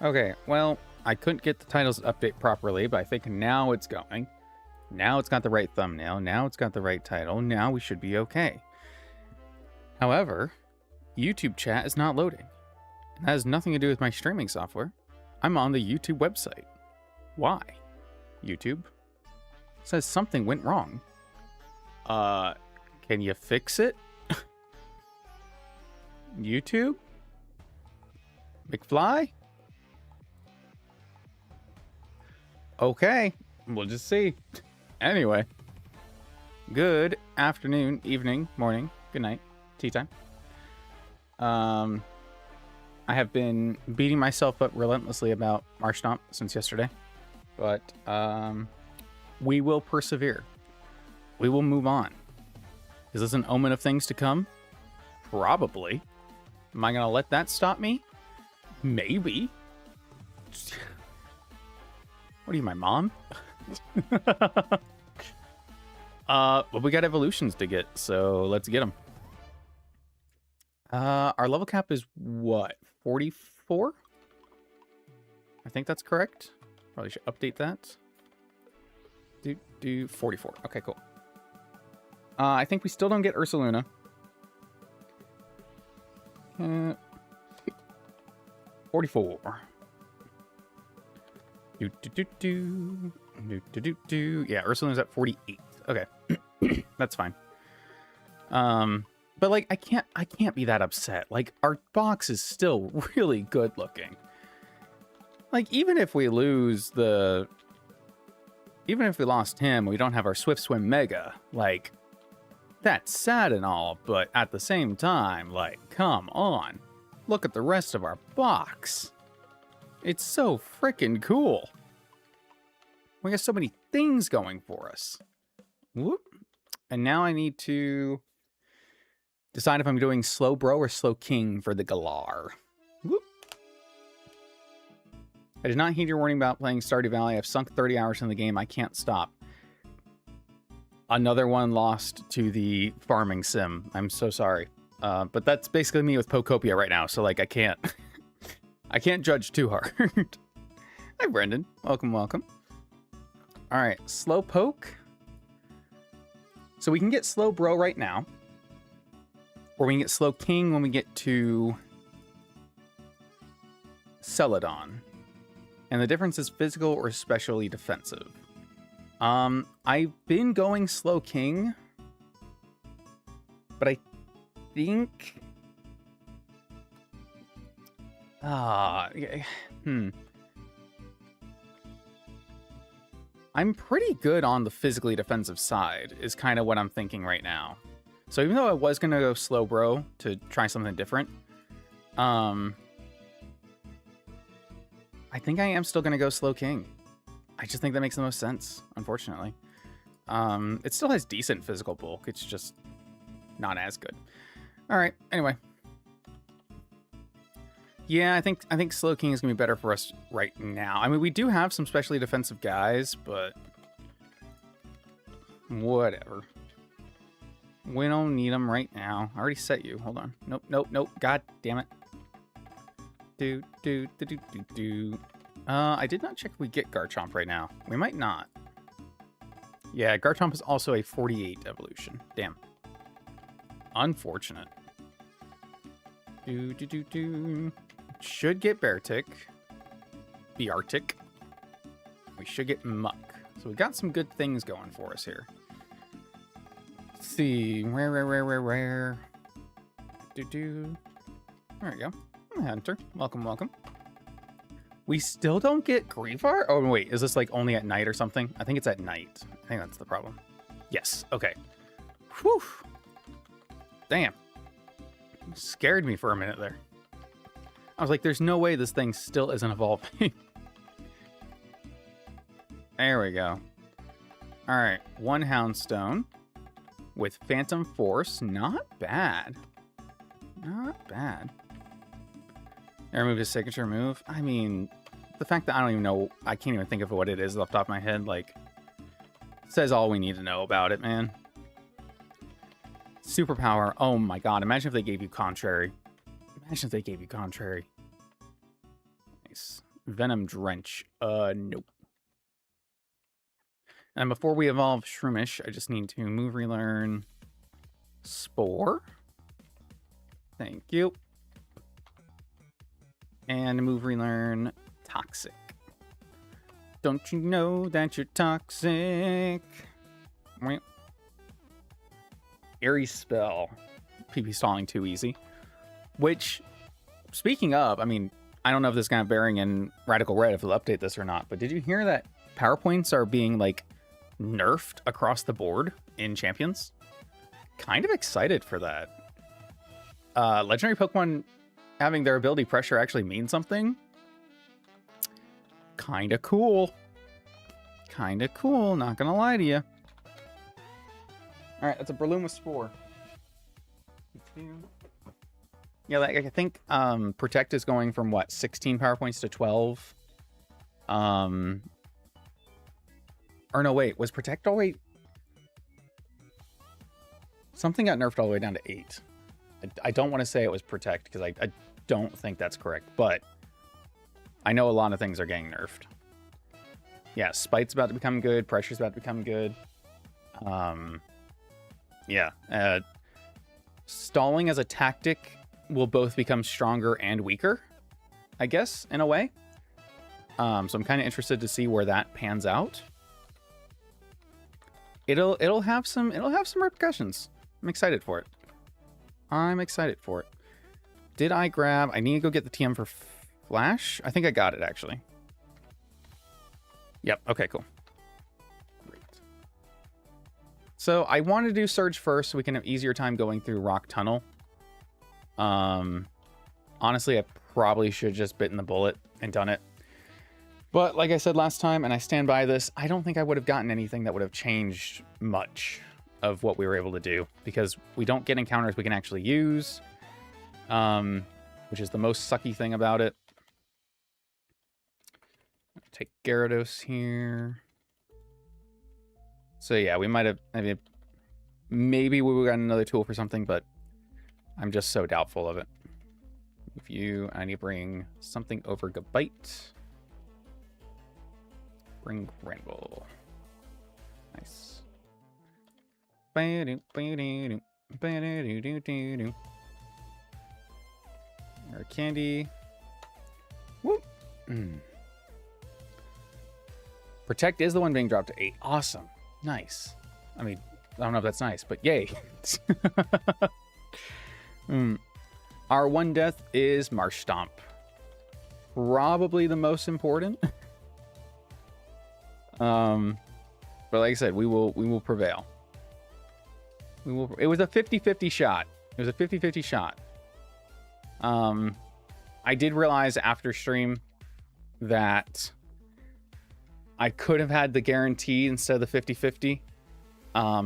Okay, well, I couldn't get the titles update properly, but I think now it's going. Now it's got the right thumbnail. Now it's got the right title. Now we should be okay. However, YouTube chat is not loading. That has nothing to do with my streaming software. I'm on the YouTube website. Why? YouTube says something went wrong. Can you fix it? YouTube? McFly? Okay, we'll just see. Anyway, good afternoon, evening, morning, good night, tea time. I have been beating myself up relentlessly about Marshtomp since yesterday, but we will persevere. We will move on. Is this an omen of things to come? Probably. Am I gonna let that stop me? Maybe. What are you, my mom? But we got evolutions to get, so let's get them. Our level cap is what? 44? I think that's correct. Probably should update that. Do 44. Okay, cool. I think we still don't get Ursaluna. 44. Yeah, Ursaluna's at 48. Okay. That's fine. But like I can't be that upset. Like our box is still really good looking. Like even if we lost him, we don't have our Swift Swim Mega. Like that's sad and all, but at the same time, like come on. Look at the rest of our box. It's so freaking cool. We got so many things going for us. Whoop. And now I need to decide if I'm doing Slow Bro or Slow King for the Galar. Whoop. I did not heed your warning about playing Stardew Valley. I've sunk 30 hours in the game. I can't stop. Another one lost to the farming sim. I'm so sorry. But that's basically me with Pokopia right now. So like I can't I can't judge too hard. Hi Brendan. Welcome, welcome. All right, Slow Poke. So we can get Slow Bro right now. Or we can get Slow King when we get to Celadon. And the difference is physical or specially defensive. I've been going Slow King. But I think... I'm pretty good on the physically defensive side, is kind of what I'm thinking right now. So even though I was going to go Slow Bro to try something different, I think I am still going to go Slow King. I just think that makes the most sense, unfortunately. It still has decent physical bulk, it's just not as good. All right, anyway. Yeah, I think Slow King is going to be better for us right now. I mean, we do have some specially defensive guys, but whatever. We don't need them right now. I already set you. Hold on. Nope, nope, nope. God damn it. I did not check if we get Garchomp right now. We might not. Yeah, Garchomp is also a 48 evolution. Damn. Unfortunate. Should get Beartic. Beartic. We should get Muck. So we got some good things going for us here. Let's see. Rare. There we go. Hunter. Welcome, welcome. We still don't get Greavar? Oh, wait. Is this like only at night or something? I think it's at night. I think that's the problem. Yes. Okay. Whew. Damn. Scared me for a minute there. I was like, there's no way this thing still isn't evolving. There we go. All right. One Houndstone with Phantom Force. Not bad. Not bad. Air move his signature move. I mean, the fact that I don't even know, I can't even think of what it is off the top of my head, like, says all we need to know about it, man. Superpower. Oh my god. Imagine if they gave you Contrary. Imagine if they gave you Contrary. Nice. Venom Drench. Nope. And before we evolve Shroomish, I just need to move, relearn Spore. Thank you. And move, relearn Toxic. Don't you know that you're toxic? Airy Spell. PP stalling too easy. Which, speaking of, I mean, I don't know if this is kind of bearing in Radical Red if they'll update this or not, but did you hear that power points are being, like, nerfed across the board in Champions? Kind of excited for that. Legendary Pokemon having their ability pressure actually mean something. Kind of cool. Kind of cool, not gonna lie to you. Alright, that's a Breloom with Spore. Yeah, like, I think Protect is going from, what, 16 power points to 12? Or no, wait, was Protect all the way... Something got nerfed all the way down to 8. I don't want to say it was Protect, because I don't think that's correct, but I know a lot of things are getting nerfed. Yeah, Spite's about to become good, Pressure's about to become good. Yeah, stalling as a tactic will both become stronger and weaker, I guess, in a way. So I'm kind of interested to see where that pans out. It'll have some repercussions. I'm excited for it. I'm excited for it. Did I grab... I need to go get the TM for Flash. I think I got it, actually. Yep. Okay, cool. Great. So I want to do Surge first so we can have easier time going through Rock Tunnel. Honestly, I probably should have just bitten the bullet and done it. But like I said last time, and I stand by this, I don't think I would have gotten anything that would have changed much of what we were able to do, because we don't get encounters we can actually use, which is the most sucky thing about it. Take Gyarados here. So yeah, we might have, maybe we would have gotten another tool for something, but I'm just so doubtful of it. If you, I need to bring something over Gabite. Bring Granbull. Nice. Or candy. Whoop. Protect is the one being dropped to 8. Awesome. Nice. I mean, I don't know if that's nice, but yay. Our one death is Marsh Stomp. Probably the most important. But like I said, we will prevail. It was a 50-50 shot. It was a 50-50 shot. I did realize after stream that I could have had the guarantee instead of the 50-50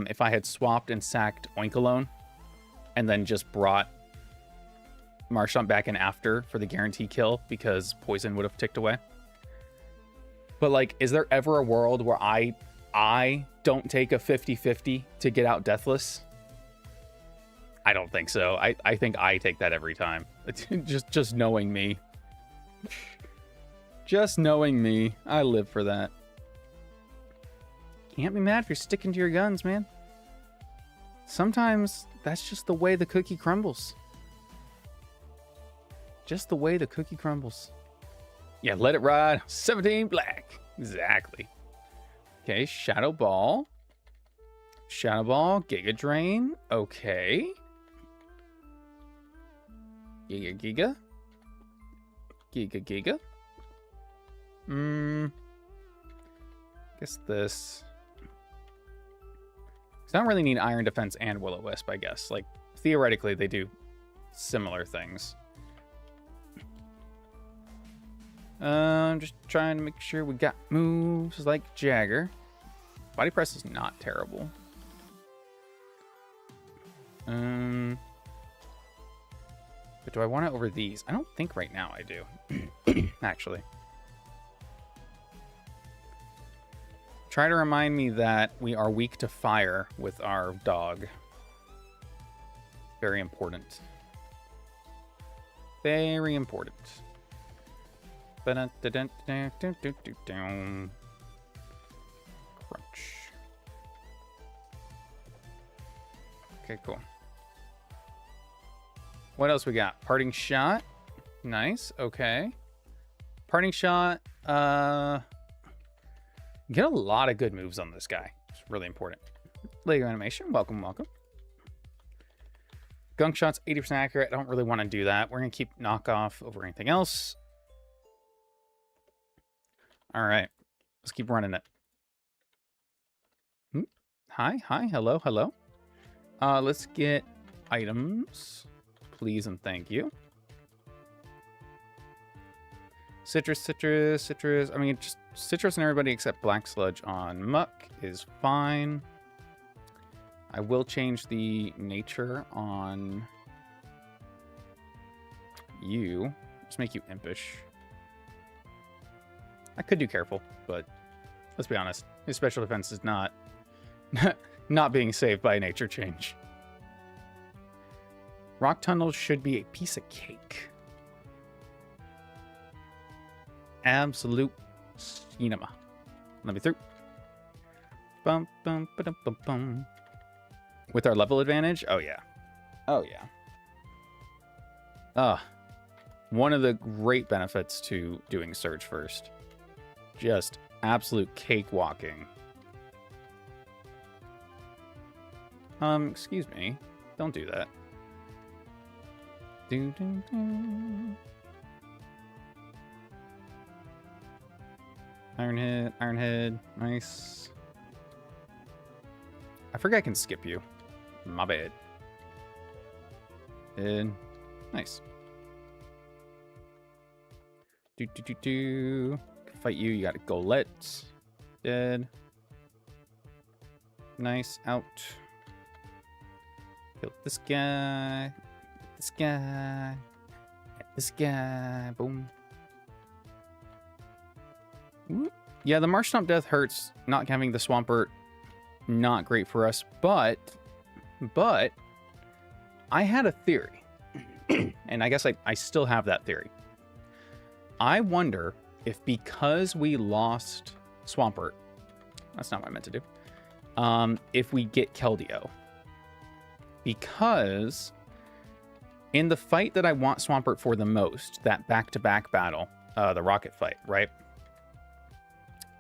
if I had swapped and sacked Oinkologne and then just brought Marshtomp back in after for the guarantee kill, because poison would have ticked away. But like, is there ever a world where I don't take a 50-50 to get out Deathless? I don't think so. I think I take that every time. just knowing me. Just knowing me. I live for that. Can't be mad if you're sticking to your guns, man. Sometimes that's just the way the cookie crumbles. Just the way the cookie crumbles. Yeah, let it ride. 17 black. Exactly. Okay, Shadow Ball. Shadow Ball, Giga Drain. Okay. Giga. Giga. Guess this. I don't really need Iron Defense and Will-O-Wisp, I guess. Like, theoretically, they do similar things. I'm just trying to make sure we got moves like Jagger. Body Press is not terrible. But do I want it over these? I don't think right now I do. Actually. Try to remind me that we are weak to fire with our dog. Very important. Very important. Crunch. Okay, cool. What else we got? Parting shot. Nice. Okay. Parting shot. Get a lot of good moves on this guy. It's really important. Lego animation. Welcome, welcome. Gunk shot's 80% accurate. I don't really want to do that. We're going to keep knockoff over anything else. All right. Let's keep running it. Hi, hello, hello. Let's get items, please and thank you. Citrus, citrus, citrus. I mean, just citrus and everybody except black sludge on muck is fine. I will change the nature on you. Just make you impish. I could do careful, but let's be honest. His special defense is not not being saved by a nature change. Rock tunnels should be a piece of cake. Absolute cinema. Let me through. Bum, bum, ba-dum, bum, bum. With our level advantage? Oh, yeah. Oh, yeah. One of the great benefits to doing Surge first. Just absolute cakewalking. Excuse me. Don't do that. Doo, doo, doo. Ironhead, nice. I forget I can skip you. My bad. And nice. Can fight you. You got a Golette. Dead. Nice. Out. Kill this guy. This guy. This guy. Boom. Yeah, the Marsh Stomp Death hurts. Not having the Swampert, not great for us. But I had a theory. And I guess I still have that theory. I wonder if because we lost Swampert, that's not what I meant to do, if we get Keldeo. Because in the fight that I want Swampert for the most, that back-to-back battle, the rocket fight, right?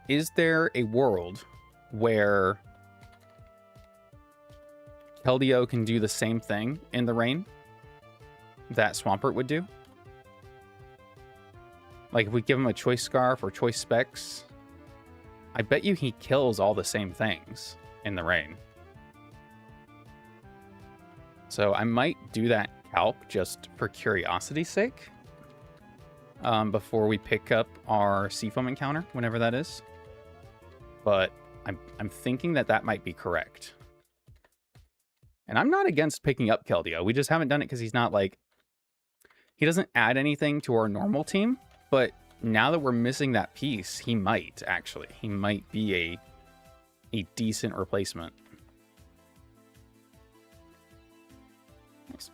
Is there a world where Keldeo can do the same thing in the rain that Swampert would do? Like, if we give him a choice scarf or choice specs, I bet you he kills all the same things in the rain. So I might do that calc just for curiosity's sake before we pick up our Seafoam encounter, whenever that is. But I'm thinking that might be correct. And I'm not against picking up Keldeo. We just haven't done it because he's not like... He doesn't add anything to our normal team. But now that we're missing that piece, he might, actually. He might be a decent replacement. Nice.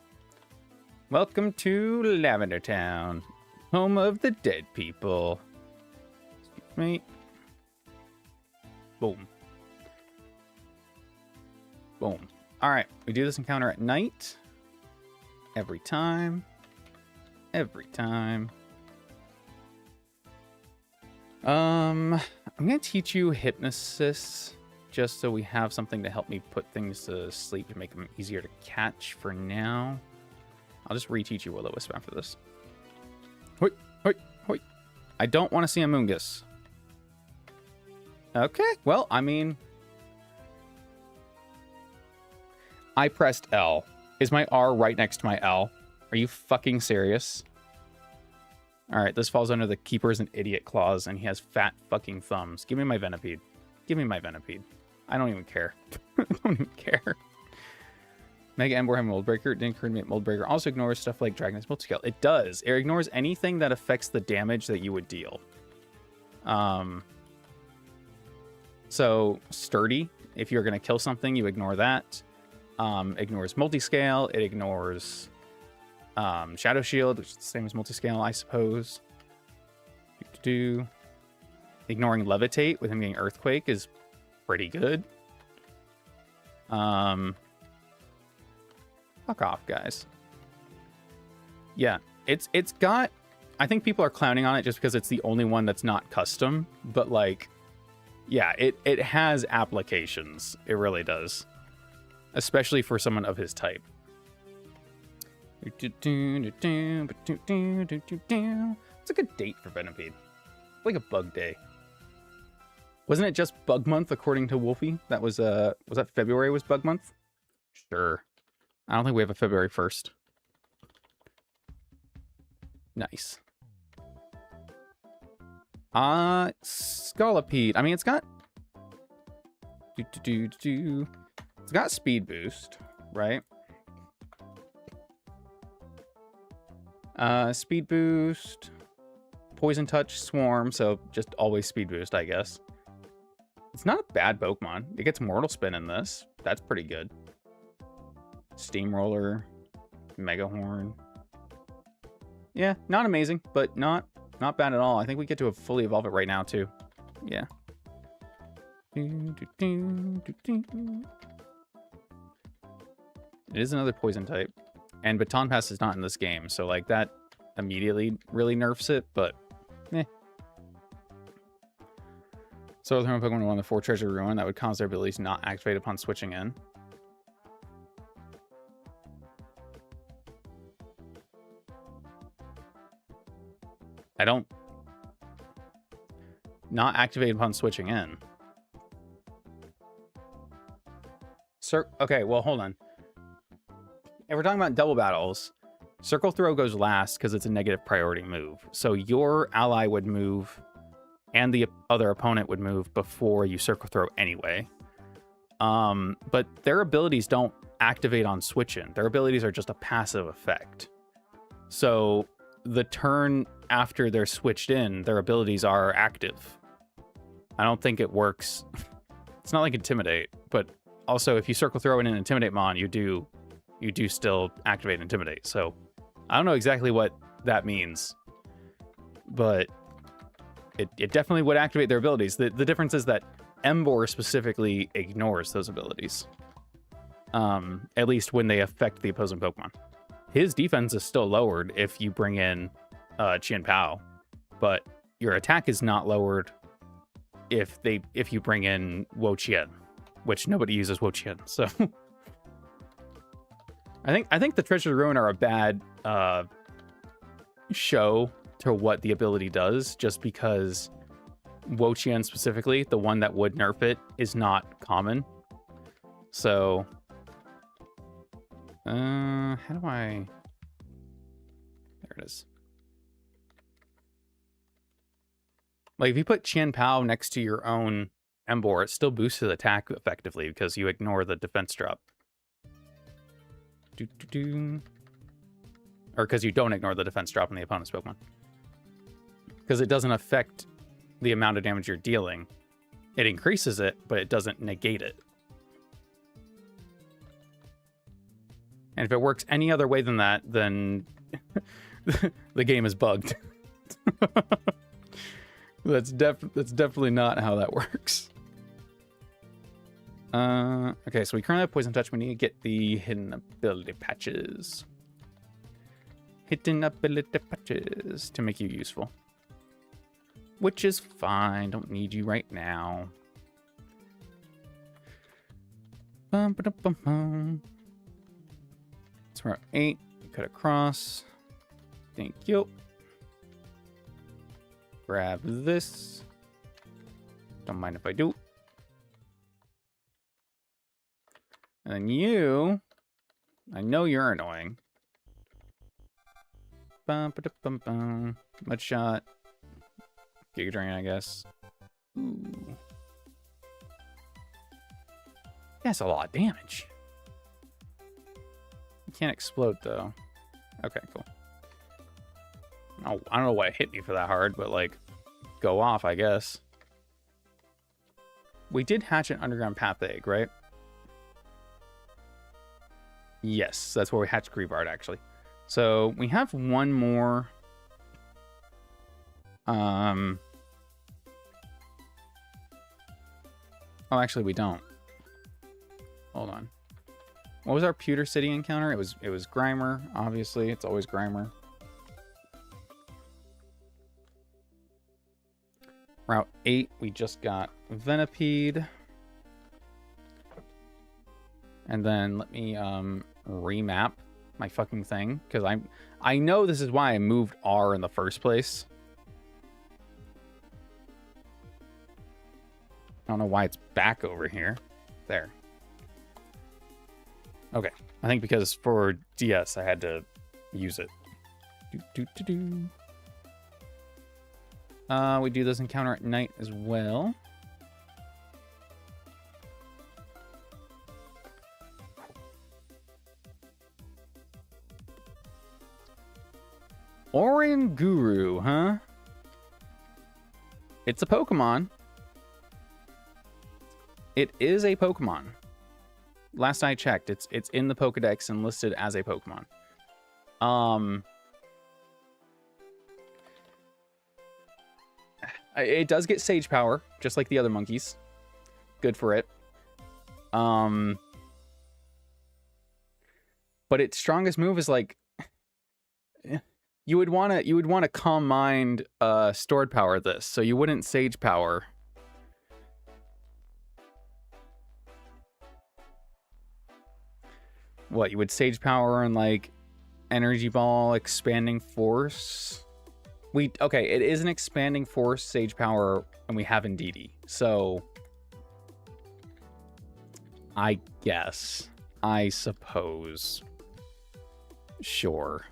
Welcome to Lavender Town, home of the dead people. Excuse me. Boom. Boom. All right, we do this encounter at night. Every time. Every time. I'm going to teach you Hypnosis, just so we have something to help me put things to sleep to make them easier to catch for now. I'll just reteach you Will-O-Wisp after this. Hoi, hoi, hoi. I don't want to see Amoonguss. Okay, well, I mean... I pressed L. Is my R right next to my L? Are you fucking serious? Alright, this falls under the Keeper's an Idiot clause, and he has fat fucking thumbs. Give me my Venipede. Give me my Venipede. I don't even care. I don't even care. Mega Emborheim Moldbreaker. Didn't coordinate Moldbreaker. Also ignores stuff like Dragon's Multiscale. It does. It ignores anything that affects the damage that you would deal. So, Sturdy. If you're going to kill something, you ignore that. Ignores Multiscale. It ignores... Shadow Shield, which is the same as Multiscale, I suppose. Ignoring Levitate with him getting Earthquake is pretty good. Fuck off, guys. Yeah, it's got... I think people are clowning on it just because it's the only one that's not custom. But, like, yeah, it has applications. It really does. Especially for someone of his type. It's a good date for Venipede. Like a bug day. Wasn't it just bug month according to Wolfie? That was that February was bug month? Sure. I don't think we have a February 1st. Nice. Scolipede. I mean, it's got it's got speed boost, right? Speed boost, poison touch, swarm, so just always speed boost, I guess. It's not a bad Pokemon. It gets Mortal Spin in this. That's pretty good. Steamroller, Mega Horn. Yeah, not amazing, but not bad at all. I think we get to fully evolve it right now too. Yeah. It is another poison type. And Baton Pass is not in this game, so like that immediately really nerfs it, but eh. So if Pokemon won the 4 Treasure Ruin, that would cause their abilities not activate upon switching in. I don't... Not activate upon switching in. Okay, well, hold on. If we're talking about double battles, Circle Throw goes last because it's a negative priority move. So your ally would move and the other opponent would move before you Circle Throw anyway. But their abilities don't activate on switch in. Their abilities are just a passive effect. So the turn after they're switched in, their abilities are active. I don't think it works. It's not like Intimidate, but also if you Circle Throw in an Intimidate mon, you do still activate Intimidate. So I don't know exactly what that means, but it definitely would activate their abilities. The difference is that Emboar specifically ignores those abilities, at least when they affect the opposing Pokemon. His defense is still lowered if you bring in Chien Pao, but your attack is not lowered if you bring in Wo Chien, which nobody uses Wo Chien. So I think the Treasure Ruin are a bad show to what the ability does, just because Wo Chien specifically, the one that would nerf it, is not common. So how do I... There it is. Like, if you put Chien Pao next to your own Emboar, it still boosts his attack effectively because you ignore the defense drop. Or because you don't ignore the defense drop on the opponent's Pokemon. Because it doesn't affect the amount of damage you're dealing. It increases it, but it doesn't negate it. And if it works any other way than that, then the game is bugged. That's definitely not how that works. Okay, so we currently have Poison Touch. We need to get the Hidden Ability Patches. Hidden Ability Patches to make you useful. Which is fine. Don't need you right now. So we're at 8. Cut across. Thank you. Grab this. Don't mind if I do. And then you, I know you're annoying. Mud Shot. Giga Drain, I guess. Ooh. That's a lot of damage. You can't explode, though. Okay, cool. Oh, I don't know why it hit me for that hard, but, like, go off, I guess. We did hatch an Underground Path Egg, right? Yes, that's where we hatched Grievard, actually. So we have one more Oh, actually, we don't. Hold on. What was our Pewter City encounter? It was Grimer, obviously. It's always Grimer. Route 8, we just got Venipede. And then let me remap my fucking thing, because I know this is why I moved R in the first place. I don't know why it's back over here. There. Okay. I think because for DS I had to use it. We do this encounter at night as well. Oranguru, huh? It's a Pokemon. It is a Pokemon. Last I checked, it's in the Pokedex and listed as a Pokemon. It does get Sage Power, just like the other monkeys. Good for it. But its strongest move is like you would want to Calm Mind stored power this, so you wouldn't Sage Power. What, you would Sage Power and like Energy Ball, Expanding Force? Okay, it is an Expanding Force Sage Power, and we have Indeedee, so I guess, I suppose, sure.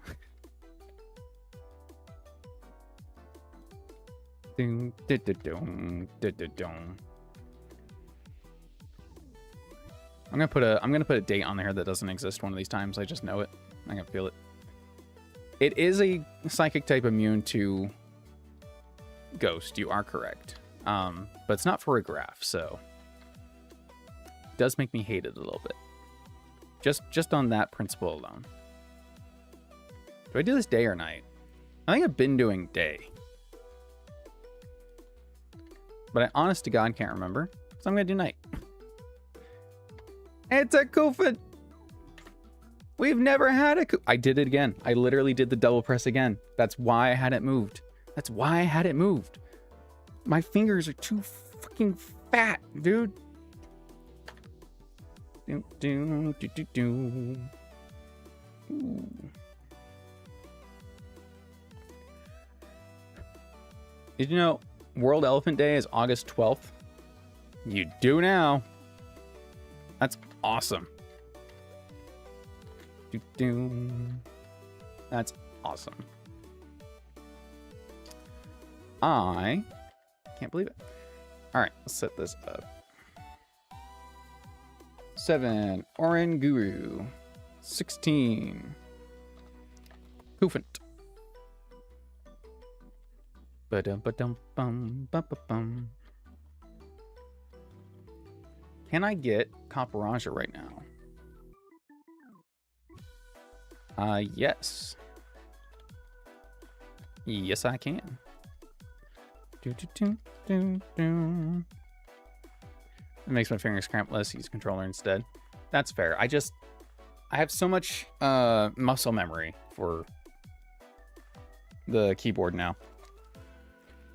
I'm gonna put a date on there that doesn't exist one of these times. I just know it. I can feel it. It is a psychic type immune to Ghost. You are correct. But it's not for a graph, so it does make me hate it a little bit. Just on that principle alone. Do I do this day or night? I think I've been doing day. But I honest to God can't remember. So I'm gonna do night. It's a Koofing! We've never had a I did it again. I literally did the double press again. That's why I had it moved. That's why I had it moved. My fingers are too fucking fat, dude. Do, do, do, do, do. Ooh. Did you know World Elephant Day is August 12th? You do now. That's awesome. That's awesome. I can't believe it. All right, let's set this up. 7, Oranguru. 16, Koofing. Ba-dum-ba-dum-bum-ba-ba-bum. Can I get Caparanja right now? Yes. Yes, I can. It makes my fingers cramp. Let's use controller instead. That's fair. I have so much muscle memory for the keyboard now.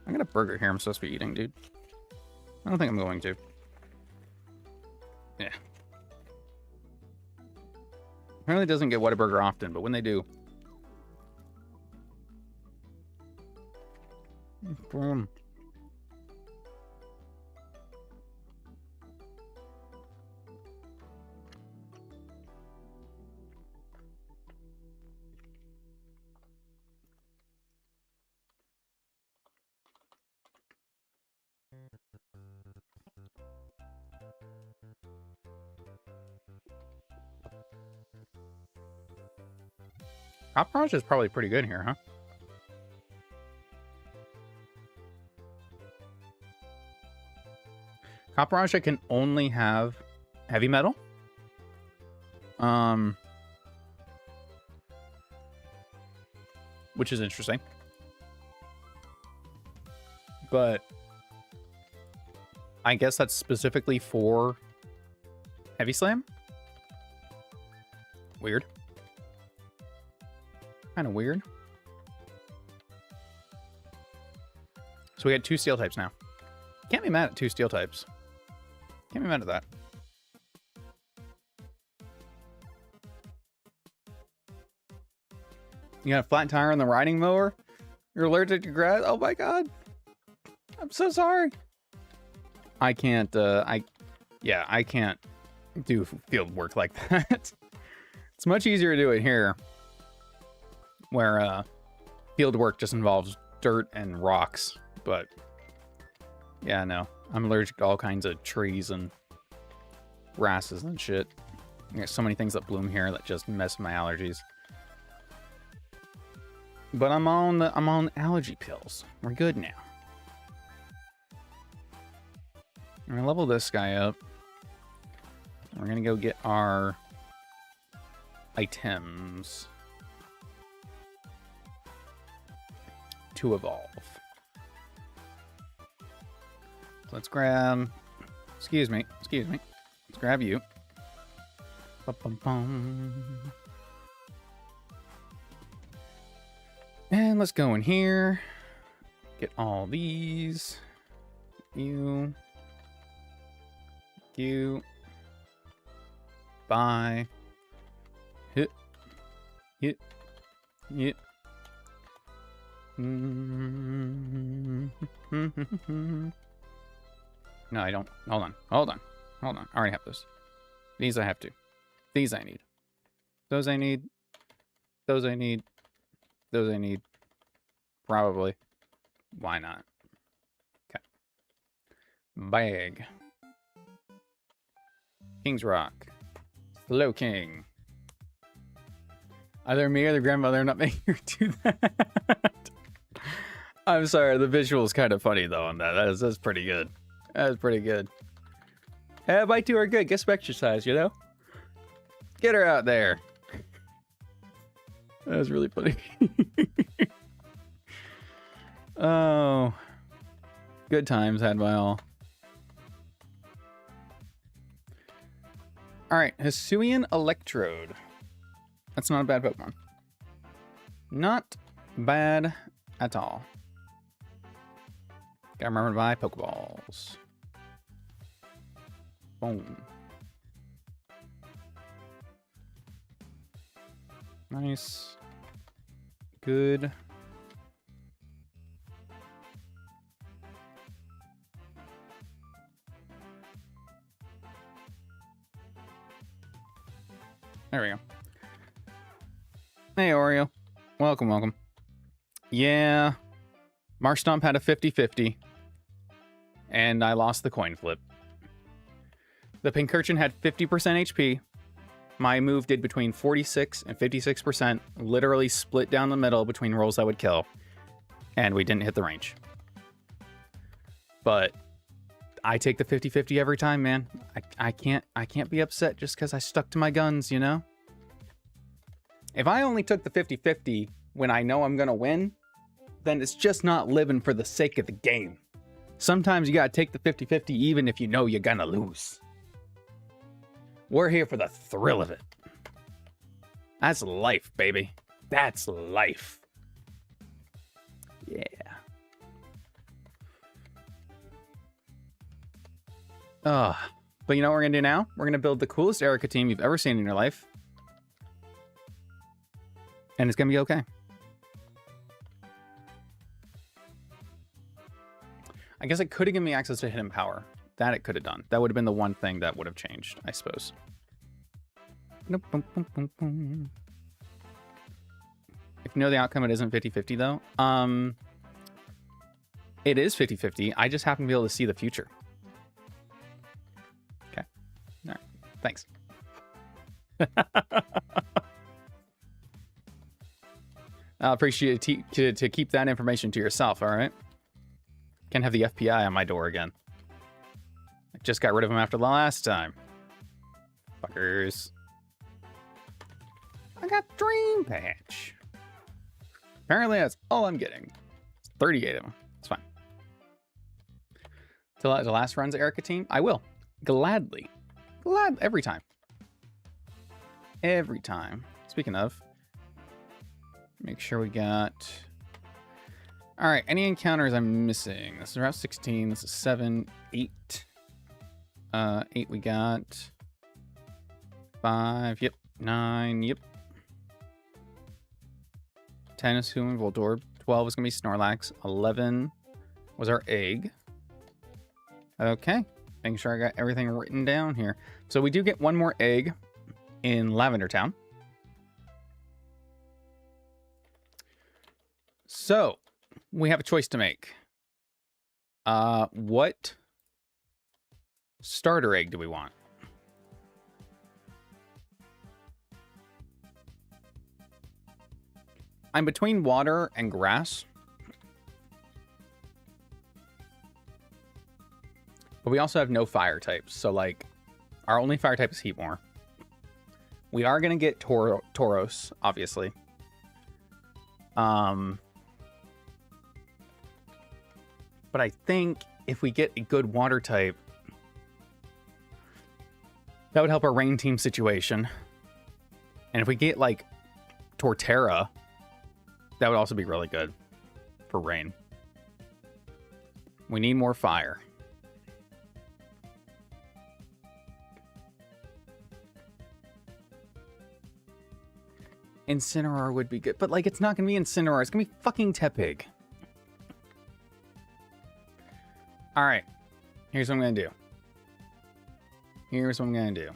I got a burger here I'm supposed to be eating, dude. I don't think I'm going to. Yeah. Apparently it doesn't get Whataburger often, but when they do. Boom. Caparanja is probably pretty good here, huh? Caparanja can only have heavy metal. Which is interesting. but I guess that's specifically for Heavy Slam? Weird. Kind of weird. So we got 2 steel types now. Can't be mad at 2 steel types. Can't be mad at that. You got a flat tire on the riding mower? You're allergic to grass? Oh my god. I'm so sorry. I can't, I can't do field work like that. It's much easier to do it here, where field work just involves dirt and rocks. But yeah, no, I'm allergic to all kinds of trees and grasses and shit. There's so many things that bloom here that just mess with my allergies. But I'm on allergy pills. We're good now. I'm gonna level this guy up. We're gonna go get our items to evolve. So let's grab, excuse me. Let's grab you. Ba-bum-bum. And let's go in here. Get all these. You. Bye. Hit. No, I don't. Hold on. I already have this. These I have to. These I need. Those I need. Those I need. Those I need. Probably. Why not? Okay. Bag. King's Rock. Slow King. Either me or the grandmother not making her do that. I'm sorry, the visual is kind of funny though on that. That's pretty good. That's pretty good. Bite 2 are good. Get some exercise, you know? Get her out there. That was really funny. Oh. Good times had by all. Alright, Hisuian Electrode. That's not a bad Pokemon. Not bad at all. Gotta remember to buy Pokeballs. Boom. Nice. Good. There we go. Hey, Oreo. Welcome. Yeah. Marshtomp had a 50-50. And I lost the coin flip. The Pincurchin had 50% HP. My move did between 46 and 56%. Literally split down the middle between rolls I would kill. And we didn't hit the range. But I take the 50-50 every time, man. I can't be upset just because I stuck to my guns, you know? If I only took the 50-50 when I know I'm gonna win, then it's just not living for the sake of the game. Sometimes you gotta take the 50-50 even if you know you're gonna lose. We're here for the thrill of it. That's life, baby. That's life. Yeah. But you know what we're gonna do now? We're gonna build the coolest Erica team you've ever seen in your life. And it's gonna be okay. I guess it could have given me access to hidden power. That it could have done. That would have been the one thing that would have changed, I suppose. If you know the outcome, it isn't 50-50 though. It is 50-50. I just happen to be able to see the future. Okay. All right. Thanks. I'll appreciate it to keep that information to yourself, all right? Can't have the FBI on my door again. I just got rid of him after the last time. Fuckers. I got Dream Patch. Apparently that's all I'm getting. It's 38 of them. It's fine. The last runs, Erica team? I will. Gladly. Every time. Every time. Speaking of, make sure we got... All right, any encounters I'm missing? This is Route 16. This is 7, 8. 8 we got. 5, yep. 9, yep. 10 is Human Voltorb. 12 is going to be Snorlax. 11 was our egg. Okay. Making sure I got everything written down here. So we do get one more egg in Lavender Town. So we have a choice to make. What starter egg do we want? I'm between water and grass. But we also have no fire types. So, like, our only fire type is Heatmore. We are going to get Tauros, obviously. But I think if we get a good water type, that would help our rain team situation. And if we get, like, Torterra, that would also be really good for rain. We need more fire. Incineroar would be good, but like it's not gonna be Incineroar, it's gonna be fucking Tepig. Alright. Here's what I'm gonna do. Here's what I'm gonna do.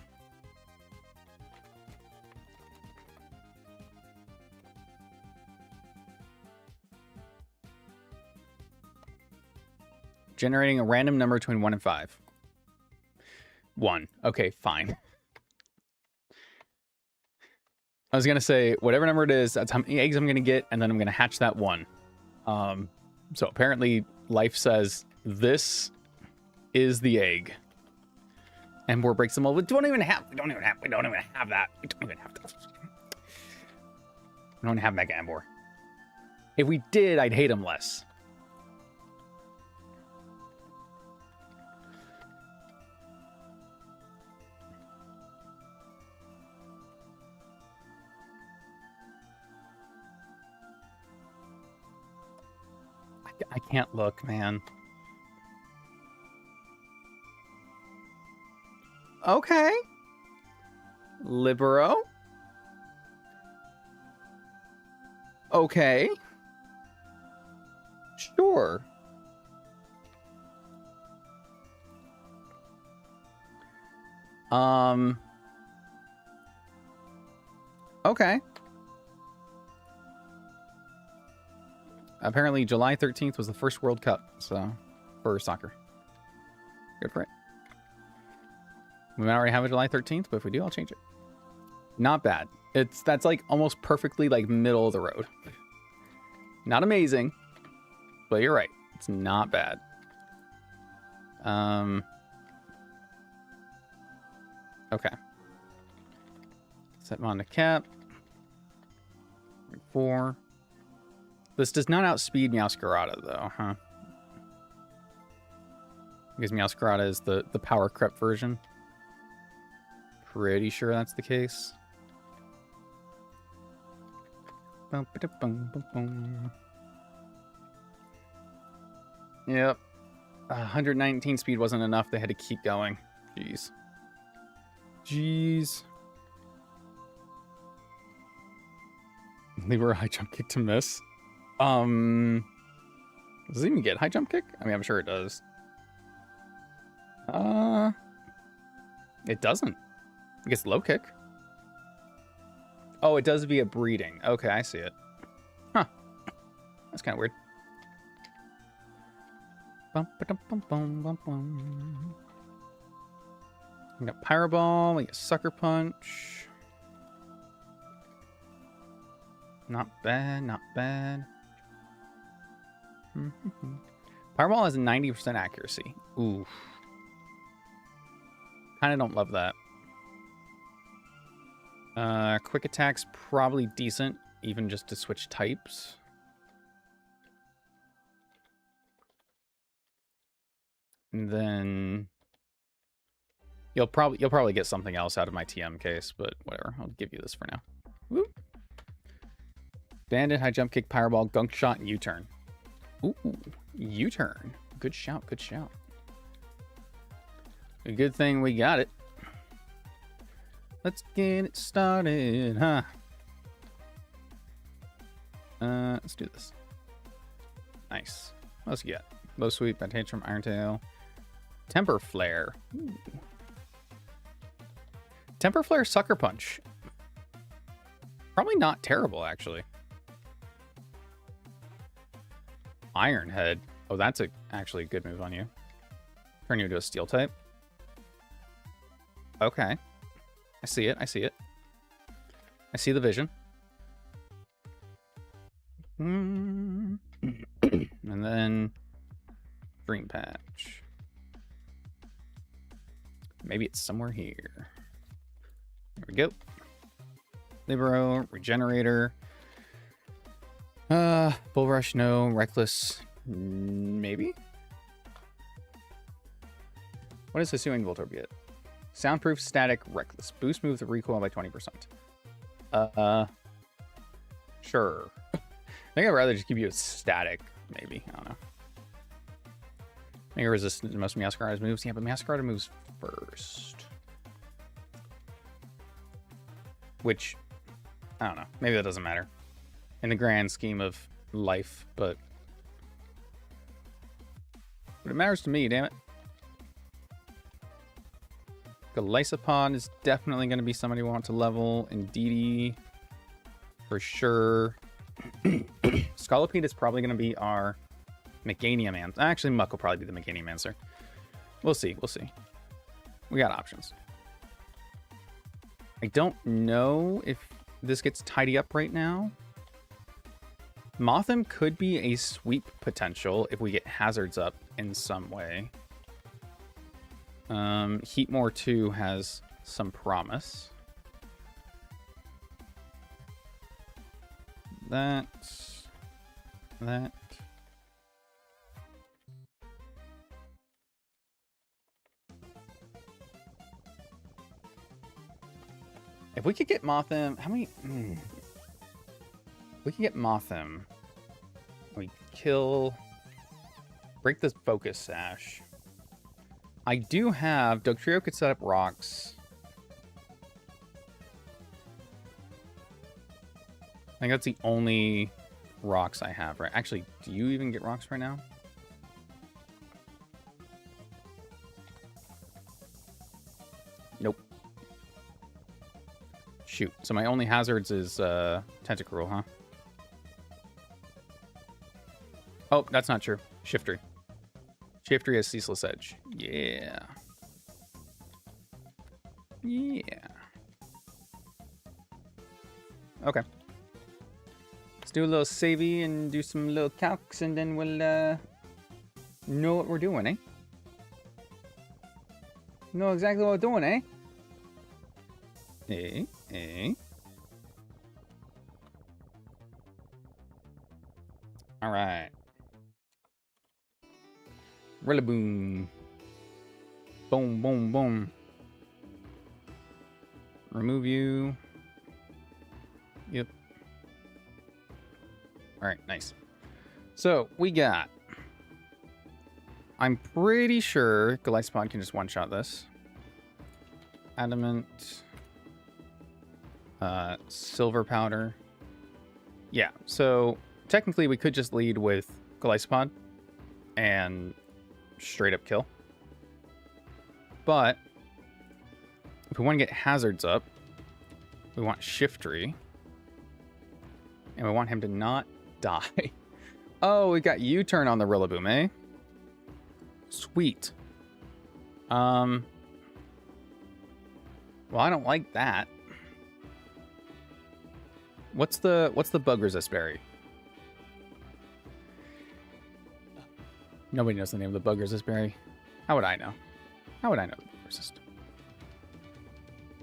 Generating a random number between 1 and 5. 1. Okay, fine. I was going to say, whatever number it is, that's how many eggs I'm going to get, and then I'm going to hatch that 1. So apparently, life says, this is the egg. Ember breaks them all. We don't even have that. We don't even have that. We don't have Mega Ember. If we did, I'd hate him less. I can't look, man. Okay. Libero. Okay. Sure. Okay. Apparently, July 13th was the first World Cup, so for soccer. Good for it. We might already have a July 13th, but if we do, I'll change it. Not bad. That's like almost perfectly like middle of the road. Not amazing, but you're right. It's not bad. Okay. Set on to cap. 4. This does not outspeed Meowscarada, though, huh? Because Meowscarada is the power crept version. Pretty sure that's the case. Yep. 119 speed wasn't enough. They had to keep going. Jeez. Leave her a high jump kick to miss. Does it even get high jump kick? I mean, I'm sure it does. It doesn't. It gets low kick. Oh, it does via breeding. Okay, I see it. Huh. That's kind of weird. We got Pyro Ball. We got Sucker Punch. Not bad, not bad. Fireball has 90% accuracy. Oof. Kind of don't love that. Quick attack's probably decent, even just to switch types. And then you'll probably get something else out of my TM case, but whatever. I'll give you this for now. Woo. Bandit, high jump kick, fireball, gunk shot, and U-turn. Ooh, U-turn. Good shout, good shout. A good thing we got it. Let's get it started, huh? Let's do this. Nice. What else you got? Low sweep, bad tantrum, iron tail. Temper flare. Ooh. Temper flare, sucker punch. Probably not terrible, actually. Iron head. Oh, that's actually a good move on you. Turn you into a steel type. Okay. I see it. I see it. I see the vision. And then Dream Patch. Maybe it's somewhere here. There we go. Libero, Regenerator. Bull Rush, no. Reckless, maybe? What does Hisuian Voltorb get? Soundproof, static, reckless. Boost move the recoil by 20%. Sure. I think I'd rather just give you a static, maybe. I don't know. Mega resistant to most Meowscarada moves. Yeah, but Meowscarada moves first. Which, I don't know. Maybe that doesn't matter in the grand scheme of life, but it matters to me, damn it. Golisopod is definitely going to be somebody we want to level. Indeedee, for sure. Scolipede is probably going to be our Meganium answer. Actually, Muck will probably be the Meganium answer. We'll see. We'll see. We got options. I don't know if this gets tidy up right now. Mothim could be a sweep potential if we get hazards up in some way. Heatmore 2 has some promise. That. If we could get Mothim, how many? We can get Mothim. We kill. Break this focus sash. I do have. Dugtrio could set up rocks. I think that's the only rocks I have, right? Actually, do you even get rocks right now? Nope. Shoot. So my only hazards is Tentacruel, huh? Oh, that's not true. Shiftry. Shiftry has Ceaseless Edge. Yeah. Yeah. Okay. Let's do a little savey and do some little calcs, and then we'll know what we're doing, eh? Know exactly what we're doing, eh? All right. Rillaboom. Boom, boom, boom. Remove you. Yep. All right, nice. So we got. I'm pretty sure Golisopod can just one-shot this. Adamant. Silver powder. Yeah, so technically we could just lead with Golisopod and straight up kill. But if we want to get hazards up, we want Shiftry. And we want him to not die. Oh, we got U-turn on the Rillaboom, eh? Sweet. Well, I don't like that. What's the bug resist berry? Nobody knows the name of the bug resist berry. How would I know? How would I know the bug resist?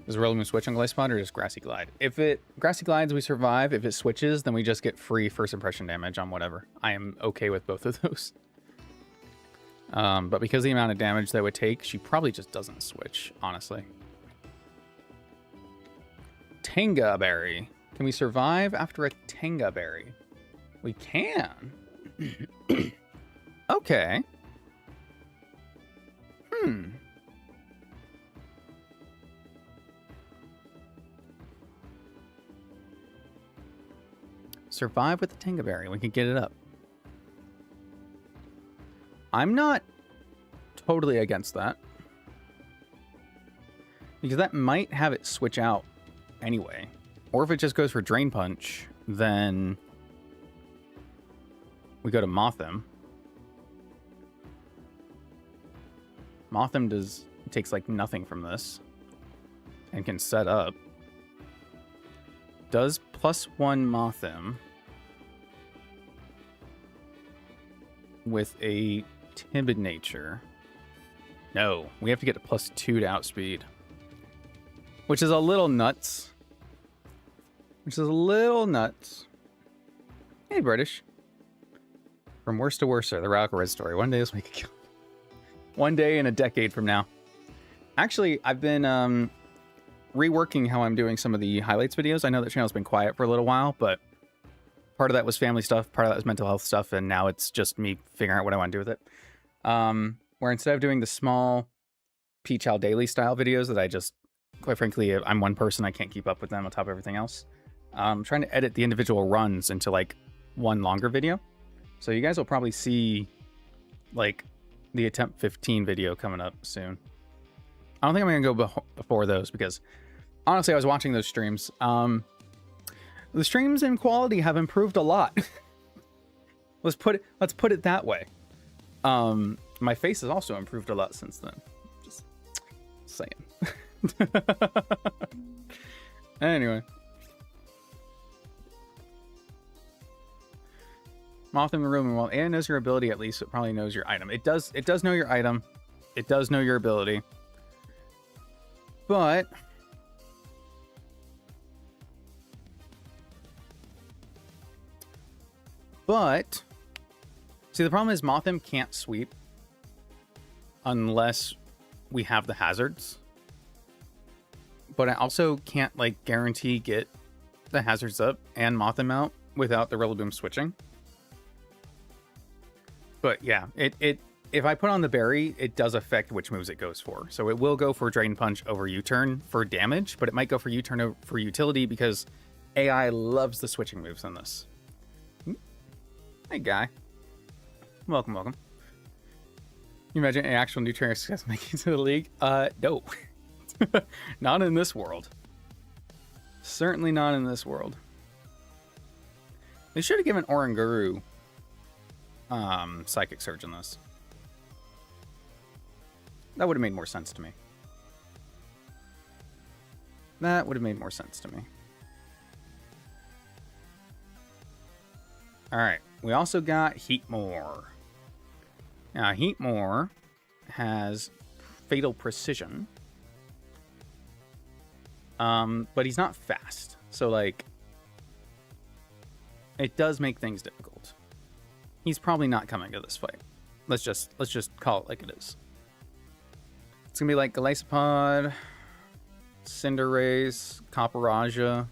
Does Rillaboom switch on Golisopod or just Grassy Glide? If it Grassy Glides, we survive. If it switches, then we just get free first impression damage on whatever. I am okay with both of those. But because of the amount of damage that would take, she probably just doesn't switch, honestly. Tenga Berry. Can we survive after a Tenga Berry? We can. Okay. Survive with the Tenga Berry. We can get it up. I'm not totally against that. Because that might have it switch out anyway. Or if it just goes for Drain Punch, then we go to Mothim. Mothim takes like nothing from this and can set up. Does +1 Mothim with a timid nature. No, we have to get a +2 to outspeed. Which is a little nuts. Hey, British. From worst to worser, the Ralcared story. One day this week kill. One day in a decade from now. Actually, I've been reworking how I'm doing some of the highlights videos. I know the channel's been quiet for a little while, but part of that was family stuff, part of that was mental health stuff, and now it's just me figuring out what I want to do with it. Where instead of doing the small Peach Owl Daily style videos that I just, quite frankly, I'm one person, I can't keep up with them on top of everything else. I'm trying to edit the individual runs into like one longer video. So you guys will probably see like the attempt 15 video coming up soon. I don't think I'm gonna go before those because honestly, I was watching those streams. The streams in quality have improved a lot. let's put it that way. My face has also improved a lot since then. Just saying. Anyway. Moth in the room, and while AI knows your ability, at least it probably knows your item. It does know your item. It does know your ability. But see, the problem is Mothim can't sweep unless we have the hazards. But I also can't like guarantee get the hazards up and Mothim out without the Rillaboom switching. But yeah, if I put on the berry, it does affect which moves it goes for. So it will go for Drain Punch over U-Turn for damage, but it might go for U-Turn for utility because AI loves the switching moves on this. Hey, guy. Welcome, welcome. Can you imagine an actual new trainer success making it to the league? No. Not in this world. Certainly not in this world. They should have given Oranguru Psychic Surge in this. That would have made more sense to me. That would have made more sense to me. Alright, we also got Heatmore. Now, Heatmore has Fatal Precision. But he's not fast. So, like, it does make things difficult. He's probably not coming to this fight. Let's just call it like it is. It's gonna be like Golisopod, Cinderace, Copperajah.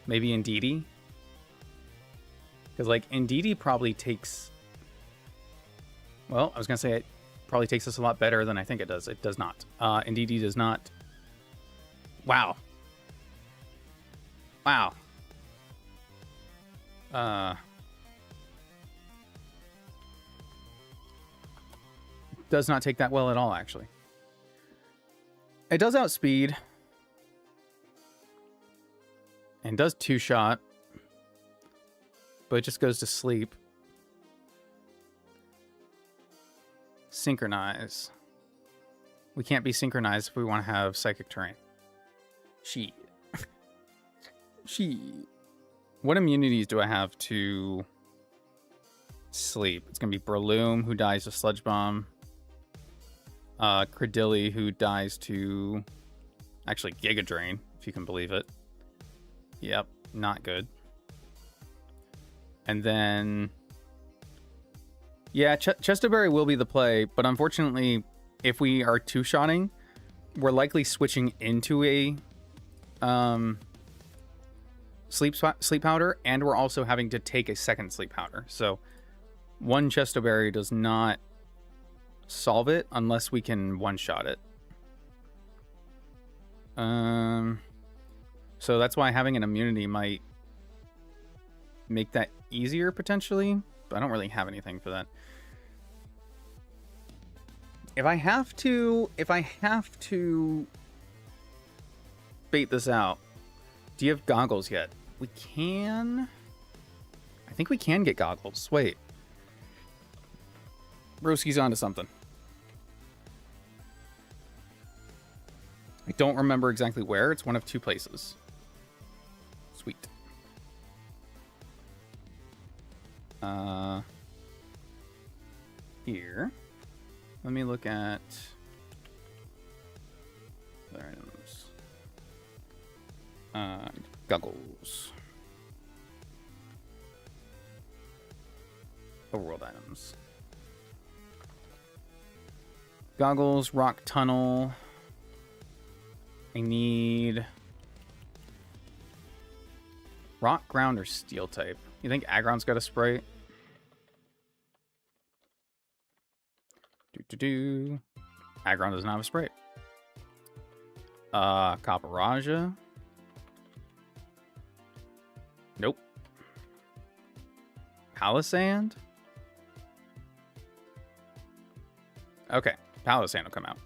Maybe Indeedee. Because like Indeedee probably takes. Well, I was gonna say it probably takes us a lot better than I think it does. It does not. Indeedee does not. Wow. Wow. Does not take that well at all, actually. It does outspeed. And does two-shot. But it just goes to sleep. Synchronize. We can't be synchronized if we want to have Psychic Terrain. Shit. What immunities do I have to sleep? It's going to be Breloom, who dies to Sludge Bomb. Credilli, who dies to... Actually, Giga Drain, if you can believe it. Yep, not good. And then... Yeah, Chesterberry will be the play, but unfortunately, if we are two-shotting, we're likely switching into a sleep powder, and we're also having to take a second sleep powder. So one Chesterberry does not solve it unless we can one-shot it. So that's why having an immunity might make that easier potentially, but I don't really have anything for that. If I have to bait this out, do you have goggles yet? We can. I think we can get goggles. Wait. Broski's onto something. I don't remember exactly where. It's one of two places. Sweet. Here. Let me look at other items. Goggles. Overworld items. Goggles, rock tunnel. I need rock, ground, or steel type. You think Aggron's got a spray? Aggron doesn't have a spray. Caparajah. Nope. Palisand? Okay, Palisand will come out.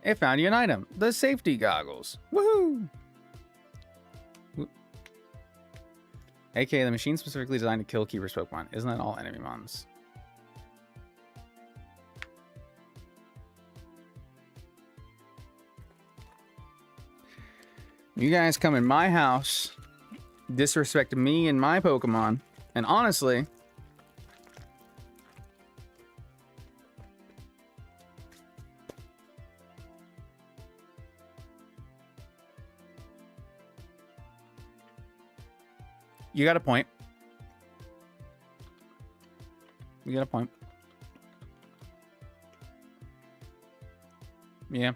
I found you an item. The safety goggles. Woohoo! AKA the machine specifically designed to kill Keeper's Pokemon. Isn't that all enemy mons? You guys come in my house, disrespect me and my Pokemon, and honestly... You got a point. You got a point. Yeah.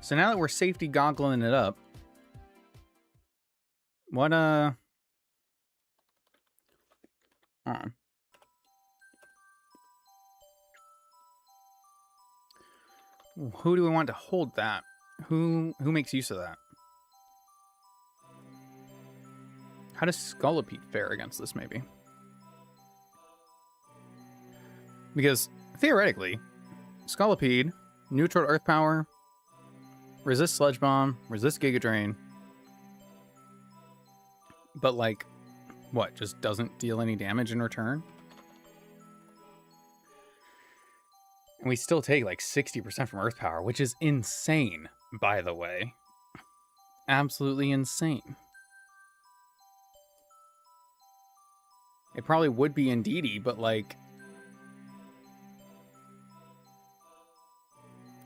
So now that we're safety goggling it up, what, who do we want to hold that? Who makes use of that? How does Scolipede fare against this, maybe? Because, theoretically, Scolipede, neutral to Earth Power, resist Sludge Bomb, resist Giga Drain, but, like, what, just doesn't deal any damage in return? And we still take, like, 60% from Earth Power, which is insane, by the way. Absolutely insane. It probably would be in DD, but, like...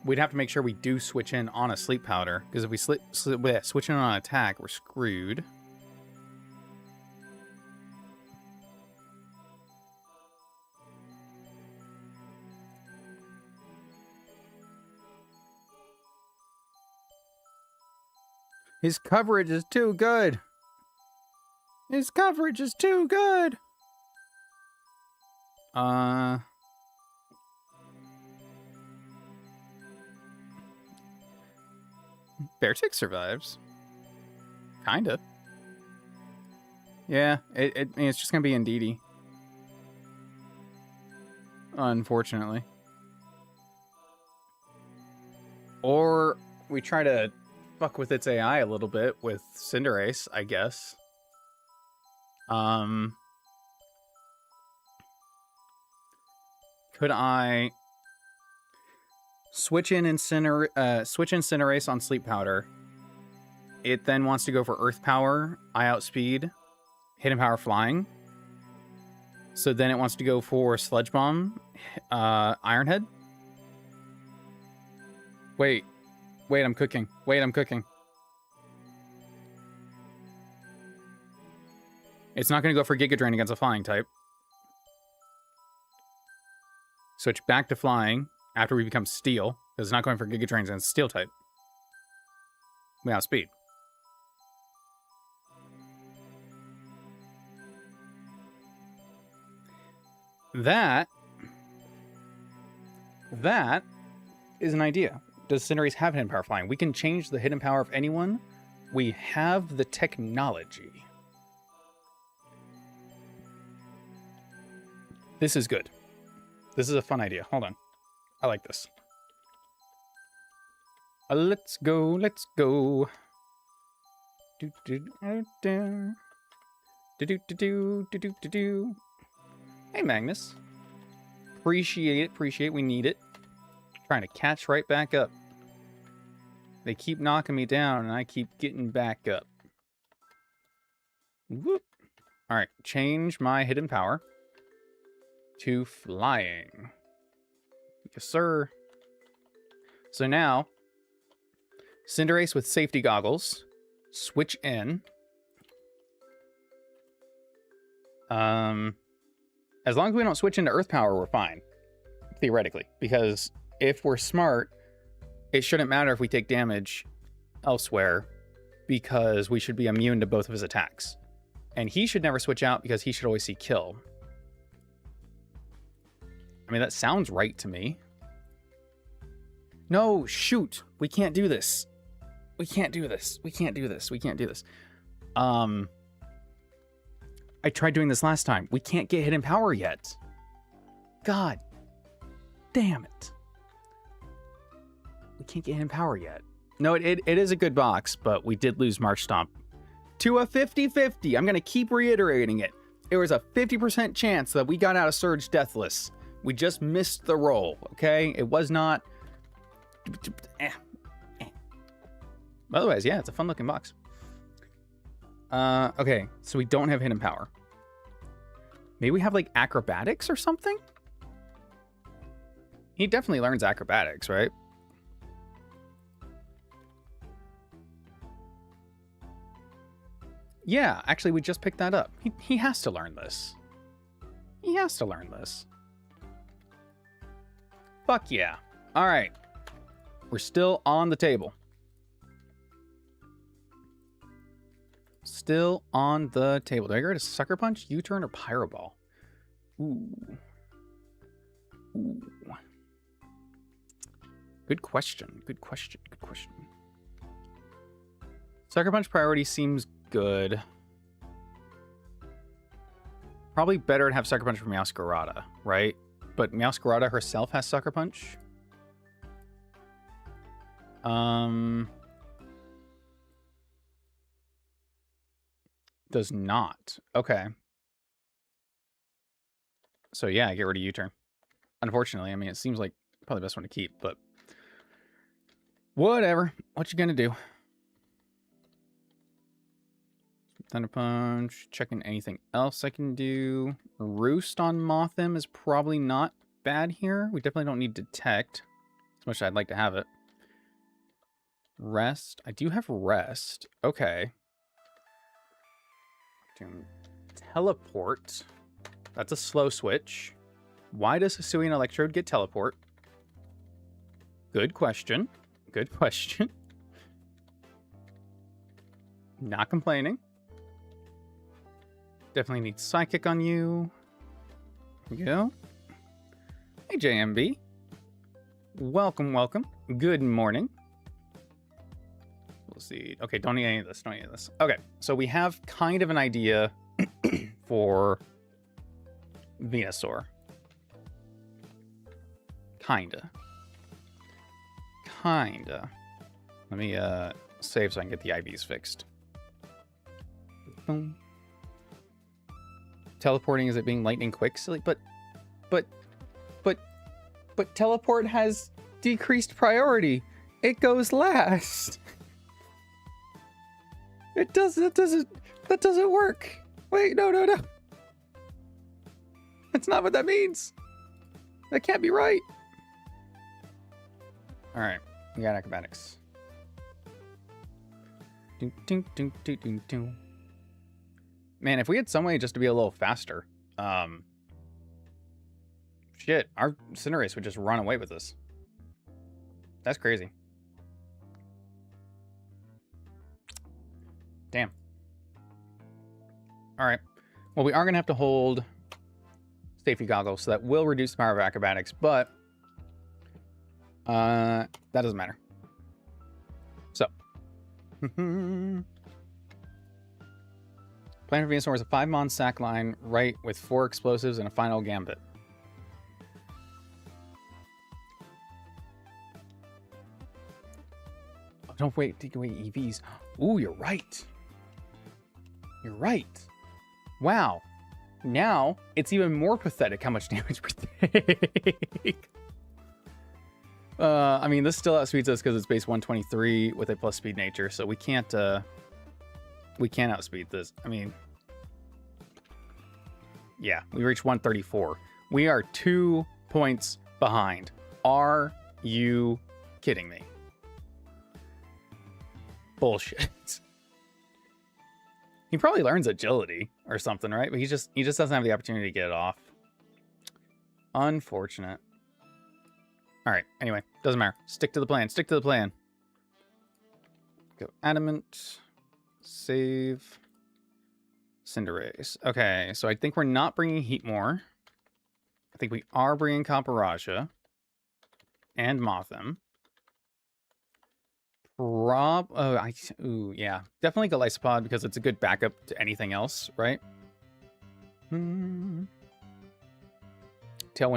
we'd have to make sure we do switch in on a Sleep Powder, because if we switch in on an attack, we're screwed. His coverage is too good. His coverage is too good. Beartic survives. Kinda. Yeah, it's just gonna be in DD. Unfortunately. Or we try to fuck with its AI a little bit with Cinderace, I guess. Could I... switch Incinerate on Sleep Powder. It then wants to go for Earth Power, I Outspeed, Hidden Power Flying. So then it wants to go for Sludge Bomb, Iron Head. Wait, I'm cooking. It's not going to go for Giga Drain against a flying type. Switch back to flying after we become Steel, because it's not going for Giga Drains against Steel type. We outspeed. That is an idea. Does Cinderace have Hidden Power Flying? We can change the Hidden Power of anyone. We have the technology. This is good. This is a fun idea. Hold on. I like this. Let's go. Hey, Magnus. Appreciate it. We need it. Trying to catch right back up. They keep knocking me down, and I keep getting back up. Whoop. All right. Change my hidden power to flying. Yes, sir. So now, Cinderace with safety goggles. Switch in. As long as we don't switch into Earth Power, we're fine. Theoretically. Because if we're smart, it shouldn't matter if we take damage elsewhere, because we should be immune to both of his attacks. And he should never switch out because he should always see kill. I mean, that sounds right to me. No, shoot. We can't do this. We can't do this. I tried doing this last time. We can't get hidden power yet. God damn it. We can't get hidden power yet. No, it is a good box, but we did lose March Stomp to a 50-50. I'm going to keep reiterating it. It was a 50% chance that we got out of Surge deathless. We just missed the roll, okay? It was not... Otherwise, yeah, it's a fun-looking box. Okay, so we don't have hidden power. Maybe we have, like, acrobatics or something? He definitely learns acrobatics, right? Yeah, actually, we just picked that up. He has to learn this. He has to learn this. Fuck yeah. All right. We're still on the table. Still on the table. Do I get a Sucker Punch, U-Turn, or Pyro Ball? Ooh. Good question. Sucker Punch priority seems good. Probably better to have Sucker Punch for Meowscarada, right? But Meowscarada herself has Sucker Punch. Does not. Okay. So yeah, get rid of U-Turn. Unfortunately, I mean, it seems like probably the best one to keep, but whatever. What you gonna do? Thunder Punch. Checking anything else I can do. Roost on Mothim is probably not bad here. We definitely don't need Detect, as much as I'd like to have it. Rest. I do have Rest. Okay. Teleport. That's a slow switch. Why does Hisuian Electrode get Teleport? Good question. Not complaining. Definitely need Psychic on you. Here we go. Hey, JMB. Welcome. Good morning. We'll see. Okay, don't need any of this. Okay, so we have kind of an idea for Venusaur. Kinda. Let me save so I can get the IVs fixed. Boom. Teleporting, is it being lightning quick? Silly, but teleport has decreased priority. It goes last. That doesn't work. Wait, no. That's not what that means. That can't be right. All right, we got acrobatics. Man, if we had some way just to be a little faster, shit, our Cinderace would just run away with us. That's crazy. Damn. All right. Well, we are going to have to hold safety goggles, so that will reduce the power of acrobatics, but that doesn't matter. So. Plan for Venusaur is a 5-mon sack line, right, with 4 explosives and a final gambit. Oh, don't wait, take away EVs. Ooh, you're right. You're right. Wow. Now, it's even more pathetic how much damage we take. I mean, this still outspeeds us because it's base 123 with a plus speed nature, so we can't outspeed this. I mean, yeah, we reached 134. We are 2 points behind. Are you kidding me? Bullshit. He probably learns agility or something, right? But he just doesn't have the opportunity to get it off. Unfortunate. All right. Anyway, doesn't matter. Stick to the plan. Stick to the plan. Go adamant. Save. Cinderace. Okay, so I think we're not bringing Heatmore. I think we are bringing Camparaja and Mothim. Ooh, yeah. Definitely Golisopod because it's a good backup to anything else, right? Tailwind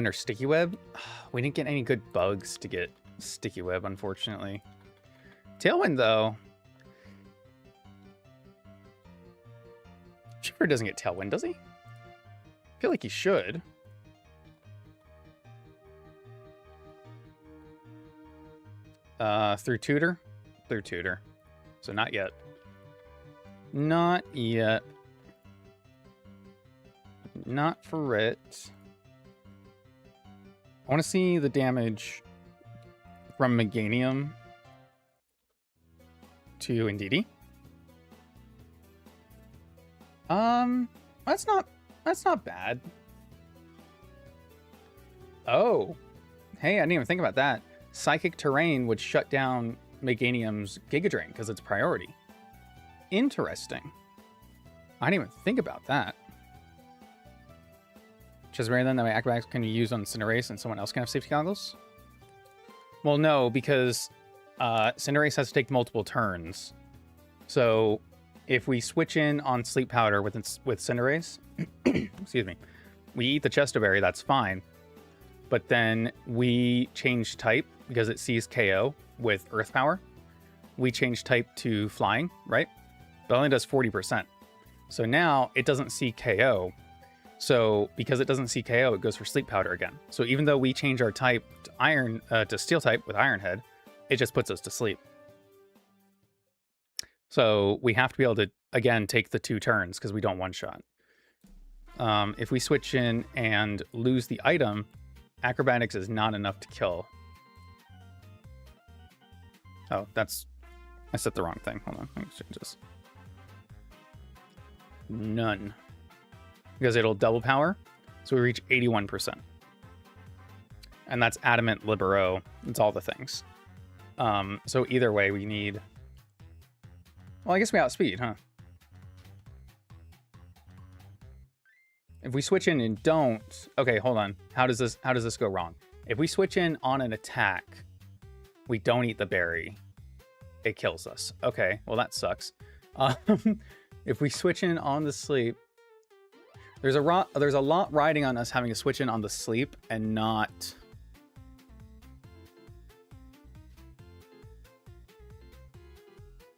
or Sticky Web? We didn't get any good bugs to get Sticky Web, unfortunately. Tailwind, though. Chipper doesn't get Tailwind, does he? I feel like he should. Through Tutor? Through Tutor. So not yet. Not yet. Not for it. I want to see the damage from Meganium to Indeedee. That's not bad. Oh. Hey, I didn't even think about that. Psychic Terrain would shut down Meganium's Giga Drain because it's priority. Interesting. I didn't even think about that. Just rare then that my acrobatics can be used on Cinderace and someone else can have safety goggles? Well, no, because Cinderace has to take multiple turns. So if we switch in on Sleep Powder with Cinderace, excuse me, we eat the Chesto Berry, that's fine. But then we change type because it sees KO with Earth Power. We change type to Flying, right? But it only does 40%. So now it doesn't see KO. So because it doesn't see KO, it goes for Sleep Powder again. So even though we change our type to to Steel type with Iron Head, it just puts us to sleep. So we have to be able to, again, take the 2 turns because we don't one-shot. If we switch in and lose the item, acrobatics is not enough to kill. Oh, I set the wrong thing. Hold on, let me change this. None. Because it'll double power, so we reach 81%. And that's Adamant, Libero, it's all the things. So either way, we need... Well, I guess we outspeed, huh? If we switch in and don't... Okay, hold on. How does this go wrong? If we switch in on an attack, we don't eat the berry. It kills us. Okay, well that sucks. If we switch in on the sleep... There's a lot riding on us having to switch in on the sleep and not...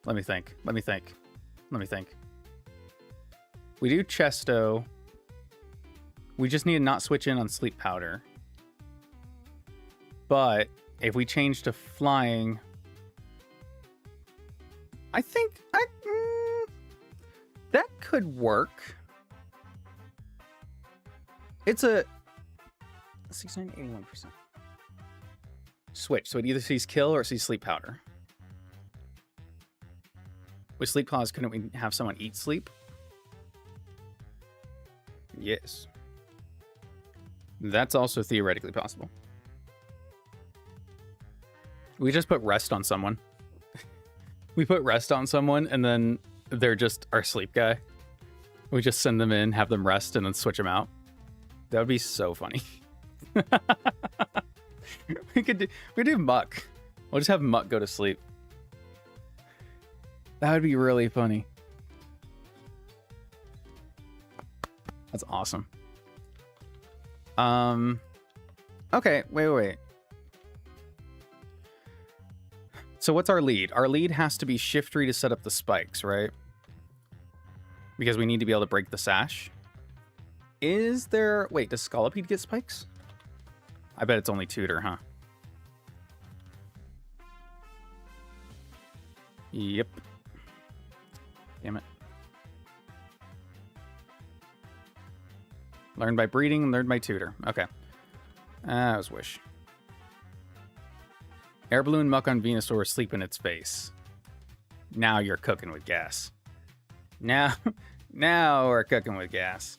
Let me think. We do Chesto. We just need to not switch in on Sleep Powder. But if we change to flying, I think that could work. It's a 69, 81%. Switch, so it either sees kill or it sees sleep powder. With sleep clause, couldn't we have someone eat sleep? Yes. That's also theoretically possible. We just put rest on someone. We put rest on someone, and then they're just our sleep guy. We just send them in, have them rest, and then switch them out. That would be so funny. we could do Muck. We'll just have Muck go to sleep. That would be really funny. That's awesome. Okay, wait. So what's our lead? Our lead has to be shift 3 to set up the spikes, right? Because we need to be able to break the sash. Is there... Wait, does Scolipede get spikes? I bet it's only Tutor, huh? Yep. Damn it. Learn by breeding, learn by Tutor. Okay. That was Wish. Air balloon muck on Venusaur, sleep in its face. Now you're cooking with gas. Now we're cooking with gas.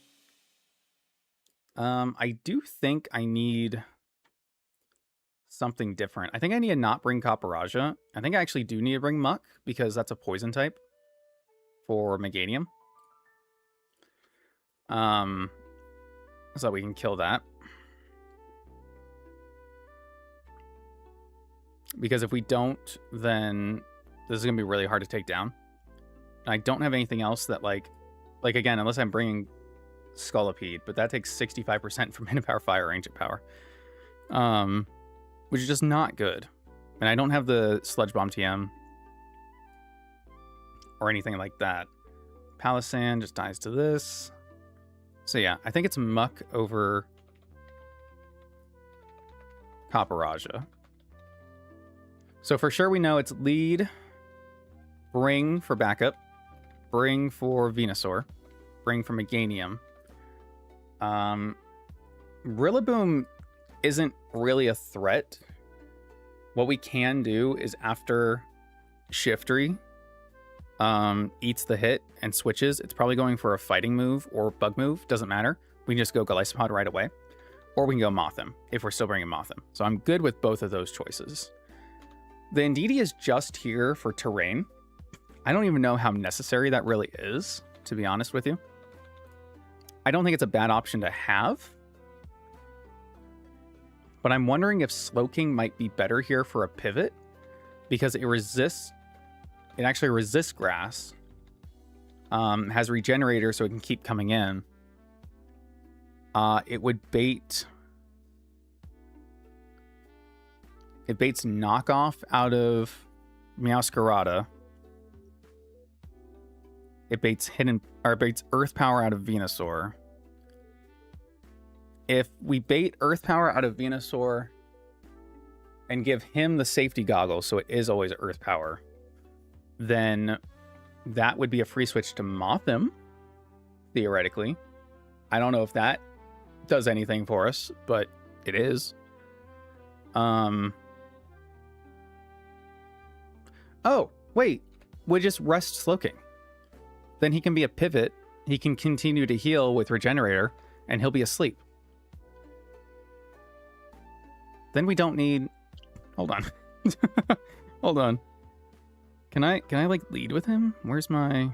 I do think I need something different. I think I need to not bring Copperaja. I think I actually do need to bring Muck because that's a poison type for Meganium. So we can kill that. Because if we don't, then this is going to be really hard to take down. And I don't have anything else that, like again, unless I'm bringing Scolipede, but that takes 65% from Mana Power, Fire, Ancient Power. Which is just not good. And I don't have the Sludge Bomb TM or anything like that. Palossand just dies to this. So yeah, I think it's Muck over Copperaja. So for sure we know it's lead, bring for backup, bring for Venusaur, bring for Meganium. Rillaboom isn't really a threat. What we can do is after Shiftry eats the hit and switches, it's probably going for a fighting move or bug move, doesn't matter. We can just go Golisopod right away. Or we can go Mothim if we're still bringing Mothim. So I'm good with both of those choices. The Indeedee is just here for terrain. I don't even know how necessary that really is, to be honest with you. I don't think it's a bad option to have. But I'm wondering if Slowking might be better here for a pivot. Because it actually resists grass. Has Regenerator so it can keep coming in. It would bait... It baits Knockoff out of Meowscarada. It baits Earth Power out of Venusaur. If we bait Earth Power out of Venusaur and give him the safety goggles, so it is always Earth Power, then that would be a free switch to Mothim, theoretically. I don't know if that does anything for us, but it is. Oh, wait. We'll just rest Slowking. Then he can be a pivot. He can continue to heal with Regenerator, and he'll be asleep. Then we don't need... Hold on. Hold on. Can I like lead with him? Where's my...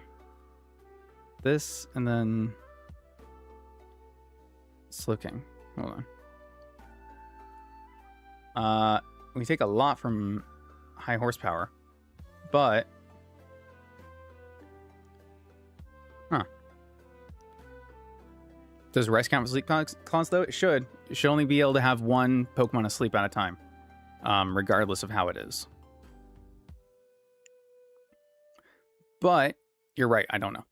This, and then... Slowking. Hold on. We take a lot from high horsepower. But... Huh. Does rest count for sleep clause, though? It should. It should only be able to have one Pokemon asleep at a time. Regardless of how it is. But, you're right, I don't know.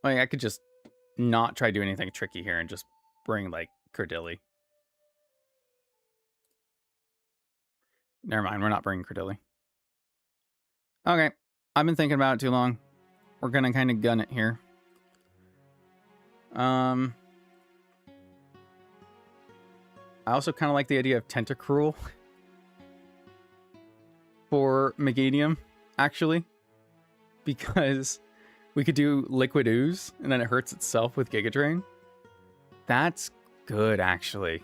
Like, I could just not try to do anything tricky here and just bring, like, Cordilli. Never mind, we're not bringing Credilli. Okay, I've been thinking about it too long. We're gonna kind of gun it here. I also kind of like the idea of Tentacruel for Meganium, actually, because we could do Liquid Ooze and then it hurts itself with Giga Drain. That's good, actually.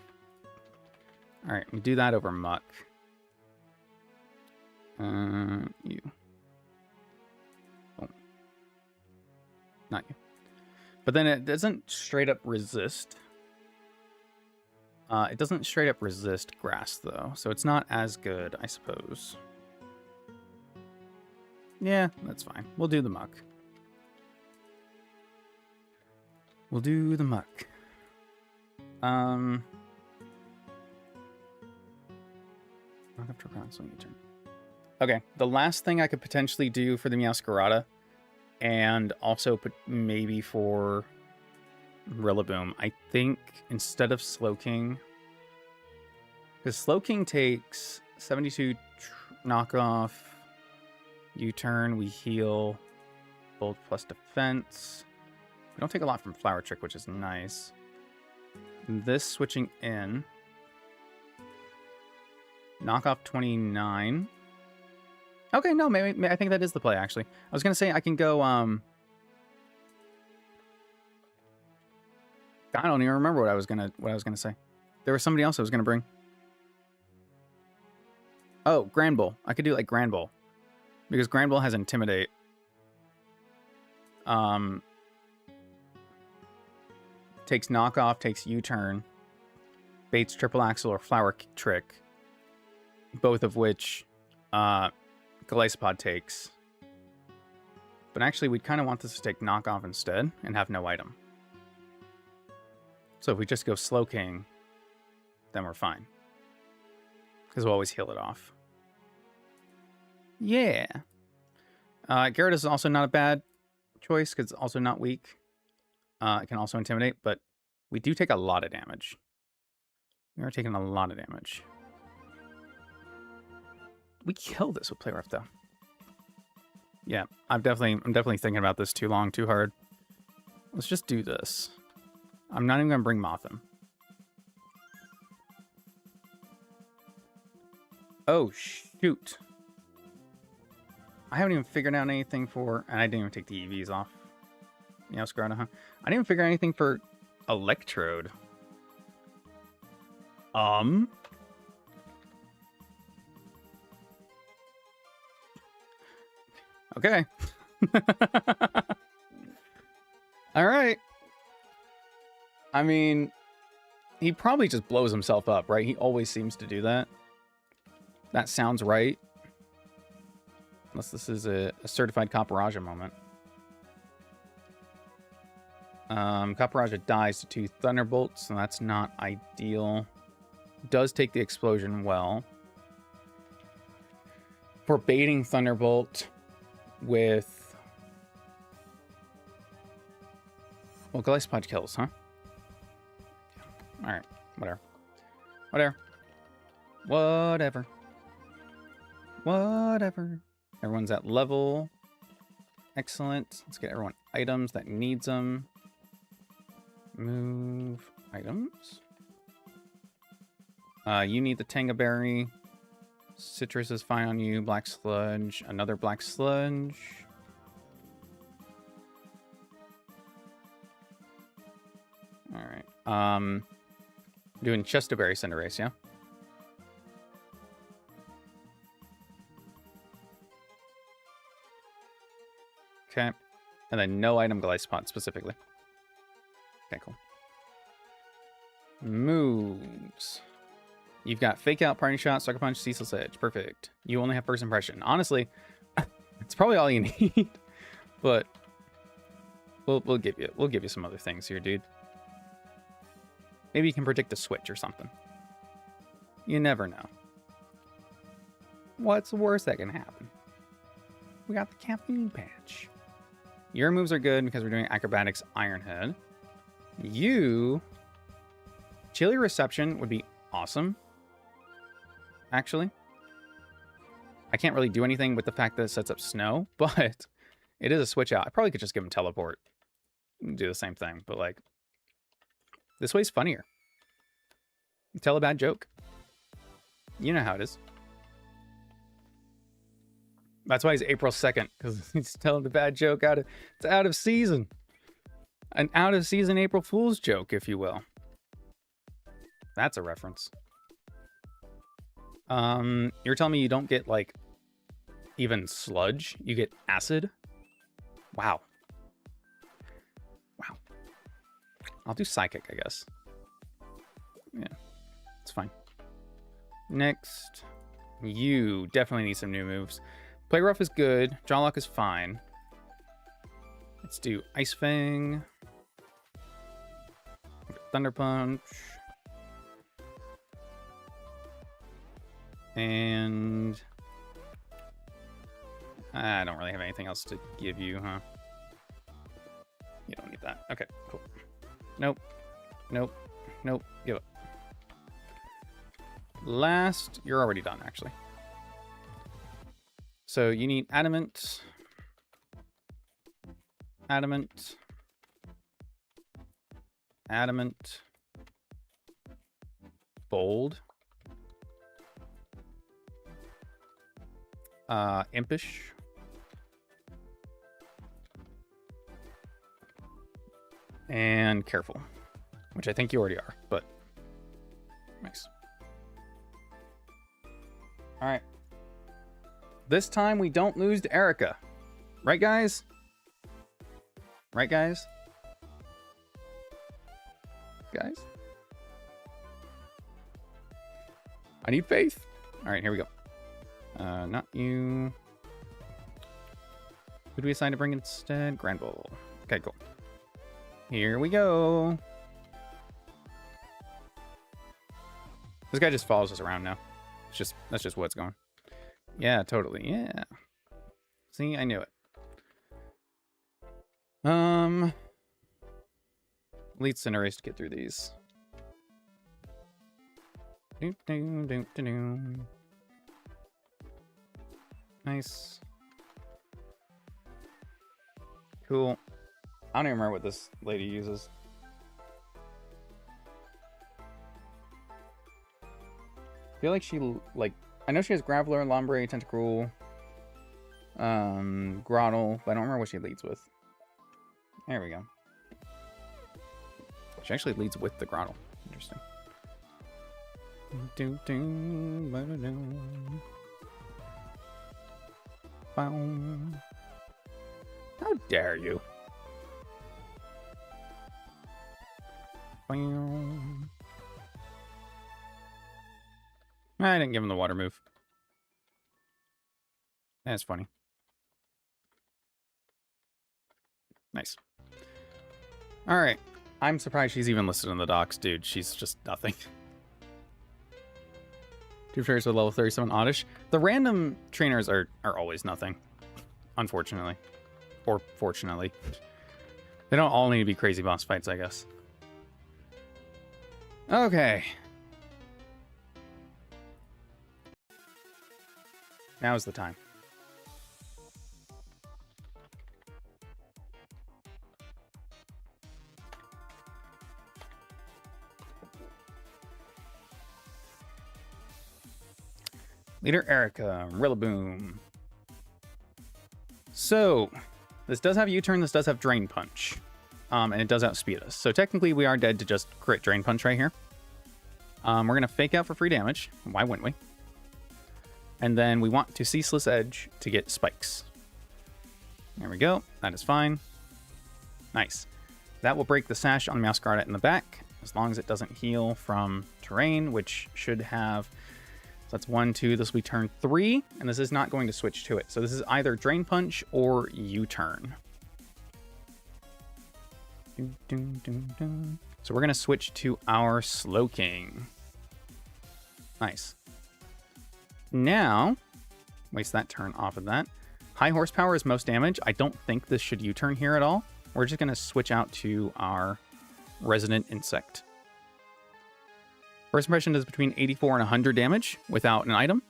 All right, we do that over Muck. You. Oh. Not you. But then it doesn't straight up resist. It doesn't straight up resist grass, though. So it's not as good, I suppose. Yeah, that's fine. We'll do the Muck. We'll do the Muck. Knock up to ground, so you turn. Okay, the last thing I could potentially do for the Meowscarada, and also maybe for Rillaboom, I think instead of Slowking, because Slowking takes 72 knockoff, U-turn, we heal, Bold plus defense. We don't take a lot from Flower Trick, which is nice. This switching in, knockoff 29. Okay, no, maybe I think that is the play, actually. I was gonna say I can go, I don't even remember what I was gonna say. There was somebody else I was gonna bring. Oh, Granbull. I could do like Granbull. Because Granbull has Intimidate. Takes knockoff, takes U-turn, baits Triple Axle or Flower Trick. Both of which Golisopod takes. But actually, we'd kind of want this to take knockoff instead and have no item. So if we just go Slowking, then we're fine. Because we'll always heal it off. Yeah. Gyarados is also not a bad choice because it's also not weak. It can also Intimidate, but we do take a lot of damage. We are taking a lot of damage. We kill this with Play Rough, though. Yeah, I'm definitely thinking about this too long, too hard. Let's just do this. I'm not even gonna bring Mothim. Oh shoot! I haven't even figured out anything for, and I didn't even take the EVs off. Meowscarada, huh? I didn't even figure out anything for Electrode. Okay. All right. I mean, he probably just blows himself up, right? He always seems to do that. That sounds right. Unless this is a certified Caporaja moment. Caporaja dies to 2 Thunderbolts, so that's not ideal. Does take the explosion well. For baiting Thunderbolt with... Well, Golisopod kills, huh? Alright, whatever. Whatever. Everyone's at level. Excellent. Let's get everyone items that needs them. Move items. You need the Tanga Berry. Citrus is fine on you. Black Sludge. Another Black Sludge. Alright. Doing Chestoberry Cinderace, yeah? Okay. And then no item Golisopod specifically. Okay, cool. Moves. You've got Fake Out, Parting Shot, Sucker Punch, Ceaseless Edge. Perfect. You only have First Impression. Honestly, it's probably all you need. But we'll give you some other things here, dude. Maybe you can predict a switch or something. You never know. What's the worst that can happen? We got the Caffeine Patch. Your moves are good because we're doing Acrobatics Iron Head. You... Chilly Reception would be awesome. Actually. I can't really do anything with the fact that it sets up snow, but it is a switch out. I probably could just give him teleport and do the same thing, but like, this way's funnier. Tell a bad joke. You know how it is. That's why he's April 2nd, because he's telling the bad joke it's out of season. An out of season April Fool's joke, if you will. That's a reference. You're telling me you don't get like even sludge? You get acid? Wow. Wow. I'll do psychic, I guess. Yeah, it's fine. Next, you definitely need some new moves. Play Rough is good. Jaw Lock is fine. Let's do Ice Fang. Thunder Punch. And I don't really have anything else to give you, huh? You don't need that. Okay, cool. Nope. Nope. Nope. Give up. Last, you're already done, actually. So you need Adamant. Adamant. Adamant. Bold. Impish. And careful, which I think you already are, but nice. All right. This time we don't lose to Erica. Right, guys? Right, guys? Guys? I need faith. All right, here we go. Not you. Who do we assign to bring instead? Granville. Okay, cool. Here we go. This guy just follows us around now. That's just what's going. Yeah, totally. Yeah. See, I knew it. Elite Cineries to get through these. Nice. Cool. I don't even remember what this lady uses. I feel like she, like, I know she has Graveler, Lombre, Tentacruel, Grottle, but I don't remember what she leads with. There we go. She actually leads with the Grottle. Interesting. How dare you? I didn't give him the water move. That's funny. Nice. All right. I'm surprised she's even listed in the docs, dude. She's just nothing. 2 fairies with level 37 Oddish. The random trainers are always nothing. Unfortunately. Or fortunately. They don't all need to be crazy boss fights, I guess. Okay. Now's the time. Leader Erica, Rillaboom. So, this does have U-turn, this does have Drain Punch. And it does outspeed us. So technically we are dead to just crit Drain Punch right here. We're going to fake out for free damage. Why wouldn't we? And then we want to Ceaseless Edge to get spikes. There we go. That is fine. Nice. That will break the sash on Meowscarada in the back, as long as it doesn't heal from terrain, which should have... So that's 1, 2. This will be turn 3, and this is not going to switch to it. So this is either Drain Punch or U-turn. So we're going to switch to our Slowking. Nice. Now, waste that turn off of that. High horsepower is most damage. I don't think this should U-turn here at all. We're just going to switch out to our Resident Insect. First impression does between 84 and 100 damage without an item.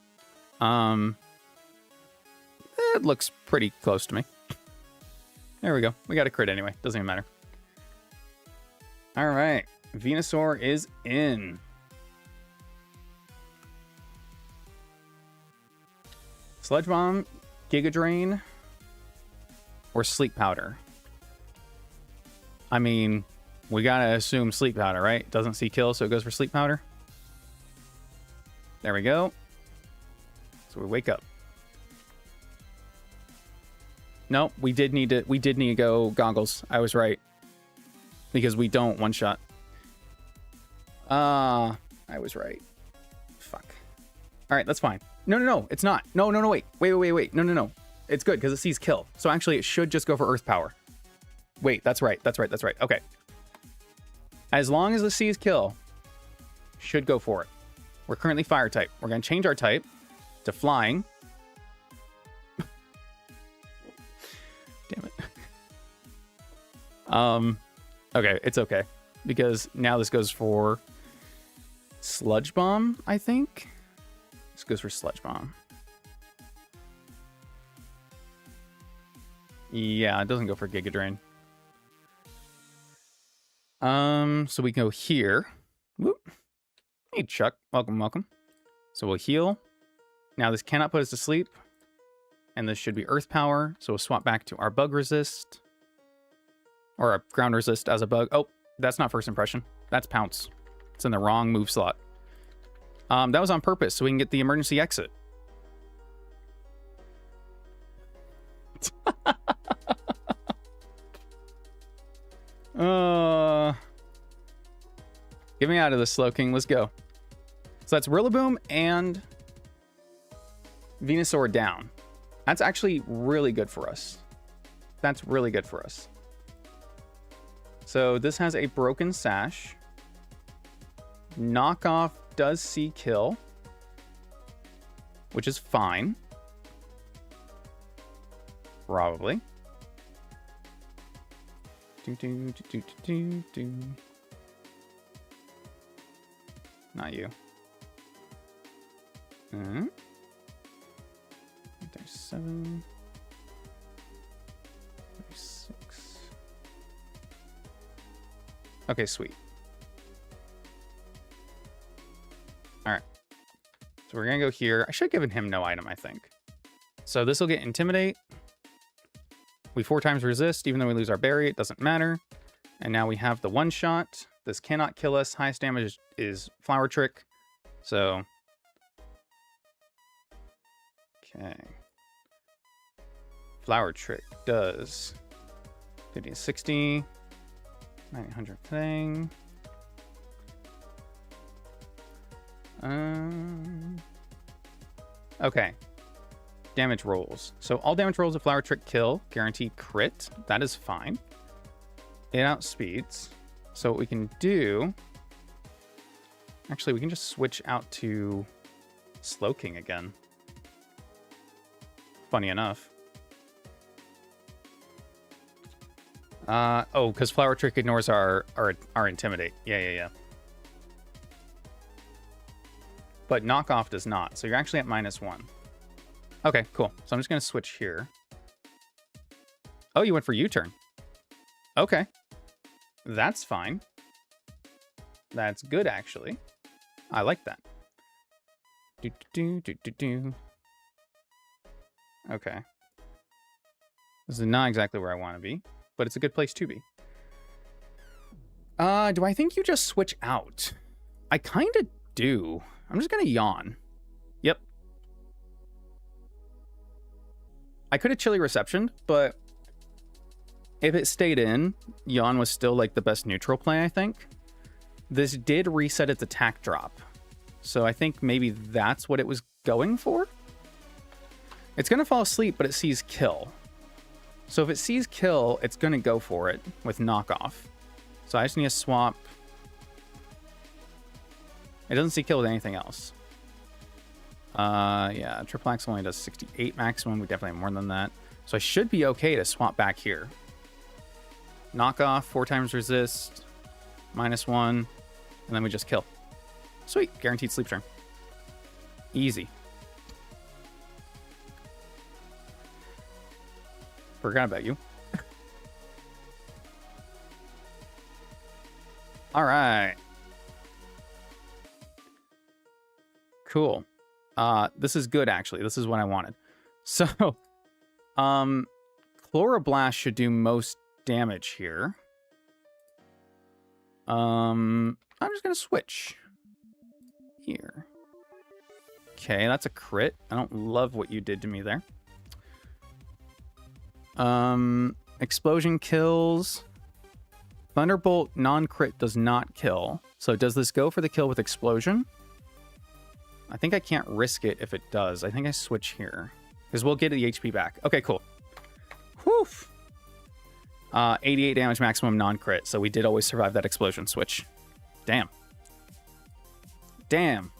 It looks pretty close to me. There we go. We got a crit anyway. Doesn't even matter. All right. Venusaur is in. Sludge Bomb, Giga Drain, or Sleep Powder. I mean, we gotta assume Sleep Powder, right? Doesn't see kill, so it goes for Sleep Powder. There we go. So we wake up. No, we did need to go goggles. I was right. Because we don't one shot. I was right. Fuck. All right, that's fine. No, it's not. No, wait. No. It's good because it sees kill. So actually it should just go for Earth Power. Wait, that's right. Okay. As long as it sees kill, should go for it. We're currently fire type. We're going to change our type to flying. Damn it. Okay, it's okay. Because now this goes for Sludge Bomb, I think. This goes for Sludge Bomb. Yeah, it doesn't go for Giga Drain. So we go here. Whoop. Hey, Chuck. Welcome. So we'll heal. Now this cannot put us to sleep. And this should be Earth Power. So we'll swap back to our Bug Resist. Or our Ground Resist as a bug. Oh, that's not First Impression. That's Pounce. It's in the wrong move slot. That was on purpose, so we can get the emergency exit. Get me out of this, Slowking. Let's go. So that's Rillaboom and Venusaur down. That's actually really good for us. That's really good for us. So this has a Broken Sash. Knockoff does see kill, which is fine. Probably. Not you. There's 7. 36. Okay, sweet. All right. So we're going to go here. I should have given him no item, I think. So this will get Intimidate. We 4 times resist, even though we lose our berry. It doesn't matter. And now we have the one shot. This cannot kill us. Highest damage is Flower Trick. So. Okay. Flower Trick does 50 to 60. 900 thing. Okay. Damage rolls. So all damage rolls of Flower Trick kill. Guaranteed crit. That is fine. It outspeeds. So what we can do... Actually, we can just switch out to Slowking again. Funny enough. Oh, because Flower Trick ignores our Intimidate. Yeah. But Knockoff does not. So you're actually at -1. Okay, cool. So I'm just going to switch here. Oh, you went for U-turn. Okay. That's fine. That's good, actually. I like that. Okay. This is not exactly where I want to be, but it's a good place to be. Do I think you just switch out? I kind of do. I'm just going to yawn. Yep. I could have Chilly Reception, but if it stayed in, yawn was still like the best neutral play, I think. This did reset its attack drop. So I think maybe that's what it was going for. It's going to fall asleep, but it sees kill. So if it sees kill, it's going to go for it with Knockoff. So I just need to swap. It doesn't see kill with anything else. Yeah, Triplex only does 68 maximum. We definitely have more than that. So I should be okay to swap back here. Knockoff, 4 times resist, -1, and then we just kill. Sweet, guaranteed sleep turn. Easy. Forgot about you. All right. Cool. This is good, actually. This is what I wanted. So, Chloroblast should do most damage here. I'm just gonna switch here. Okay, that's a crit. I don't love what you did to me there. Explosion kills. Thunderbolt non-crit does not kill. So does this go for the kill with explosion? I think I can't risk it if it does. I think I switch here. Because we'll get the HP back. Okay, cool. Whew. 88 damage maximum non-crit. So we did always survive that explosion switch. Damn. Damn.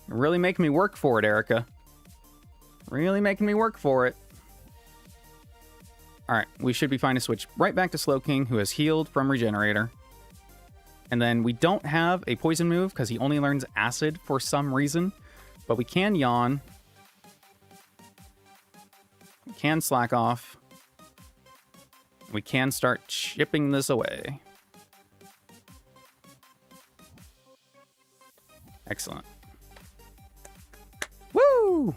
You're really making me work for it, Erica. Really making me work for it. Alright, we should be fine to switch right back to Slowking, who has healed from Regenerator. And then we don't have a poison move, because he only learns Acid for some reason. But we can Yawn. We can Slack Off. We can start chipping this away. Excellent. Woo!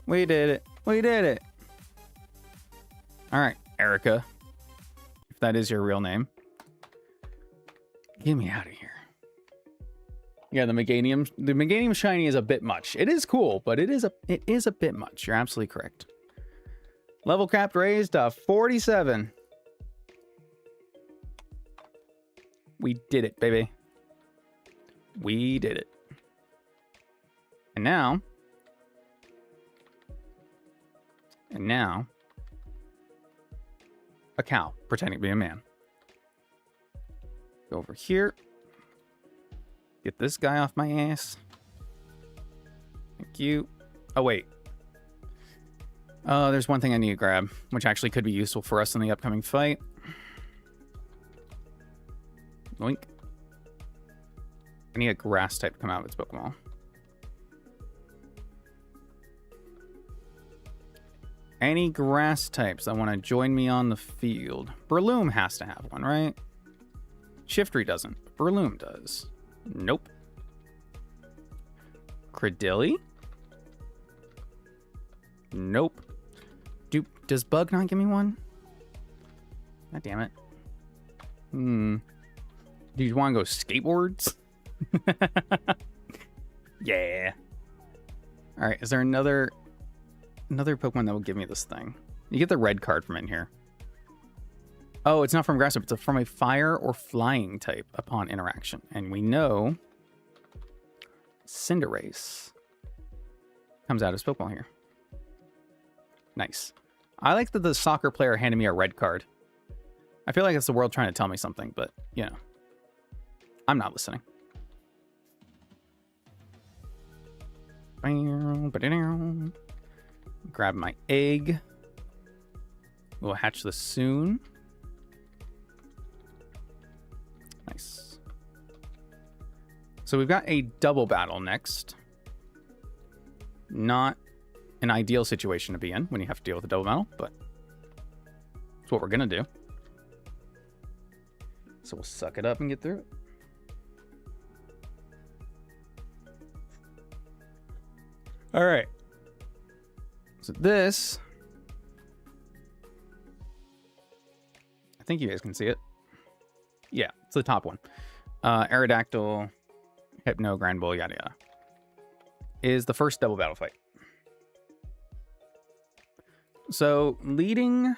We did it. We did it. All right, Erica, if that is your real name. Get me out of here. Yeah, the Meganium Shiny is a bit much. It is cool, but it is a bit much. You're absolutely correct. Level capped raised to 47. We did it, baby. We did it. And now, a cow pretending to be a man. Go over here. Get this guy off my ass. Thank you. Oh, wait. There's one thing I need to grab, which actually could be useful for us in the upcoming fight. Yoink. I need a grass type to come out of its Pokemon. Any grass types that want to join me on the field? Breloom has to have one, right? Shiftry doesn't. Breloom does. Nope. Credilli? Nope. Does Bug not give me one? God damn it. Do you want to go skateboards? Yeah. Alright, is there another Pokemon that will give me this thing? You get the red card from in here. Oh, it's not from grass type. It's from a fire or flying type upon interaction. And we know Cinderace comes out as Pokemon here. Nice. I like that the soccer player handed me a red card. I feel like it's the world trying to tell me something, but, you know. I'm not listening. Grab my egg. We'll hatch this soon. Nice. So we've got a double battle next. Not an ideal situation to be in when you have to deal with a double battle, but it's what we're gonna do. So we'll suck it up and get through it. All right. So this, I think you guys can see it. Yeah, it's the top one. Aerodactyl, Hypno, Grand Bull, yada yada. Is the first double battle fight. So leading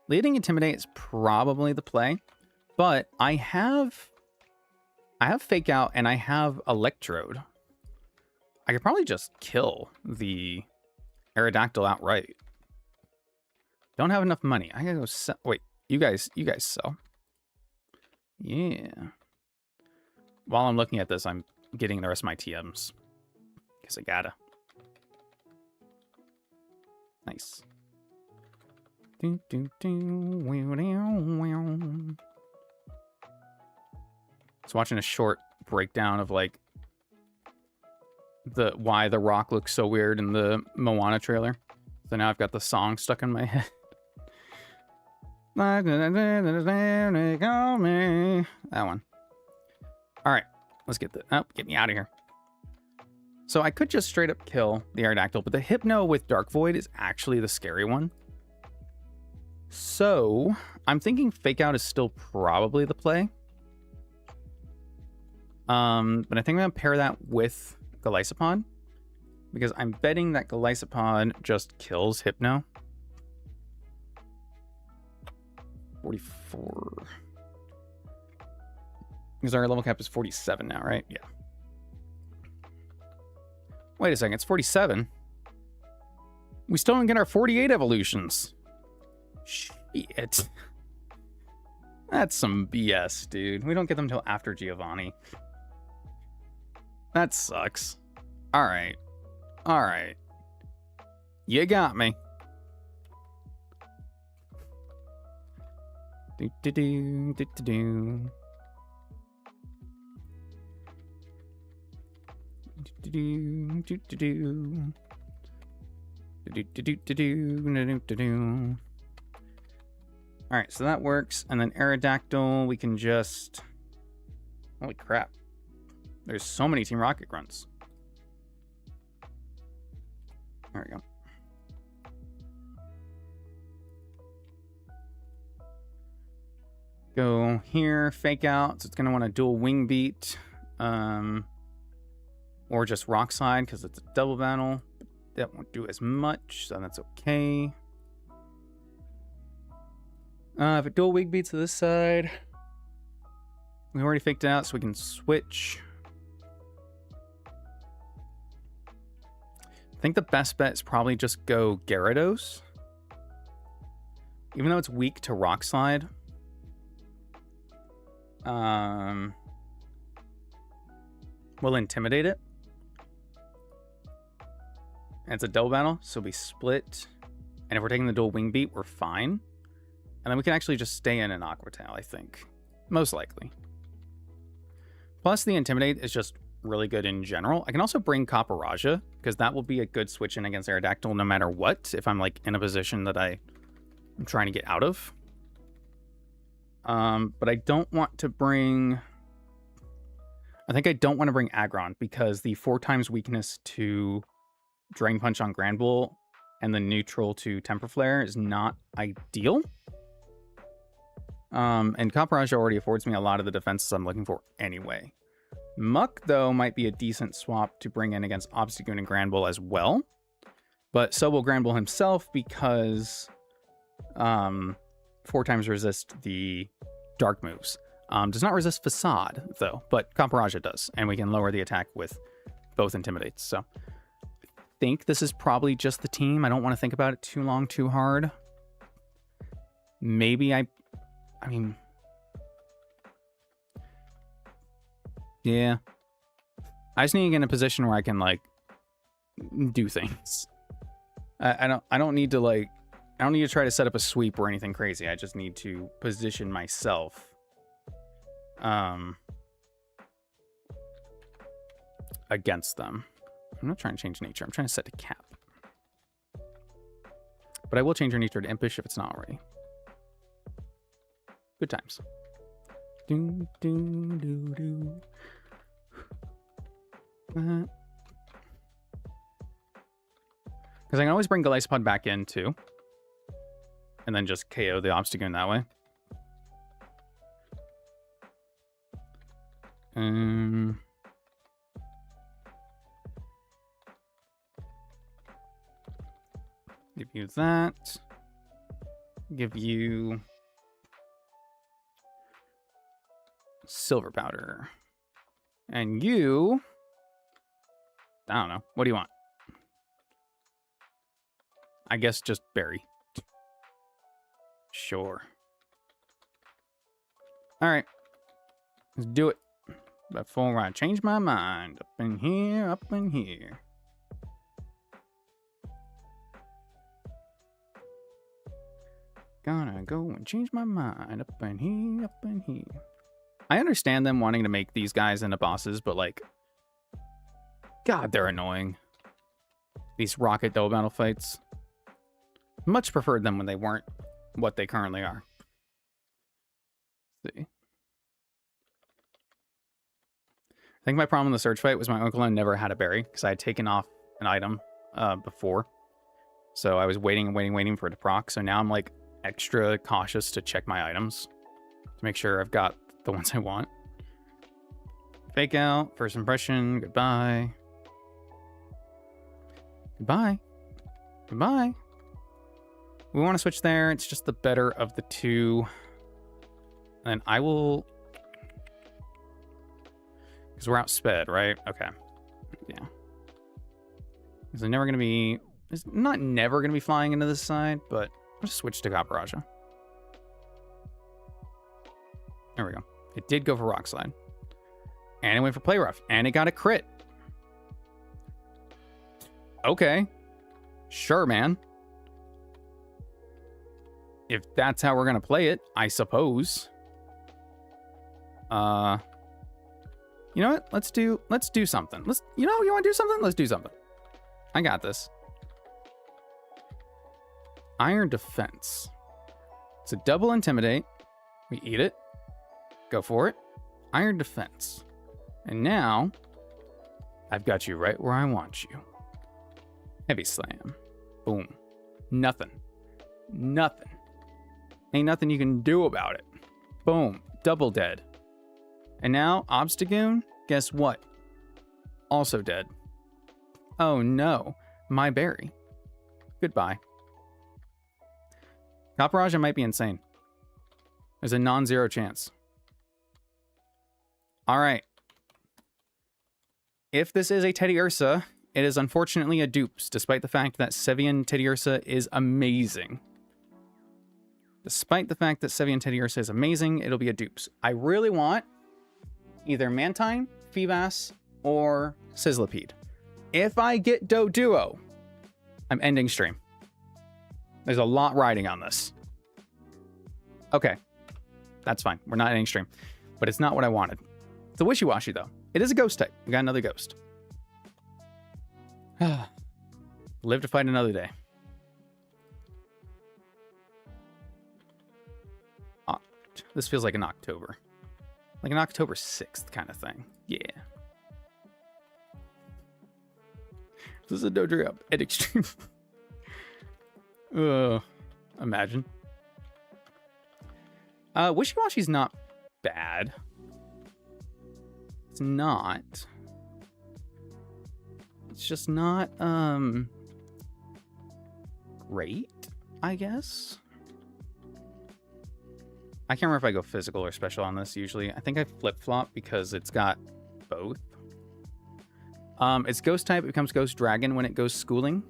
Intimidate is probably the play, but I have Fake Out and I have Electrode. I could probably just kill the Aerodactyl outright. Don't have enough money. I gotta go sell. Wait, you guys sell. Yeah. While I'm looking at this, I'm getting the rest of my TMs. Because I gotta. Nice. Just watching a short breakdown of like why the rock looks so weird in the Moana trailer. So now I've got the song stuck in my head. That one. All right, let's get the... Oh, get me out of here. So I could just straight up kill the Aerodactyl, but the Hypno with Dark Void is actually the scary one. So I'm thinking Fake Out is still probably the play. But I think I'm going to pair that with Golisopod, because I'm betting that Golisopod just kills Hypno. 44. Because our level cap is 47 now, right? Yeah. Wait a second, it's 47. We still don't get our 48 evolutions. Shit. That's some BS, dude. We don't get them till after Giovanni. That sucks. Alright. Alright. You got me. Do-do-do, do-do-do. Do-do-do, do-do-do. Do-do-do-do-do, do-do-do. Alright, so that works. And then Aerodactyl, we can just... Holy crap. There's so many Team Rocket grunts. There we go. Go here, Fake Out. So it's going to want a dual Wing Beat. Or just Rock Slide, because it's a double battle. That won't do as much, so that's okay. If it dual Wing Beats to this side... We already faked it out, so we can switch. I think the best bet is probably just go Gyarados. Even though it's weak to Rock Slide. We'll Intimidate it. And it's a double battle, so we split. And if we're taking the dual Wing Beat, we're fine. And then we can actually just stay in an Aqua Tail, I think. Most likely. Plus, the Intimidate is just really good in general. I can also bring Copperajah, because that will be a good switch in against Aerodactyl no matter what, if I'm like in a position that I'm trying to get out of. But I don't want to bring... I think I don't want to bring Aggron, because the 4x weakness to Drain Punch on Granbull and the neutral to Temper Flare is not ideal. And Copperajah already affords me a lot of the defenses I'm looking for anyway. Muck, though, might be a decent swap to bring in against Obstagoon and Granbull as well. But so will Granbull himself, because 4x resist the dark moves. Does not resist Facade, though, but Copperajah does. And we can lower the attack with both Intimidates. So I think this is probably just the team. I don't want to think about it too long, too hard. Maybe I mean... Yeah. I just need to get in a position where I can, like, do things. I don't need to, like... I don't need to try to set up a sweep or anything crazy. I just need to position myself against them. I'm not trying to change nature. I'm trying to set to cap. But I will change your nature to Impish if it's not already. Good times. Do, do, do, do. Because I can always bring Golisopod back in, too. And then just KO the Obstagoon that way. Give you that. Give you Silver Powder. And you... I don't know. What do you want? I guess just Berry. Sure. Alright. Let's do it. Before I change my mind. Up in here, up in here. Gonna go and change my mind. Up in here, up in here. I understand them wanting to make these guys into bosses, but like... God, they're annoying. These rocket double battle fights. Much preferred them when they weren't what they currently are. Let's see. I think my problem in the search fight was my uncle never had a berry because I had taken off an item before. So I was waiting for it to proc. So now I'm like extra cautious to check my items to make sure I've got the ones I want. Fake out, first impression, goodbye. Goodbye. Goodbye. We want to switch there. It's just the better of the two. And I will... Because we're outsped, right? Okay. Yeah. Because I'm never going to be... It's not never going to be flying into this side, but I'll just switch to Gaparaja. There we go. It did go for Rock Slide. And it went for Play Rough. And it got a crit. Okay. Sure, man. If that's how we're going to play it, I suppose. You know what? Let's do something. You want to do something? Let's do something. I got this. Iron Defense. It's a double Intimidate. We eat it. Go for it. Iron Defense. And now, I've got you right where I want you. Heavy Slam. Boom. Nothing. Nothing. Ain't nothing you can do about it. Boom. Double dead. And now, Obstagoon, guess what? Also dead. Oh no. My berry. Goodbye. Gaparaja might be insane. There's a non-zero chance. Alright. If this is a Teddiursa, it is unfortunately a dupes, despite the fact that Sevian Teddiursa is amazing. Despite the fact that Sevian Teddiursa is amazing, it'll be a dupes. I really want either Mantine, Feebas, or Sizzlipede. If I get Doduo, I'm ending stream. There's a lot riding on this. Okay. That's fine. We're not ending stream. But it's not what I wanted. It's a Wishy-Washy, though. It is a ghost type. We got another ghost. Live to fight another day. This feels like an October. Like an October 6th kind of thing. Yeah. This is a Dodrio at extreme. Imagine. Wishy-Washy's not bad. It's not. It's just not, great, I guess. I can't remember if I go physical or special on this usually. I think I flip-flop because it's got both. It's ghost type. It becomes ghost dragon when it goes schooling.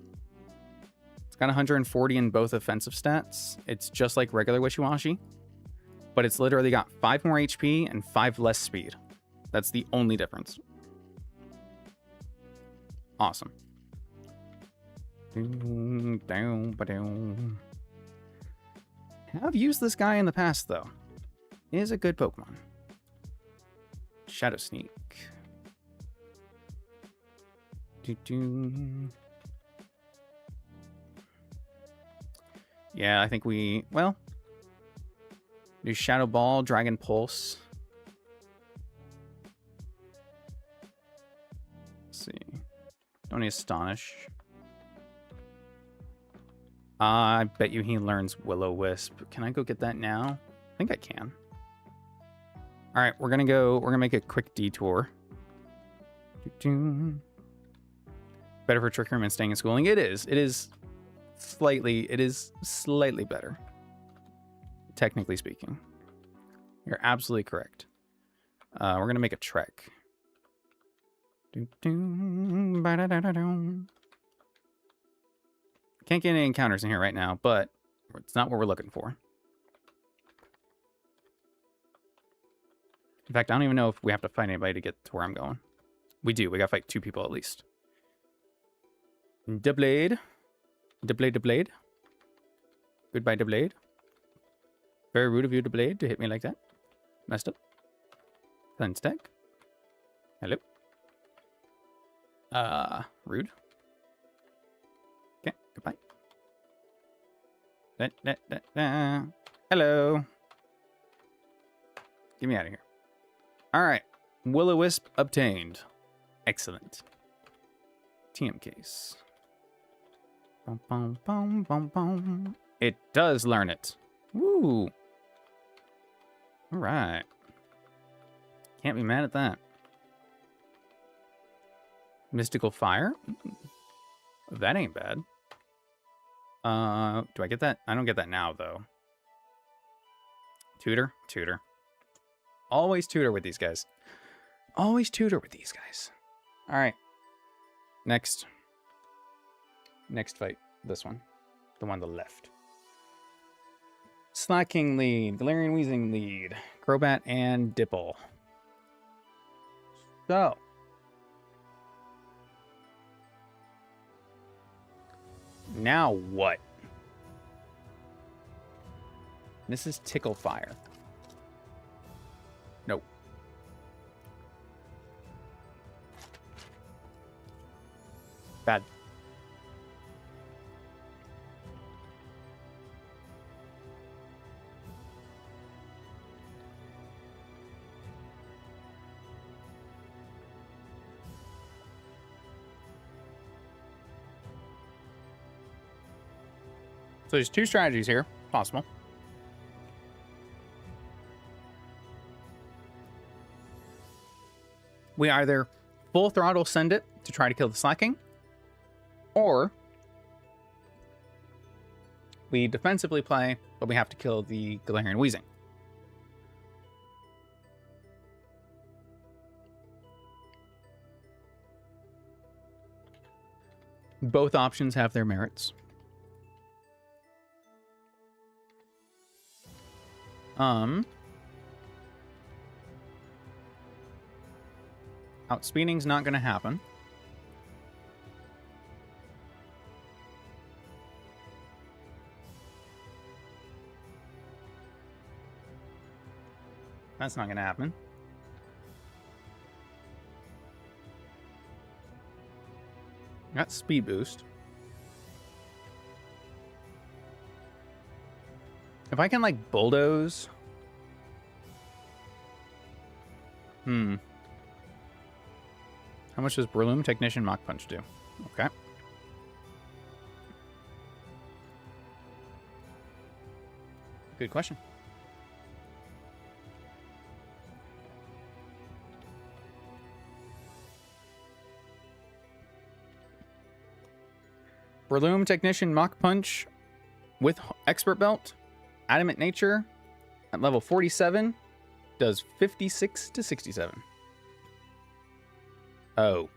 It's got 140 in both offensive stats. It's just like regular Wishy-Washy, but it's literally got 5 more HP and 5 less speed. That's the only difference. Awesome. Have used this guy in the past, though. He is a good Pokemon. Shadow Sneak. Yeah, I think we... Well... Do Shadow Ball, Dragon Pulse. Let's see. Don't need Astonish. I bet you he learns Will-O-Wisp. Can I go get that now? I think I can. All right, we're gonna make a quick detour. Better for Trick Room and staying in schooling. It is slightly better. Technically speaking. You're absolutely correct. We're gonna make a trek. Can't get any encounters in here right now, but it's not what we're looking for. In fact, I don't even know if we have to fight anybody to get to where I'm going. We do. We gotta fight 2 people at least. Deblade. Deblade. Goodbye, Deblade. Very rude of you, Deblade, to hit me like that. Messed up. Sunstack. Hello. Rude. Okay, goodbye. Hello. Get me out of here. All right. Will-O-Wisp obtained. Excellent. TM case. Bum, bum, bum, bum, bum. It does learn it. Woo. All right. Can't be mad at that. Mystical Fire? That ain't bad. Do I get that? I don't get that now, though. Tutor? Tutor. Always tutor with these guys. Always tutor with these guys. All right. Next. Next fight. This one. The one on the left. Slacking lead. Galarian Wheezing lead. Crobat and Dipple. So. Now what? This is Tickle Fire. Nope. Bad. So there's two strategies here, possible. We either full throttle send it to try to kill the slacking, or we defensively play, but we have to kill the Galarian Wheezing. Both options have their merits. Outspeeding's not going to happen. That's not going to happen. Got speed boost. If I can, like, bulldoze. How much does Breloom Technician Mach Punch do? Okay. Good question. Breloom Technician Mach Punch with Expert Belt, Adamant Nature at level 47 does 56 to 67. Oh.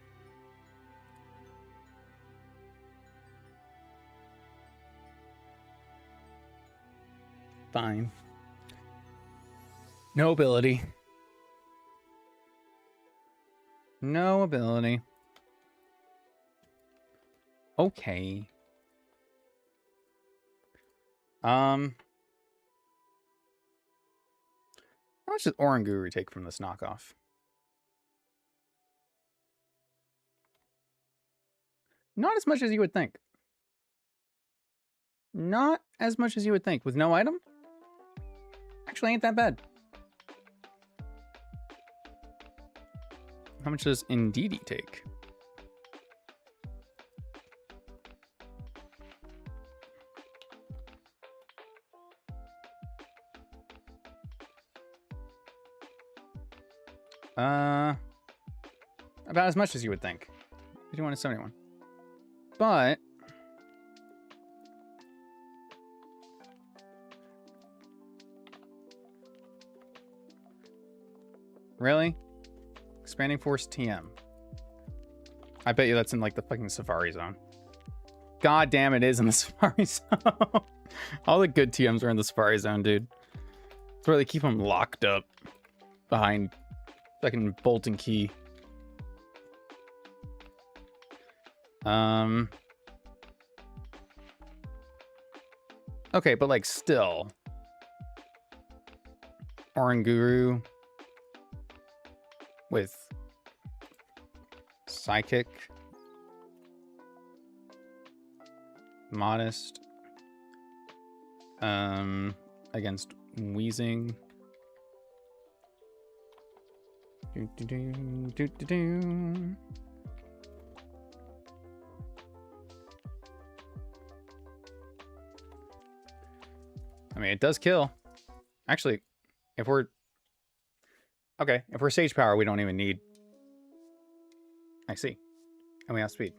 Fine. No ability. No ability. Okay. How much does Oranguru take from this knockoff? Not as much as you would think. Not as much as you would think. With no item? Actually ain't that bad. How much does Indeedee take? About as much as you would think. 51 to 71. But really? Expanding Force TM. I bet you that's in like the fucking Safari Zone. God damn, it is in the Safari Zone. All the good TMs are in the Safari Zone, dude. It's where they keep them locked up behind fucking bolt and key. Okay, but like still. Oranguru with Psychic Modest. Against wheezing. I mean, it does kill. Actually, if we're Sage Power, we don't even need. I see. And we have speed.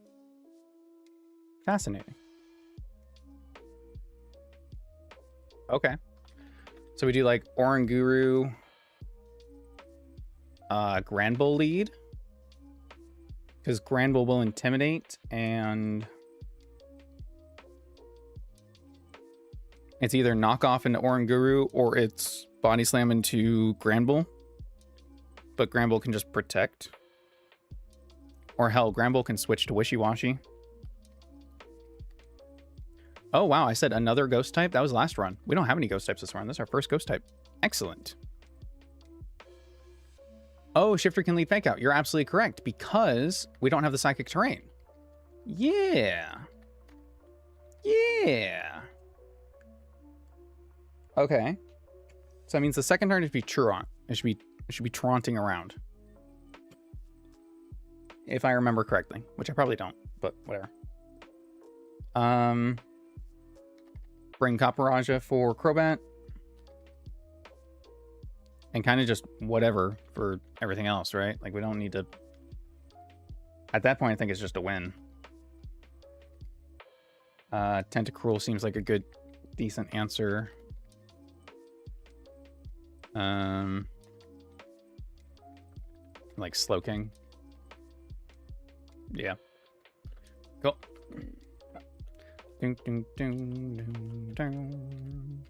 Fascinating. Okay. So we do like Oranguru, Granbull lead. Because Granbull will intimidate, and it's either knock off into Oranguru or it's body slam into Granbull. But Granbull can just protect. Or hell, Granbull can switch to Wishy-Washy. Oh, wow, I said another ghost type? That was last run. We don't have any ghost types this run. This is our first ghost type. Excellent. Oh, Shifter can lead Fake Out. You're absolutely correct, because we don't have the Psychic Terrain. Yeah. Yeah. Okay. So that means the second turn should be Truant. It should be taunting around. If I remember correctly, which I probably don't, but whatever. Bring Copper for Crobat. And kind of just whatever for everything else, right? Like, we don't need to... At that point, I think it's just a win. Tentacruel seems like a good, decent answer. Like Slowking. Yeah. Cool. Ding, ding, ding, ding, ding.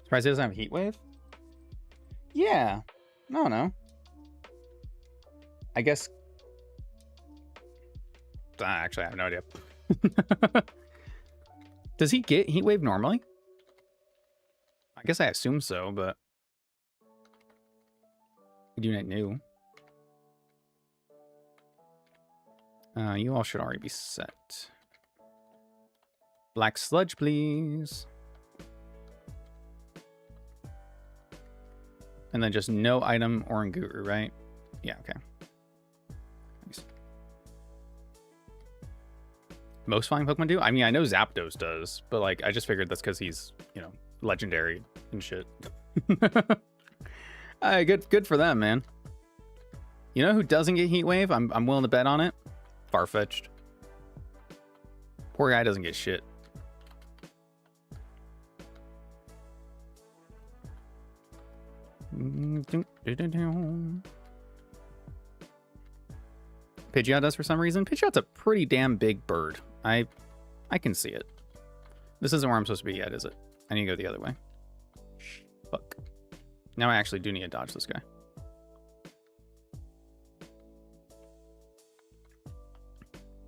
Surprised he doesn't have a Heat Wave? Yeah. No. I guess... Actually, I have no idea. Does he get Heat Wave normally? I guess I assume so, but... We do not know. You all should already be set. Black Sludge, please. And then just no item Oranguru, right? Yeah, okay. Nice. Most flying Pokemon do? I mean, I know Zapdos does, but like, I just figured that's because he's, you know, legendary and shit. Good for them, man. You know who doesn't get Heat Wave? I'm willing to bet on it. Farfetch'd. Poor guy doesn't get shit. Pidgeot does for some reason. Pidgeot's a pretty damn big bird. I can see it. This isn't where I'm supposed to be yet, is it? I need to go the other way. Fuck. Now I actually do need to dodge this guy.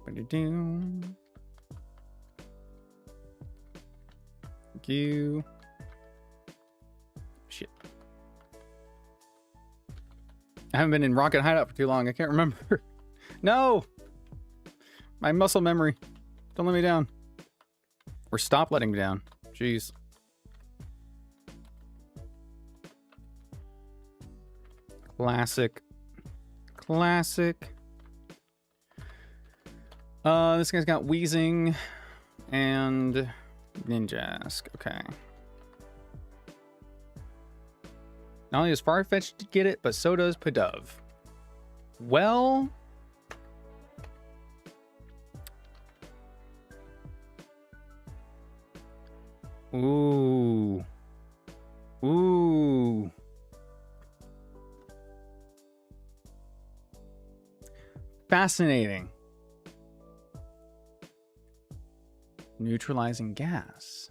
Thank you. Shit. I haven't been in Rocket Hideout for too long. I can't remember. No! My muscle memory. Don't let me down. Or stop letting me down. Jeez. Classic. Classic. This guy's got Wheezing and Ninjask. Okay. Not only does Farfetch'd get it, but so does Pidove. Well... Ooh. Ooh. Fascinating. Neutralizing gas.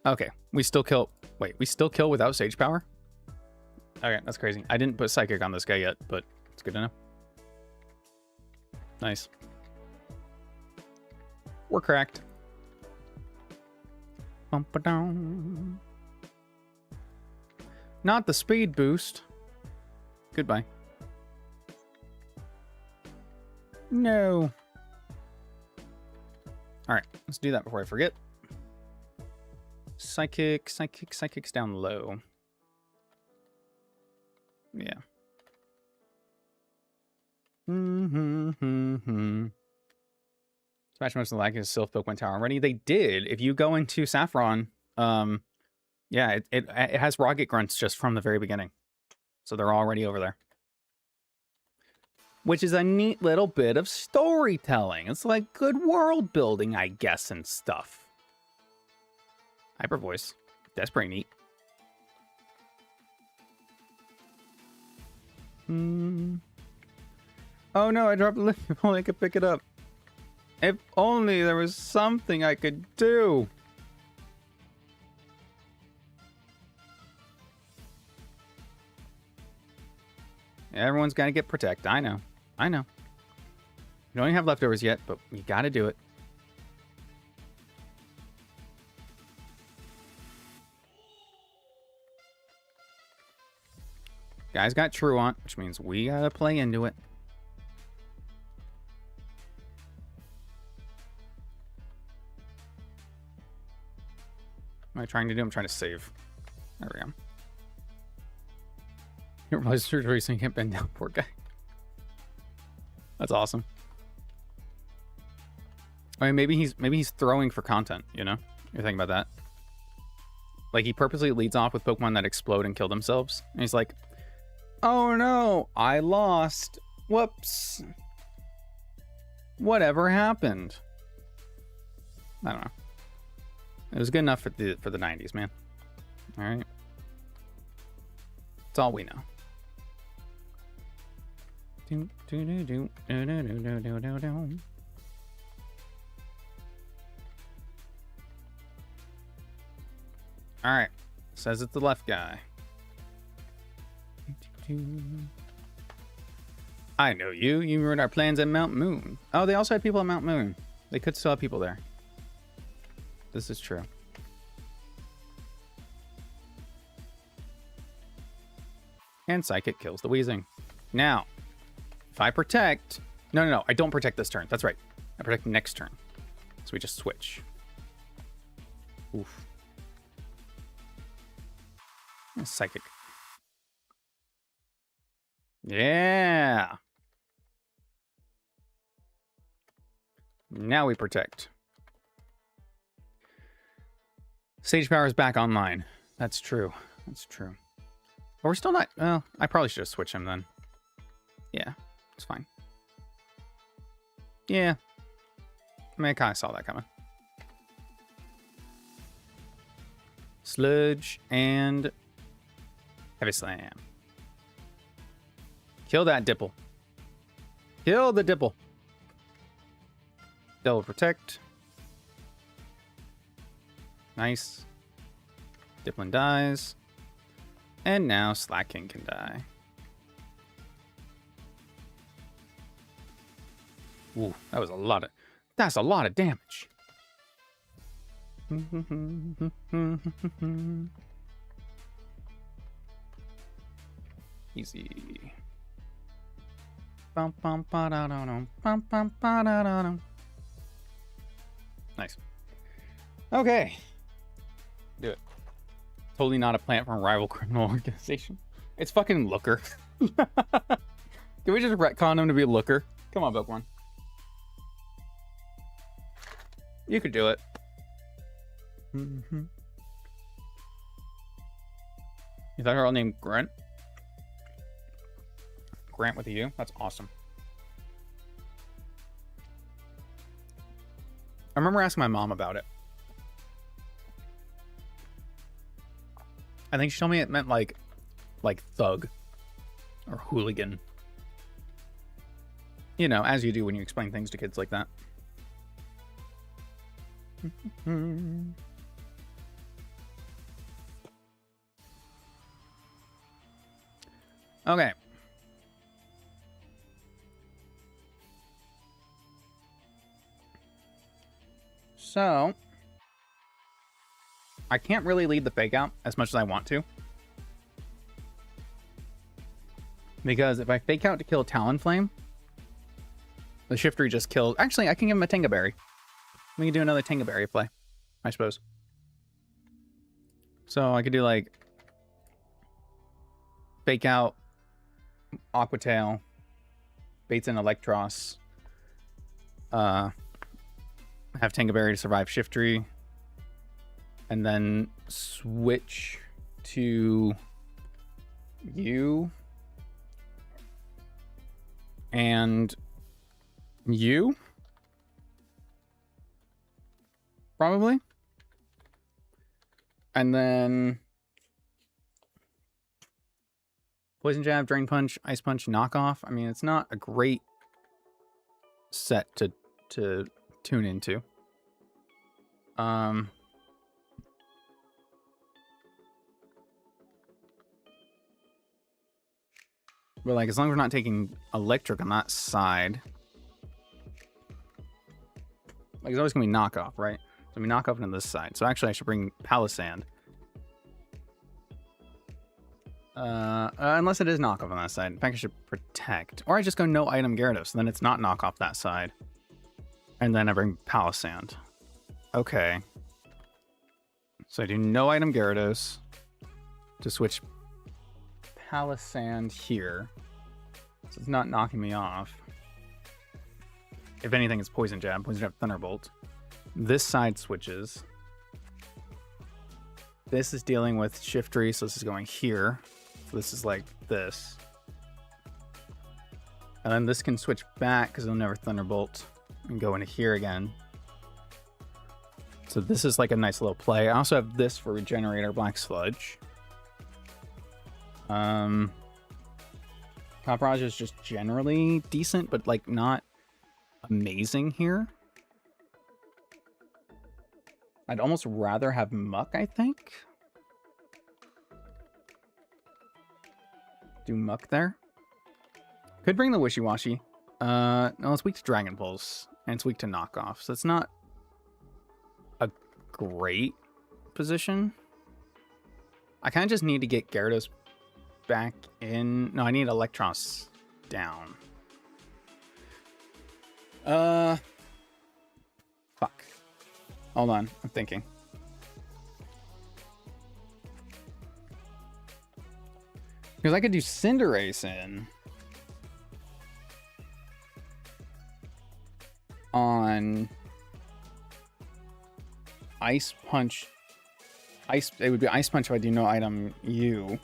Okay, we still kill... Wait, we still kill without Sage Power? Okay, that's crazy. I didn't put Psychic on this guy yet, but it's good to know. Nice. We're cracked. Bump-a-down. Not the speed boost. Goodbye. No. All right, let's do that before I forget. Psychic's down low. Yeah. Smash most of the lag is Sylph Pokemon Tower already. They did. If you go into Saffron, yeah, it has Rocket Grunts just from the very beginning. So they're already over there. Which is a neat little bit of storytelling. It's like good world building, I guess, and stuff. Hyper Voice. That's pretty neat. Oh no, I dropped a link. If only I could pick it up. If only there was something I could do. Everyone's got to get Protect. I know. I know. You don't even have leftovers yet, but you got to do it. Guys got Truant, which means we got to play into it. What am I trying to do? I'm trying to save. There we go. Your voice surgery so you can't bend down, poor guy. That's awesome. I mean, maybe he's throwing for content, you know? You're thinking about that. Like, he purposely leads off with Pokemon that explode and kill themselves. And he's like, oh no, I lost. Whoops. Whatever happened? I don't know. It was good enough for the 90s, man. All right. That's all we know. All right. Says it's the left guy. I know you. You ruined our plans at Mount Moon. Oh, they also had people at Mount Moon. They could still have people there. This is true. And Psychic kills the Weezing. Now, if I protect... No, I don't protect this turn. That's right. I protect next turn. So we just switch. Oof. Psychic. Yeah. Now we protect. Sage Power is back online. That's true. That's true. But we're still not... Well, I probably should have switched him then. Yeah, it's fine. Yeah. I mean, I kind of saw that coming. Sludge and... Heavy Slam. Kill that Dipple. Kill the Dipple. Double Protect. Nice. Dipplin dies. And now Slaking can die. Ooh, that was a lot of... That's a lot of damage. Easy. Nice. Okay. Do it. Totally not a plant from a rival criminal organization. It's fucking Looker. Can we just retcon him to be Looker? Come on, Pokemon. You could do it. You thought her all named Grant? Grant with a U? That's awesome. I remember asking my mom about it. I think she told me it meant like thug or hooligan. You know, as you do when you explain things to kids like that. Okay. So, I can't really lead the fake out as much as I want to. Because if I fake out to kill Talonflame, The Shiftry just killed... Actually, I can give him a Tenga Berry. We can do another Tenga Berry play, I suppose. So I could do, like... Fake out Aqua Tail, Baits and Electros, have Tenga Berry to survive Shiftry, and then switch to you and you, probably, and then Poison Jab, Drain Punch, Ice Punch, Knockoff. I mean, it's not a great set to tune into. But like, as long as we're not taking electric on that side, like, it's always gonna be knockoff, right? So we knock off into this side. So actually, I should bring Palisand. Unless it is knockoff on that side. In fact, I should protect, or I just go no item Gyarados, then it's not knockoff that side, and then I bring Palisand. Okay. So I do no item Gyarados to switch Palisand here. So it's not knocking me off. If anything, it's Poison Jab, Thunderbolt. This side switches. This is dealing with Shiftry, so this is going here. So this is like this. And then this can switch back because it'll never Thunderbolt and go into here again. So this is like a nice little play. I also have this for Regenerator, Black Sludge. Caparage is just generally decent, but like not amazing here. I'd almost rather have Muck, I think. Do Muck there. Could bring the Wishy Washy. No, it's weak to Dragon Pulse, and it's weak to Knockoff, so it's not a great position. I kind of just need to get Gyarados back in. No, I need Electros down. Fuck. Hold on, I'm thinking. Because I could do Cinderace in on Ice Punch. It would be Ice Punch if I do no item U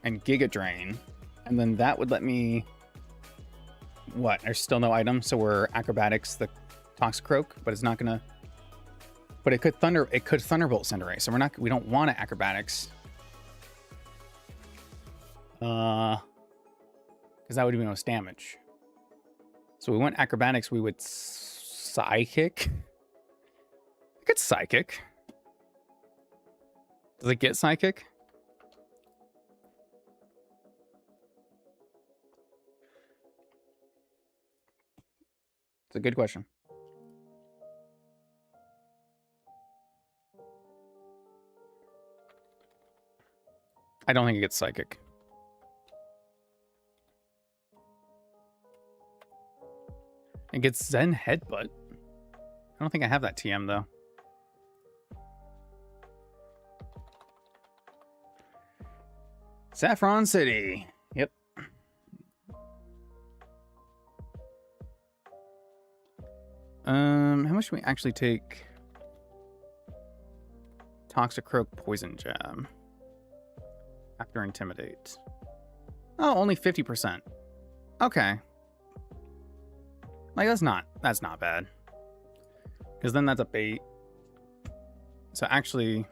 and Giga Drain, and then that would let me. What? There's still no item, so we're Acrobatics the Toxicroak, but it's not gonna. But it could Thunderbolt Cinderace, so we don't want to Acrobatics. Because that would be most damage. So we went Acrobatics, we would Psychic. I could Psychic. Does it get Psychic? It's a good question. I don't think it gets Psychic. It gets Zen Headbutt. I don't think I have that TM, though. Saffron City. Yep. How much do we actually take? Toxicroak Poison Jab. After Intimidate. Oh, only 50%. Okay. Like, that's not bad. Because then that's a bait. So actually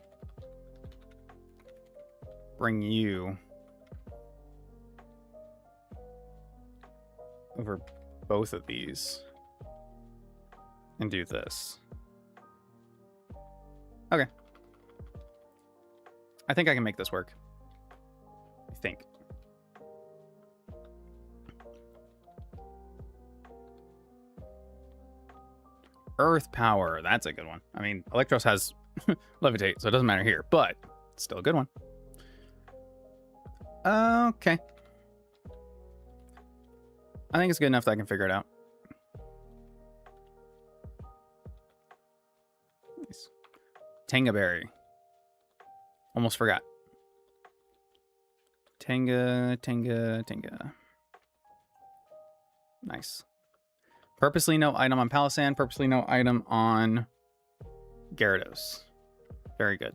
bring you over both of these and do this. Okay. I think I can make this work. I think. Earth Power. That's a good one. I mean, Electros has Levitate, so it doesn't matter here, but it's still a good one. Okay. I think it's good enough that I can figure it out. Tangaberry. Almost forgot. Tanga. Nice. Purposely no item on Palossand. Purposely no item on Gyarados. Very good.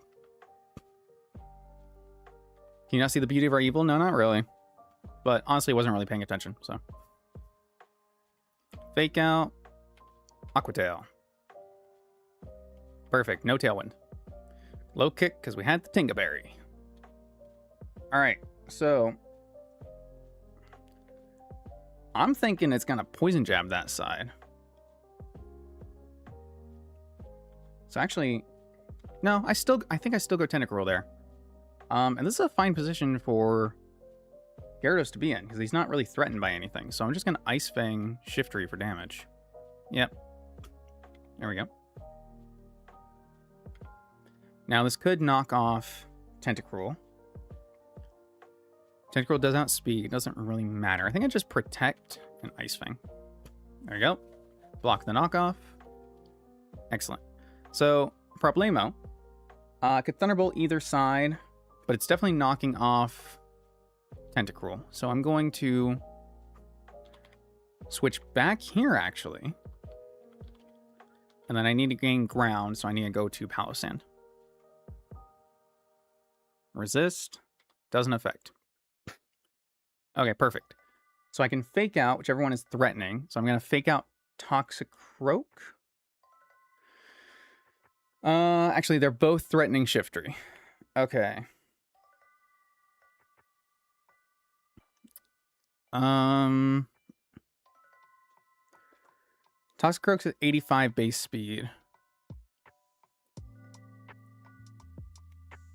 Can you not see the beauty of our evil? No, not really. But honestly, wasn't really paying attention, so. Fake out. Aqua Tail. Perfect. No Tailwind. Low kick, because we had the Tingaberry. Alright, so. I'm thinking it's going to Poison Jab that side. So actually, no, I think I still go Tentacruel there. And this is a fine position for Gyarados to be in, because he's not really threatened by anything. So I'm just going to Ice Fang Shiftry for damage. Yep. There we go. Now this could knock off Tentacruel. Tentacruel does outspeed. It doesn't really matter. I think I just Protect and Ice Fang. There we go. Block the knockoff. Excellent. So, Problemo. Could Thunderbolt either side, but it's definitely knocking off Tentacruel. So I'm going to switch back here, actually. And then I need to gain ground, so I need to go to Palossand. Resist. Doesn't affect. Okay, perfect. So I can fake out whichever one is threatening. So I'm going to fake out Toxicroak. Actually, they're both threatening Shiftry. Okay. Toxicroak's at 85 base speed.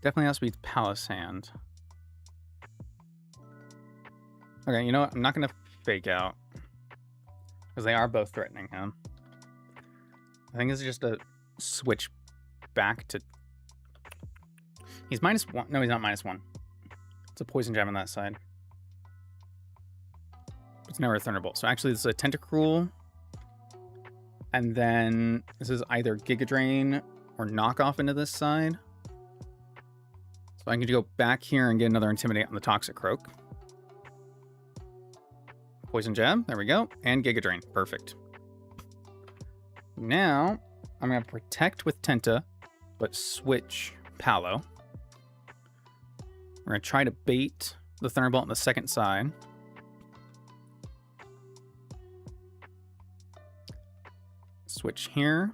Definitely outspeeds Palossand. Okay, you know what? I'm not going to fake out. Because they are both threatening him. I think this is just a switch back to... He's -1. No, he's not -1. It's a Poison Jab on that side. It's never a Thunderbolt. So actually, this is a Tentacruel. And then this is either Giga Drain or Knockoff into this side. So I can go back here and get another Intimidate on the Toxicroak. Poison Jab. There we go. And Giga Drain. Perfect. Now, I'm going to Protect with Tenta, but switch Palo. We're going to try to bait the Thunderbolt on the second side. Switch here.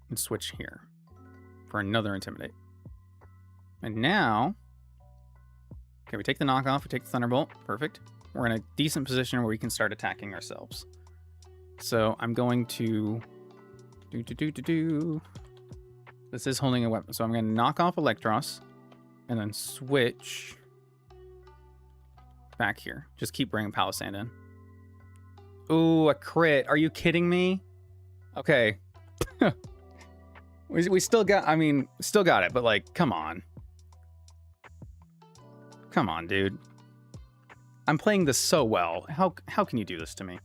And switch here for another Intimidate. And now, okay, we take the knockoff, we take the Thunderbolt. Perfect. We're in a decent position where we can start attacking ourselves. So I'm going to This is holding a weapon. So I'm going to knock off Electros and then switch back here. Just keep bringing Palossand in. Ooh, a crit. Are you kidding me? Okay. we still got, I mean, still got it, but like, come on. Come on, dude. I'm playing this so well. How can you do this to me?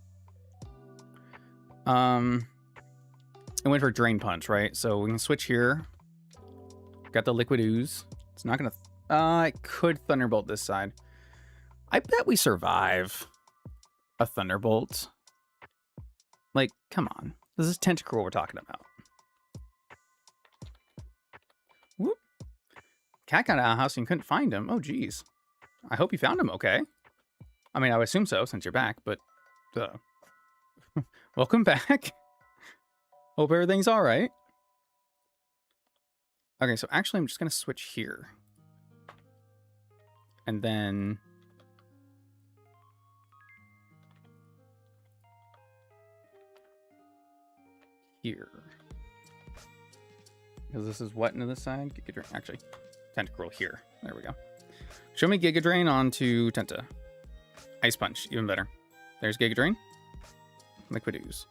I went for Drain Punch, right? So we can switch here. Got the Liquid Ooze. It's not gonna... I could Thunderbolt this side. I bet we survive a Thunderbolt. Like, come on. This is Tentacruel we're talking about. Whoop. Cat got out of the house and you couldn't find him. Oh, geez. I hope you found him okay. I mean, I would assume so since you're back, but... welcome back. Hope everything's all right. Okay, so actually I'm just going to switch here. And then... here. Because this is what into this side? Giga Drain. Actually, Tentacruel here. There we go. Show me Giga Drain onto Tenta. Ice Punch, even better. There's Giga Drain. Liquid Ooze.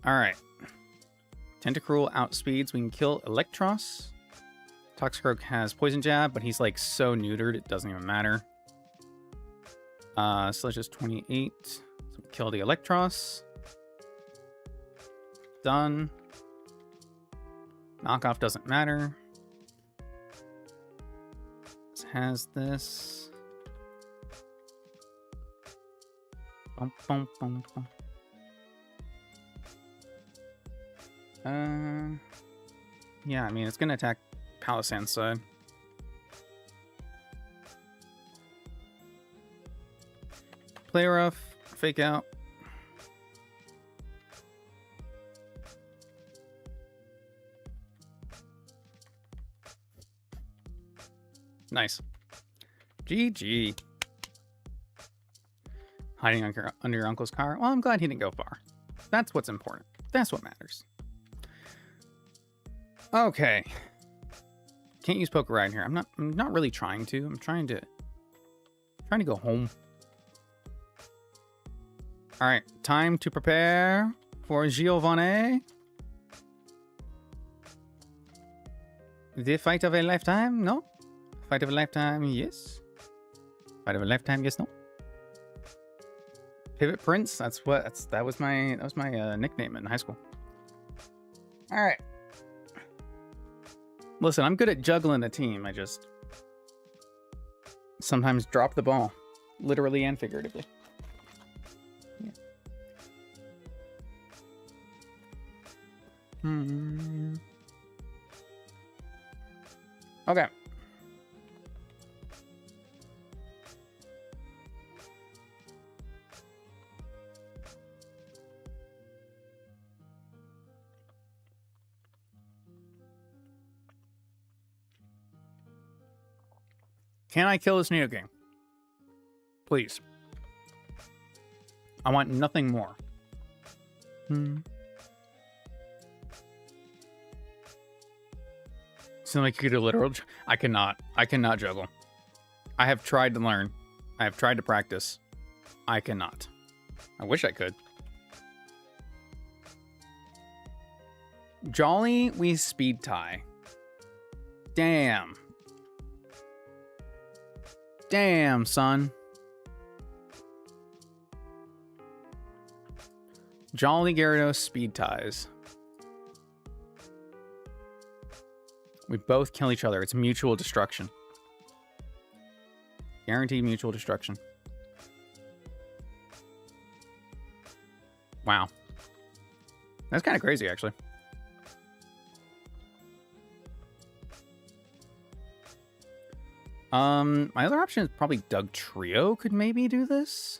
Alright. Tentacruel outspeeds. We can kill Electros. Toxicroak has Poison Jab, but he's like so neutered it doesn't even matter. Sledge is 28. So we kill the Electros. done. Knockoff doesn't matter. This has this. Bum, bum, bum, bum. Yeah, I mean, it's gonna attack Palisand's side. Play rough, fake out. Nice. GG. Hiding under your uncle's car. Well, I'm glad he didn't go far. That's what's important. That's what matters. Okay. Can't use poker right here. I'm not really trying to. I'm trying to go home. All right, time to prepare for Giovanni. The fight of a lifetime? No. Fight of a lifetime? Yes. Fight of a lifetime? Yes. No. Pivot Prince. That was my nickname in high school. All right. Listen, I'm good at juggling a team. I just sometimes drop the ball, literally and figuratively. Yeah. Okay. Can I kill this Nido King? Please. I want nothing more. Seems like you could do literal. I cannot juggle. I have tried to learn. I have tried to practice. I cannot. I wish I could. Jolly, we speed tie. Damn. Damn, son. Jolly Gyarados speed ties. We both kill each other. It's mutual destruction. Guaranteed mutual destruction. Wow. That's kind of crazy, actually. My other option is probably Doug Trio could maybe do this.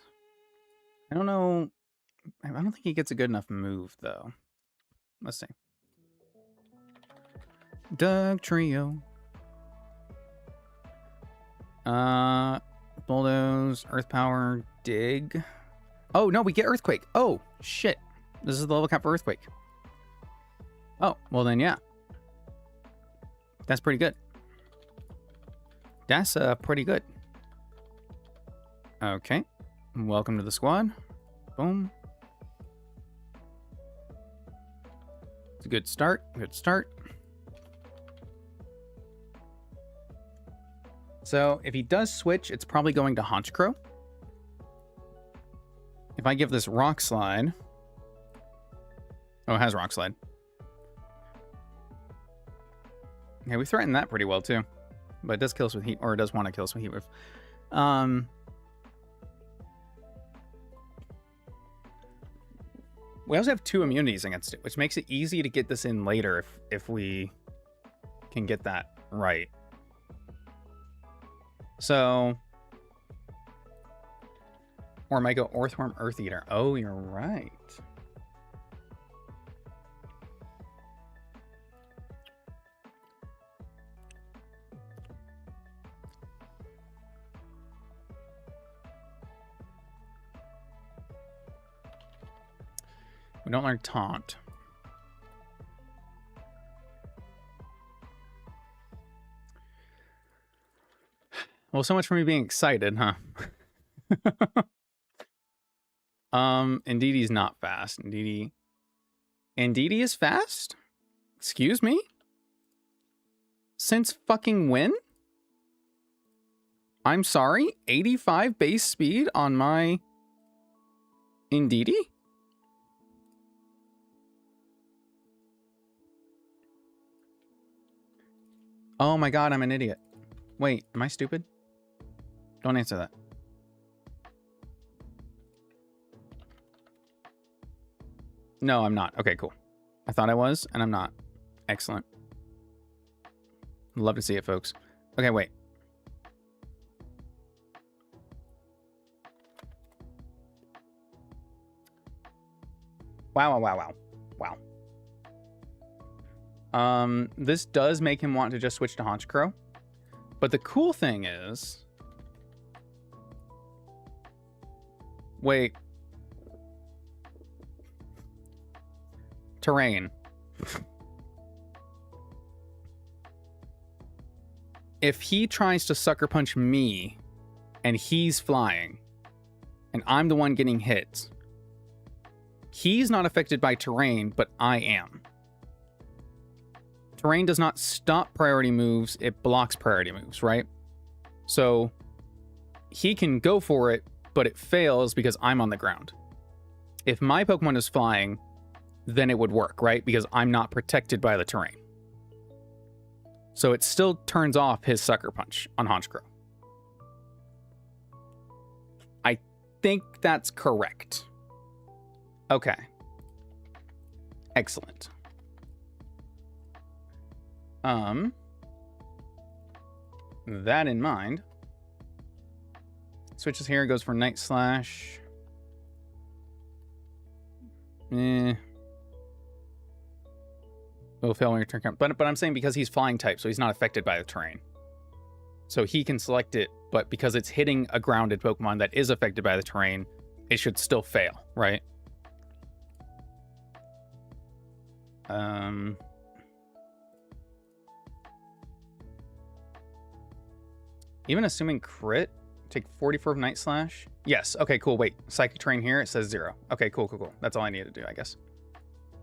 I don't know. I don't think he gets a good enough move, though. Let's see. Doug Trio. Bulldoze, Earth Power, Dig. Oh, no, we get Earthquake. Oh, shit. This is the level cap for Earthquake. Oh, well then, yeah. That's pretty good. That's pretty good. Okay. Welcome to the squad. Boom. It's a good start. Good start. So if he does switch, it's probably going to Honchkrow. If I give this Rock Slide. Oh, it has Rock Slide. Okay, we threatened that pretty well too. But it does kill us with heat, or it does want to kill us with heat wave. We also have 2 immunities against it, which makes it easy to get this in later if we can get that right. So, or I might go Earthworm, Earth Eater. Oh, you're right. We don't learn Taunt. Well, so much for me being excited, huh? Indeedee's not fast. Indeedee is fast? Excuse me? Since fucking when? I'm sorry? 85 base speed on my Indeedee? Oh my god, I'm an idiot. Wait, am I stupid? Don't answer that. No, I'm not. Okay, cool. I thought I was, and I'm not. Excellent. Love to see it, folks. Okay, wait. Wow, wow, wow, wow. Wow. This does make him want to just switch to Honchkrow. But the cool thing is... Wait. Terrain. If he tries to sucker punch me and he's flying and I'm the one getting hit, he's not affected by terrain, but I am. Terrain does not stop priority moves, it blocks priority moves, right? So he can go for it, but it fails because I'm on the ground. If my Pokemon is flying, then it would work, right? Because I'm not protected by the terrain. So it still turns off his Sucker Punch on Honchkrow. I think that's correct. Okay. Excellent. That in mind, switches here, goes for Night Slash. Will fail when your turn comes. But I'm saying because he's flying type, so he's not affected by the terrain. So he can select it, but because it's hitting a grounded Pokemon that is affected by the terrain, it should still fail, right? Even assuming crit, take 44 of Night Slash. Yes. Okay, cool. Wait, Psychic Terrain here, it says 0. Okay, cool. That's all I need to do, I guess.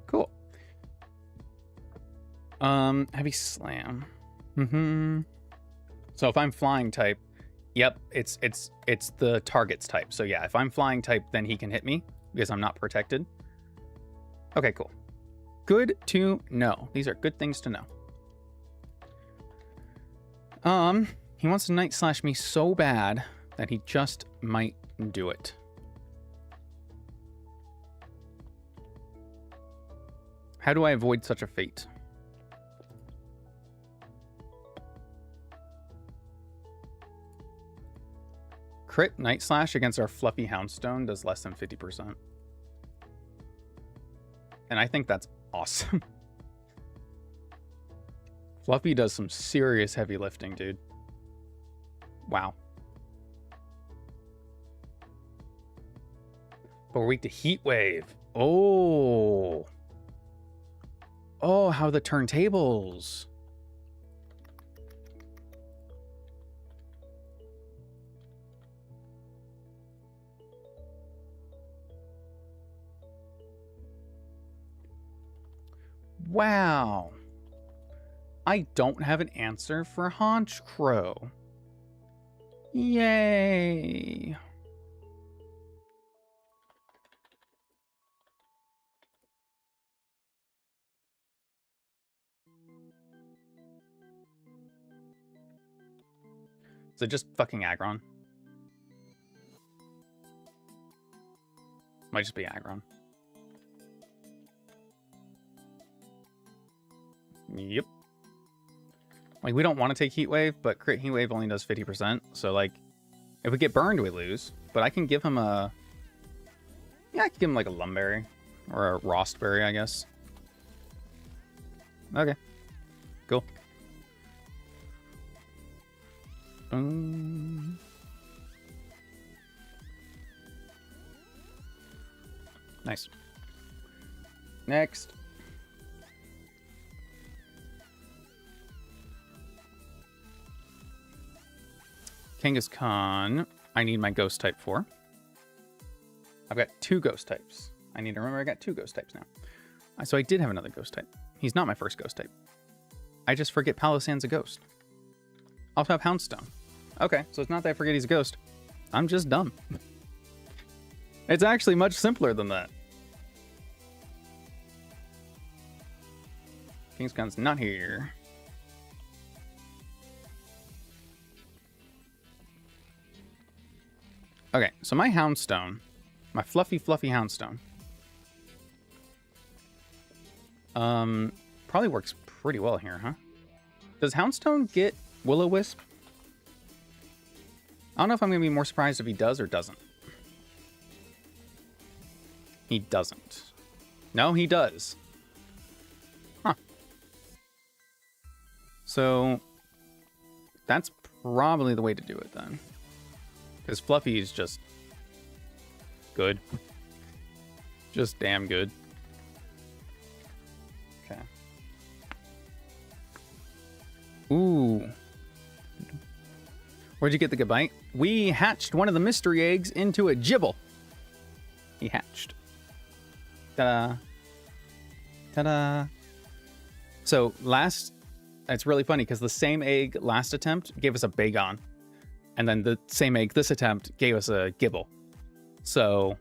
Cool. Heavy Slam. So if I'm flying type, yep, it's the target's type. So yeah, if I'm flying type, then he can hit me because I'm not protected. Okay, cool. Good to know. These are good things to know. He wants to Night Slash me so bad that he just might do it. How do I avoid such a fate? Crit Night Slash against our fluffy Houndstone does less than 50%. And I think that's awesome. Fluffy does some serious heavy lifting, dude. Wow. But we're weak to Heat Wave. Oh. Oh, how the turntables. Wow. I don't have an answer for Honchkrow. Yay. Is it just fucking Aggron? Might just be Aggron. Yep. Like, we don't want to take Heat Wave, but crit Heat Wave only does 50%. So, like, if we get burned, we lose. But I can give him a... Yeah, I can give him, like, a Lumberry. Or a Rostberry, I guess. Okay. Cool. Nice. Next. Kangaskhan, I need my ghost type for. I've got 2 ghost types. I need to remember I got 2 ghost types now. So I did have another ghost type. He's not my first ghost type. I just forget Palossand's a ghost. I also have Houndstone. Okay, so it's not that I forget he's a ghost. I'm just dumb. It's actually much simpler than that. Kangaskhan's not here. Okay, so my Houndstone, my fluffy Houndstone, probably works pretty well here, huh? Does Houndstone get Will-O-Wisp? I don't know if I'm going to be more surprised if he does or doesn't. He doesn't. No, he does. Huh. So, that's probably the way to do it then. Because Fluffy is just good. Just damn good. Okay. Ooh. Where'd you get the good bite? We hatched one of the mystery eggs into a Gibble. He hatched. Ta-da. Ta-da. So it's really funny because the same egg last attempt gave us a Bagon. And then the same egg this attempt gave us a Gibble. So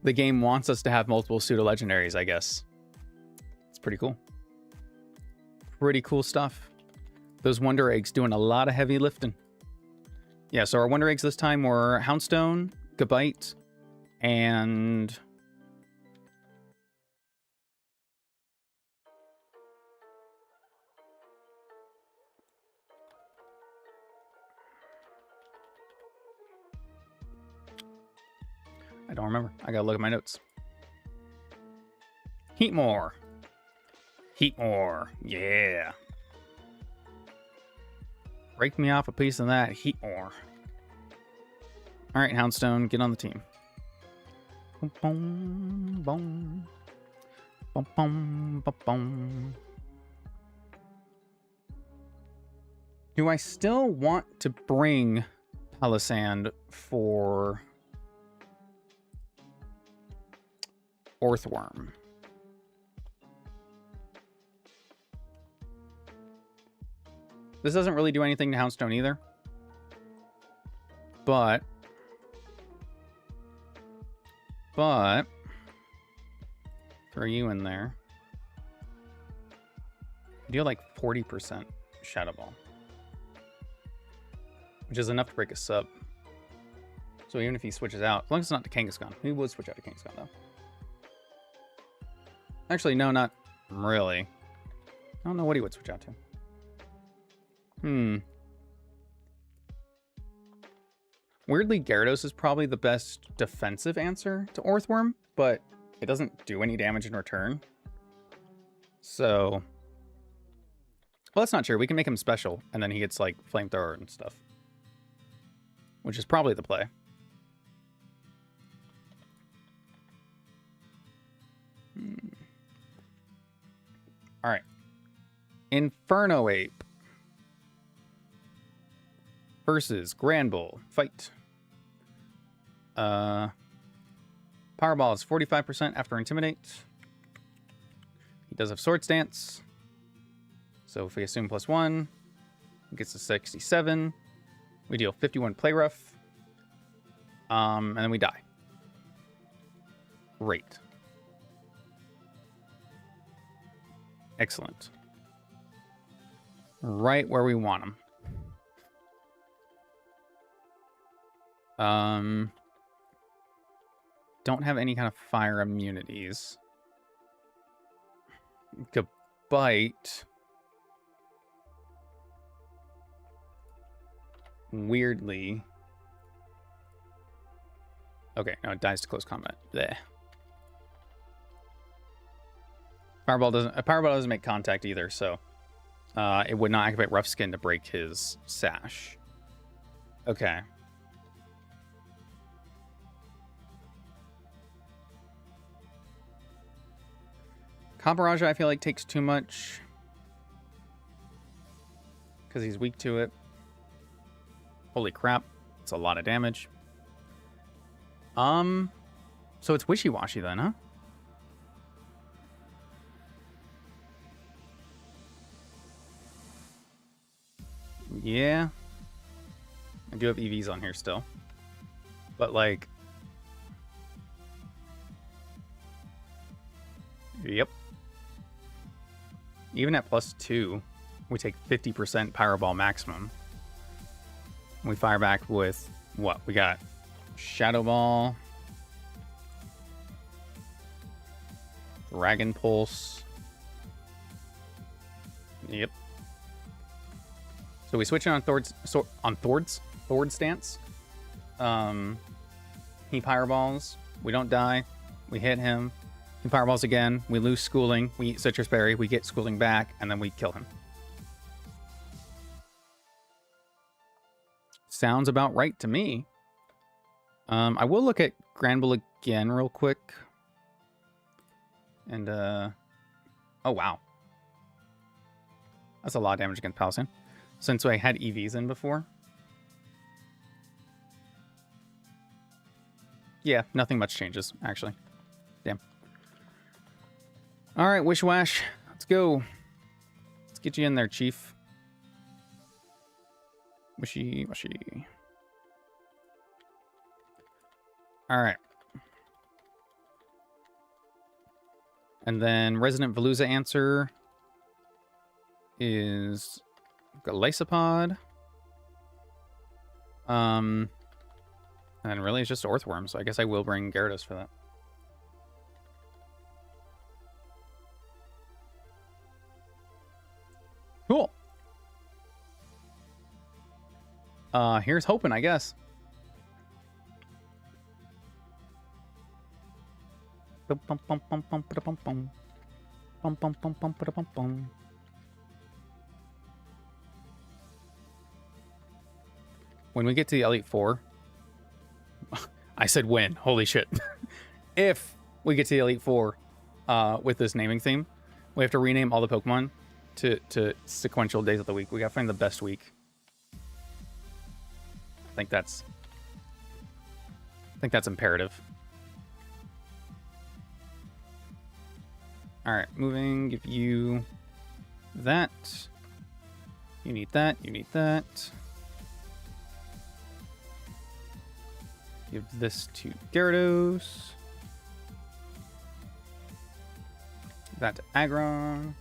the game wants us to have multiple pseudo-legendaries, I guess. It's pretty cool. Pretty cool stuff. Those Wonder Eggs doing a lot of heavy lifting. Yeah, so our Wonder Eggs this time were Houndstone, Gabite, and... I don't remember. I gotta look at my notes. Heatmore. Heatmore. Yeah. Break me off a piece of that Heatmore. All right, Houndstone, get on the team. Boom, boom, boom. Boom, boom, boom, boom. Do I still want to bring Palisand for Orthworm? This doesn't really do anything to Houndstone either. But throw you in there. Deal like 40% Shadow Ball, which is enough to break a sub. So even if he switches out, as long as it's not to Kangaskhan, he would switch out to Kangaskhan though. Actually, no, not really. I don't know what he would switch out to. Weirdly, Gyarados is probably the best defensive answer to Orthworm, but it doesn't do any damage in return. So, well, that's not true. We can make him special, and then he gets, like, Flamethrower and stuff. Which is probably the play. Alright. Inferno Ape versus Granbull. Fight. Powerball is 45% after Intimidate. He does have Swords Dance. So if we assume +1, he gets to 67. We deal 51 Play Rough. And then we die. Great. Excellent. Right where we want him. Don't have any kind of fire immunities. Gabite. Weirdly. Okay, no, it dies to close combat. Blech. Powerball doesn't make contact either, so it would not activate Rough Skin to break his sash. Okay. Copperajah, I feel like, takes too much because he's weak to it. Holy crap. It's a lot of damage. So it's wishy-washy then, huh? Yeah. I do have EVs on here still. But, like... Yep. Even at +2, we take 50% Powerball maximum. We fire back with what? We got Shadow Ball, Dragon Pulse. Yep. So we switch it on Thord's stance. He Pyroballs. We don't die. We hit him. He Pyroballs again. We lose Schooling. We eat Citrus Berry. We get Schooling back, and then we kill him. Sounds about right to me. I will look at Granbull again real quick. And, oh, wow. That's a lot of damage against Palisand. Since I had EVs in before. Yeah, nothing much changes, actually. Damn. Alright, Wish Wash. Let's go. Let's get you in there, Chief. Wishy, washy. Alright. And then Resident Veluza answer is Golisopod. And really it's just Orthworm, so I guess I will bring Gyarados for that. Cool. Here's hoping, I guess. When we get to the Elite Four, I said when. Holy shit. If we get to the Elite Four with this naming theme, we have to rename all the Pokemon to sequential days of the week. We gotta find the best week. I think that's imperative. All right, moving. Give you that. You need that. You need that. Give this to Gyarados. That to Aggron.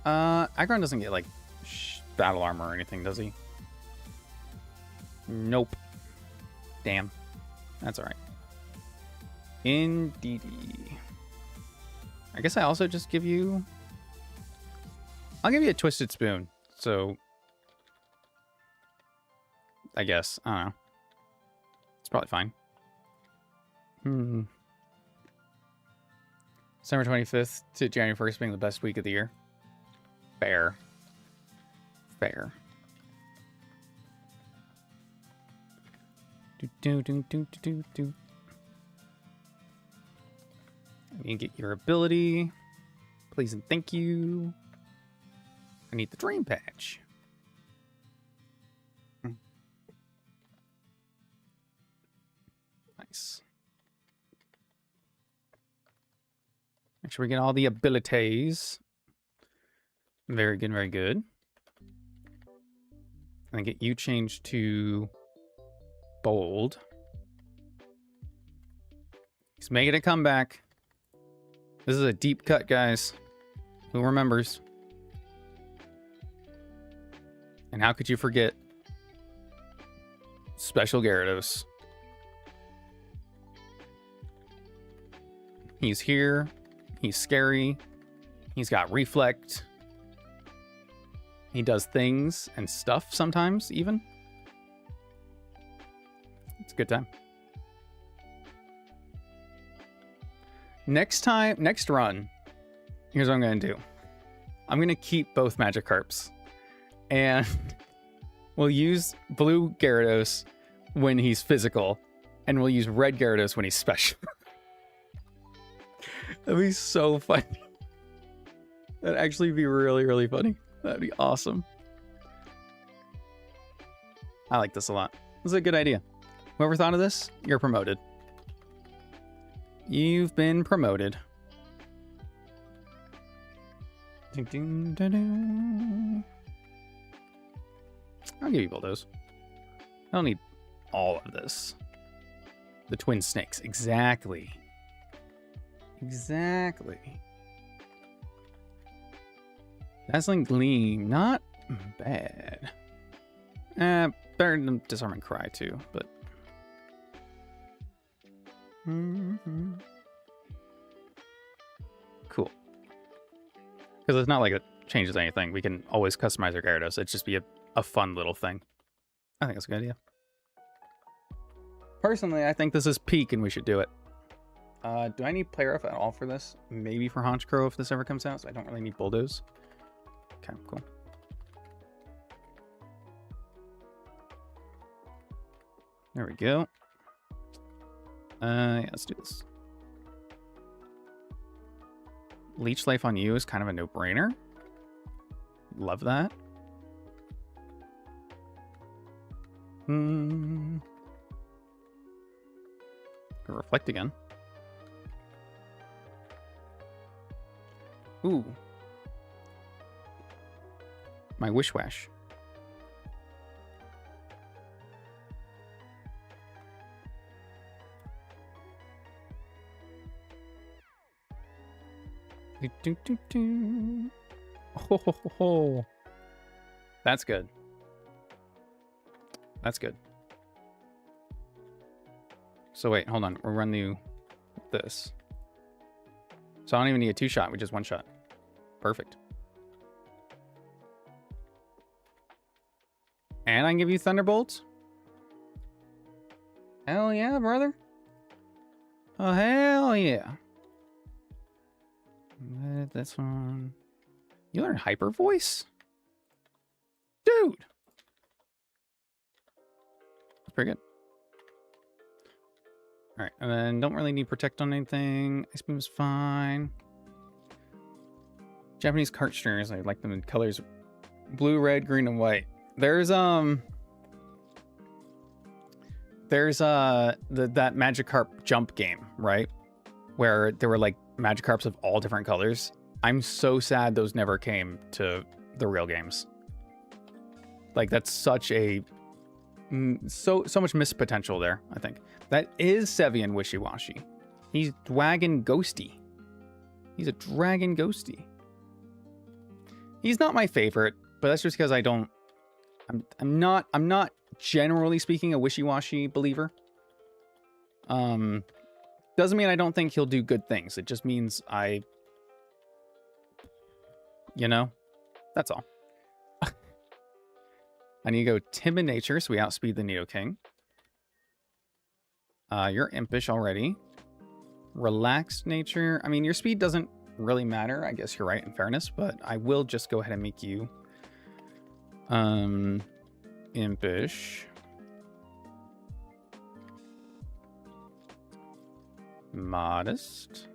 Aggron doesn't get like battle armor or anything, does he? Nope. Damn. That's alright. Indeedy. I guess I also just give you... I'll give you a Twisted Spoon. So... I guess. I don't know. It's probably fine. December 25th to January 1st being the best week of the year. Fair. Fair. Do. You get your ability. Please and thank you. I need the Dream Patch. Nice. Make sure we get all the abilities. Very good, very good. And get you changed to bold. He's making a comeback. This is a deep cut, guys. Who remembers? And how could you forget Special Gyarados? He's here. He's scary. He's got Reflect. He does things and stuff sometimes, even. It's a good time. Next run, here's what I'm going to do. I'm going to keep both Magikarps. And we'll use blue Gyarados when he's physical. And we'll use red Gyarados when he's special. That'd be so funny. That'd actually be really, really funny. That'd be awesome. I like this a lot. This is a good idea. Whoever thought of this, you're promoted. You've been promoted. I'll give you Bulldoze. I don't need all of this. The Twin Snakes. Exactly. Exactly. Dazzling Gleam. Not bad. Better than Disarming Cry too, but... Cool. Because it's not like it changes anything. We can always customize our Gyarados. It'd just be a fun little thing. I think that's a good idea. Personally, I think this is peak and we should do it. Do I need Play Rough at all for this? Maybe for Honchkrow if this ever comes out, so I don't really need Bulldoze. Okay, cool. There we go. Yeah, let's do this. Leech Life on you is kind of a no-brainer. Love that. Reflect again. Ooh. My Wish-Wash. Ho, ho, ho, ho. That's good. That's good. So wait, hold on. We'll run you this. So I don't even need a 2-shot. We just 1-shot. Perfect. And I can give you Thunderbolts? Hell yeah, brother. Oh, hell yeah. This one. You learn Hyper Voice? Dude! That's pretty good. Alright, and then don't really need Protect on anything. Ice Beam's fine. Japanese cart streamers, I like them in colors blue, red, green, and white. There's that Magikarp jump game, right? Where there were like Magikarps of all different colors. I'm so sad those never came to the real games. Like that's such a so much missed potential there, I think. That is Sevian Wishy-Washy. He's Dragon Ghosty. He's a Dragon Ghosty. He's not my favorite, but that's just because I don't I'm not generally speaking a wishy-washy believer. Doesn't mean I don't think he'll do good things. It just means you know, that's all. I need to go Timid Nature, so we outspeed the Nidoking. You're Impish already. Relaxed Nature. I mean, your speed doesn't really matter. I guess you're right, in fairness, but I will just go ahead and make you Impish. Modest.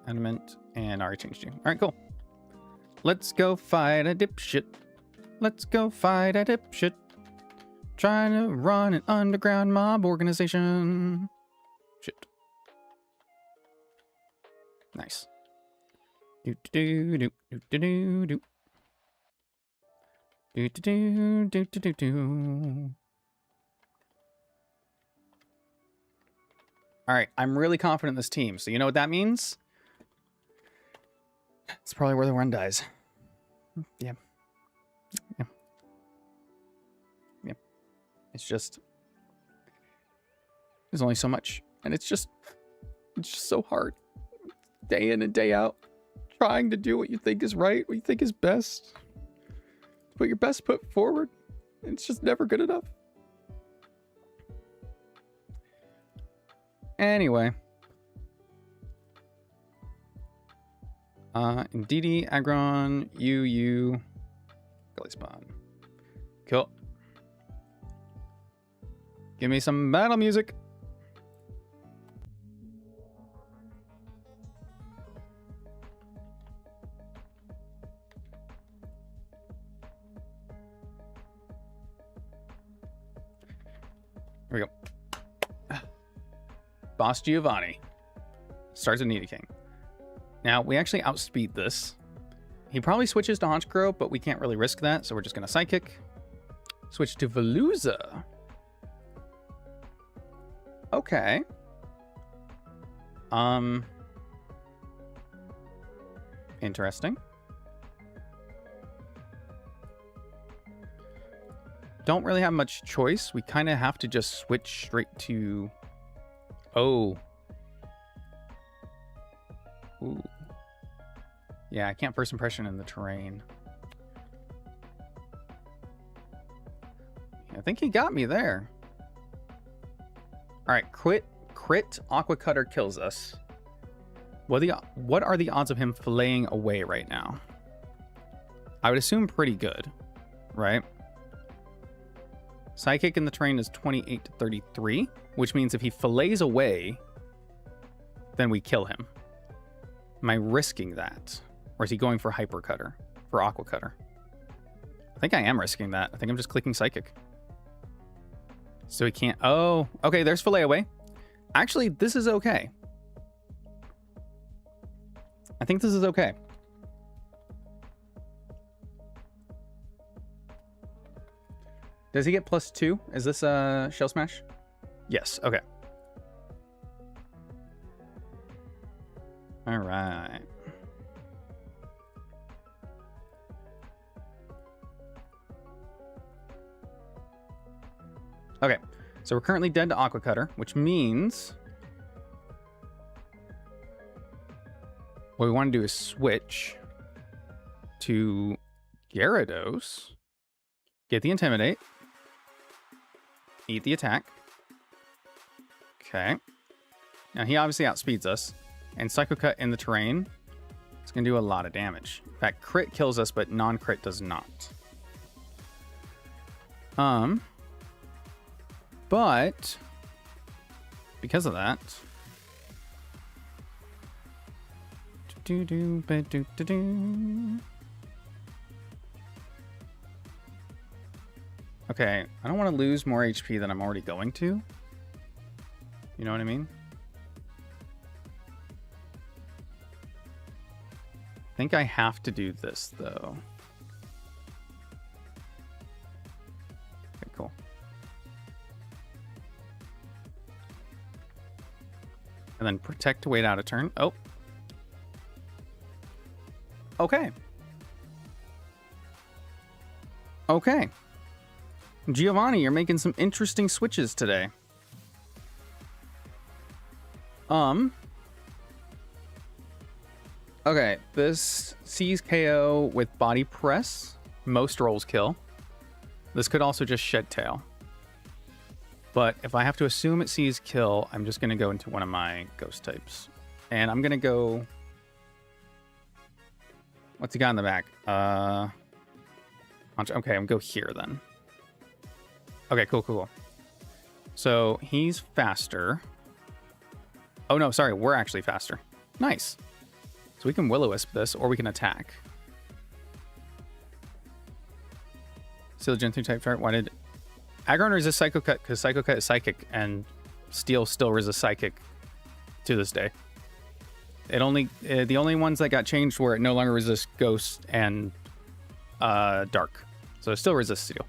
Adamant. And I already changed you. Alright, cool. Let's go fight a dipshit. Let's go fight a dipshit. Trying to run an underground mob organization. Shit. Nice. Do do do do do do do. Do do do do do do. All right, I'm really confident in this team. So you know what that means? It's probably where the run dies. Yeah. Yeah. Yeah. It's just there's only so much, and it's just so hard. Day in and day out, trying to do what you think is right, what you think is best. Put your best foot forward. It's just never good enough. Anyway. Indeedee, Aggron, you. Gully Spawn. Cool. Give me some battle music. Here we go. Boss Giovanni. Starts with Nidoking. Now, we actually outspeed this. He probably switches to Honchkrow, but we can't really risk that, so we're just going to Psychic. Switch to Veluza. Okay. Interesting. don't really have much choice. We kind of have to just switch straight to... Oh. Ooh. Yeah, I can't first impression in the terrain. I think he got me there. All right, crit Aqua Cutter kills us. What are the odds of him filleting away right now? I would assume pretty good, right? Psychic in the terrain is 28 to 33, which means if he fillets away, then we kill him. Am I risking that? Or is he going for Hyper Cutter, for Aqua Cutter? I think I am risking that. I think I'm just clicking Psychic. So he can't... Oh, okay, there's fillet away. Actually, this is okay. I think this is okay. Does he get +2? Is this a Shell Smash? Yes, okay. All right. Okay, so we're currently dead to Aqua Cutter, which means what we want to do is switch to Gyarados, get the Intimidate, eat the attack. Okay. Now he obviously outspeeds us, and Psycho Cut in the terrain is going to do a lot of damage. In fact, crit kills us, but non-crit does not. But because of that, okay, I don't want to lose more HP than I'm already going to. You know what I mean? I think I have to do this though. Okay, cool. And then protect to wait out a turn. Oh. Okay. Okay. Giovanni, you're making some interesting switches today. Okay, this sees KO with body press. Most rolls kill. This could also just shed tail. But if I have to assume it sees kill, I'm just going to go into one of my ghost types. And I'm going to go... What's he got in the back? Okay, I'm going to go here then. Okay, cool. So he's faster. Oh no, sorry, we're actually faster. Nice. So we can Will-O-Wisp this, or we can attack. Steel Gen 3 type chart. Why did... Aggron resists Psycho Cut because Psycho Cut is Psychic, and Steel still resists Psychic to this day. It only the only ones that got changed were it no longer resists Ghost and Dark, so it still resists Steel.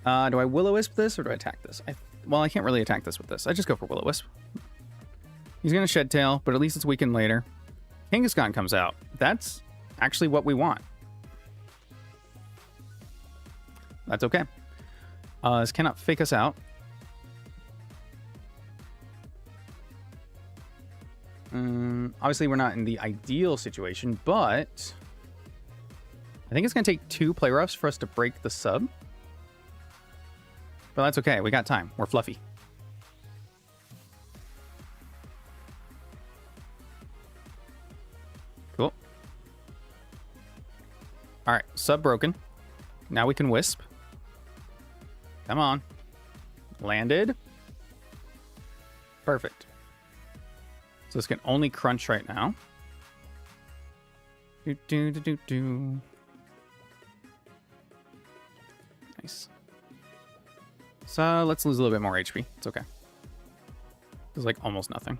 Do I Will-O-Wisp this or do I attack this? Well, I can't really attack this with this. I just go for Will-O-Wisp. He's gonna Shed Tail, but at least it's weakened later. Kangaskhan comes out. That's actually what we want. That's okay. This cannot fake us out. Obviously, we're not in the ideal situation, but I think it's going to take 2 play roughs for us to break the sub. But that's okay. We got time. We're fluffy. Cool. All right. Sub broken. Now we can Wisp. Come on. Landed. Perfect. So this can only crunch right now. Nice. So let's lose a little bit more HP. It's okay. It's like almost nothing.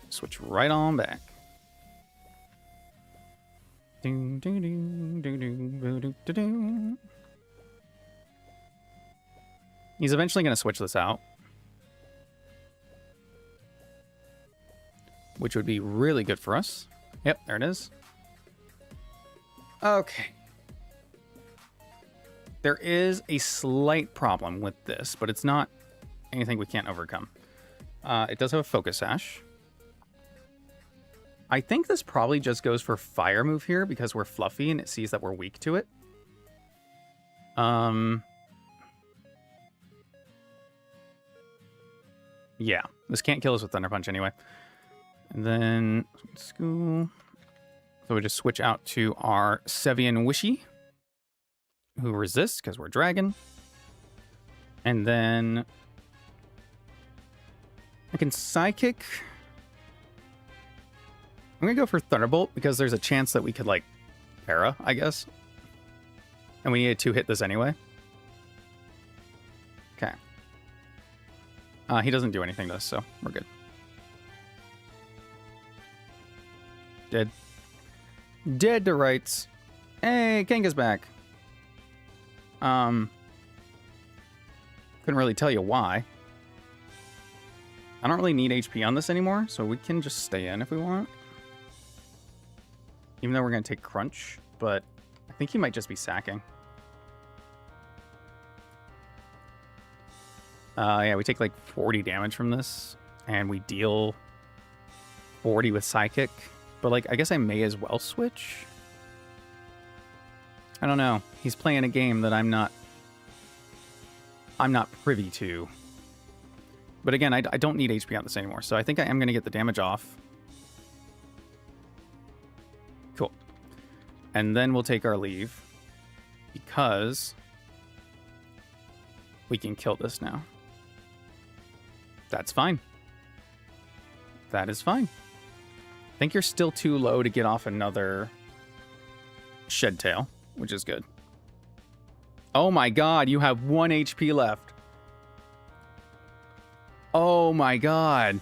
Switch right on back. He's eventually going to switch this out, which would be really good for us. Yep, there it is. Okay. There is a slight problem with this, but it's not anything we can't overcome. It does have a focus sash. I think this probably just goes for fire move here because we're fluffy and it sees that we're weak to it. Yeah, this can't kill us with Thunder Punch anyway. And then school. So we just switch out to our Sevian Wishy, who resists because we're dragon. And then I can Psychic. I'm going to go for Thunderbolt because there's a chance that we could, like, Para, I guess. And we needed to hit this anyway. Okay. He doesn't do anything to us, so we're good. Dead. Dead to rights. Hey, Kanga's back. Couldn't really tell you why. I don't really need HP on this anymore, so we can just stay in if we want. Even though we're going to take Crunch, but I think he might just be sacking. Yeah, we take like 40 damage from this, and we deal 40 with Psychic. But like, I guess I may as well switch. I don't know. He's playing a game that I'm not privy to. But again, I don't need HP on this anymore, so I think I am going to get the damage off. Cool. And then we'll take our leave, because we can kill this now. That's fine. That is fine. I think you're still too low to get off another Shed Tail, which is good. Oh my god, you have 1 HP left. Oh my god.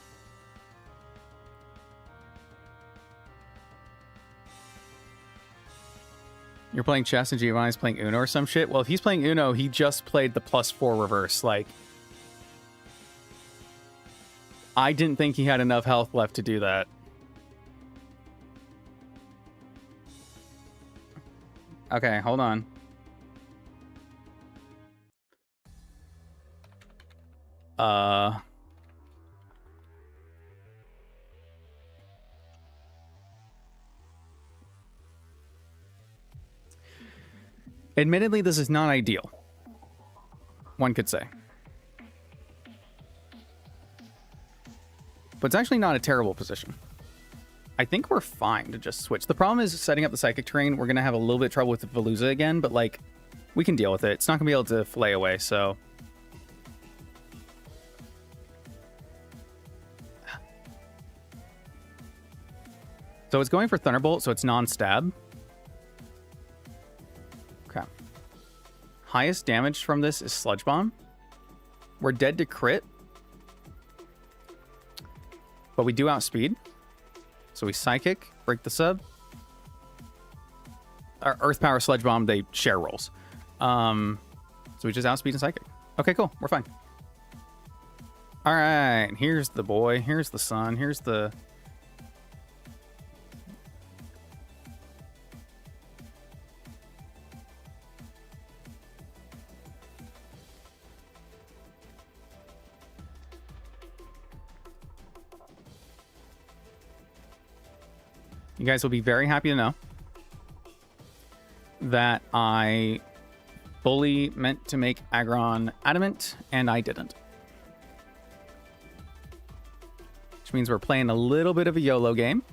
You're playing chess and Giovanni's playing Uno or some shit? Well, if he's playing Uno, he just played the +4 reverse. Like, I didn't think he had enough health left to do that. Okay, hold on. Admittedly, this is not ideal, one could say. But it's actually not a terrible position. I think we're fine to just switch. The problem is setting up the Psychic terrain. We're going to have a little bit of trouble with the Veluza again, but like, we can deal with it. It's not going to be able to fillet away, so... So it's going for Thunderbolt, so it's non-stab. Okay. Highest damage from this is Sludge Bomb. We're dead to crit. But we do outspeed. So we Psychic, break the sub. Our Earth Power, Sludge Bomb, they share rolls. So we just outspeed and Psychic. Okay, cool. We're fine. All right. Here's the boy. Here's the sun. Here's the... You guys will be very happy to know that I fully meant to make Aggron adamant, and I didn't. Which means we're playing a little bit of a YOLO game,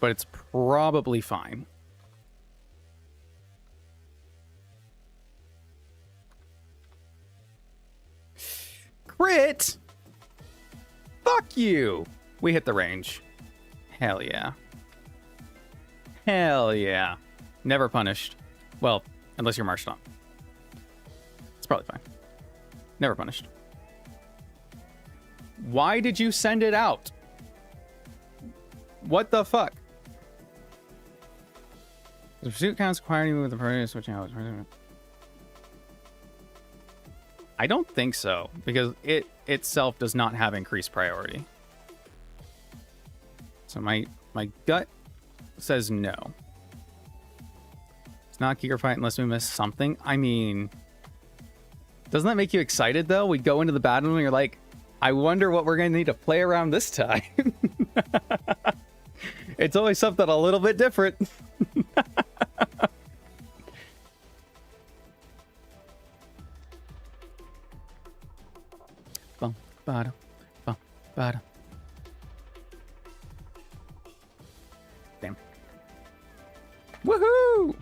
but it's probably fine. Crit! Fuck you! We hit the range. Hell yeah. Hell yeah. Never punished. Well, unless you're marched on. It's probably fine. Never punished. Why did you send it out? What the fuck? The pursuit counts acquiring with the priority switching out. I don't think so, because it itself does not have increased priority. So my gut says no. Not Keeper fight unless we miss something. I mean, doesn't that make you excited though? We go into the battle and you're like, I wonder what we're going to need to play around this time. It's always something a little bit different. Bum, bada, bum, bada. Damn. Woohoo!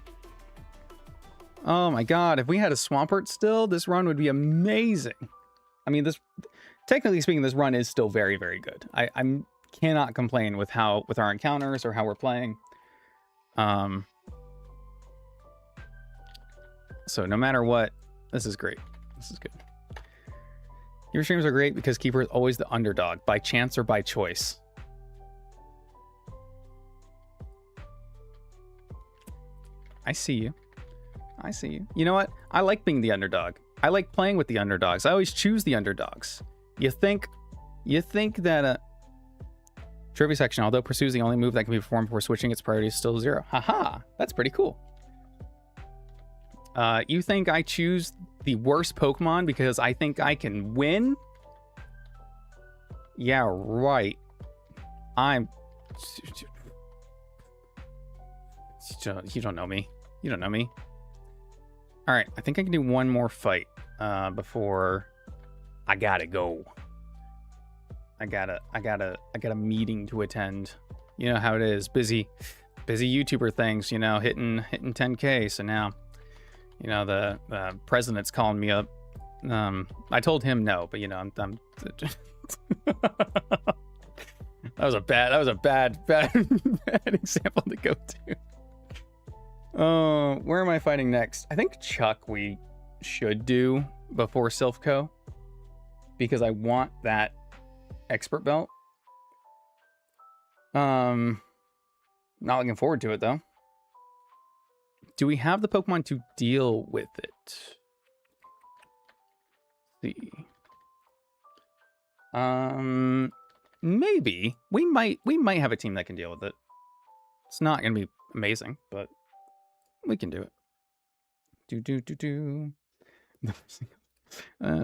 Oh my god, if we had a Swampert still, this run would be amazing. I mean, technically speaking, this run is still very, very good. I cannot complain with our encounters or how we're playing. So no matter what, this is great. This is good. Your streams are great because Keeper is always the underdog, by chance or by choice. I see you. I see you. You know what? I like being the underdog. I like playing with the underdogs. I always choose the underdogs. You think that trivia section, although pursue is the only move that can be performed before switching, its priority is still 0. Haha, that's pretty cool. You think I choose the worst Pokemon because I think I can win? Yeah, right. You don't know me. You don't know me. All right, I think I can do one more fight before I gotta go. I got a meeting to attend. You know how it is, busy YouTuber things. You know, hitting 10K. So now, you know, the president's calling me up. I told him no, but you know, I'm that was a bad example to go to. Where am I fighting next? I think Chuck we should do before Silphco, because I want that expert belt. Not looking forward to it though. Do we have the Pokemon to deal with it? Let's see. Maybe we might have a team that can deal with it. It's not gonna be amazing, but we can do it. Do.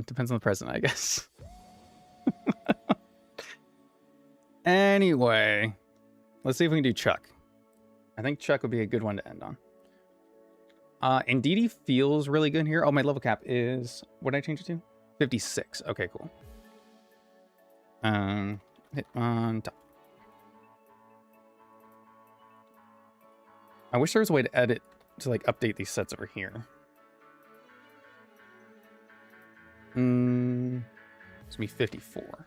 Depends on the president, I guess. Anyway, let's see if we can do Chuck. I think Chuck would be a good one to end on. Indeedee feels really good here. Oh, my level cap is, what did I change it to? 56. Okay, cool. Hit on top. I wish there was a way to edit, to like update these sets over here. It's gonna be 54.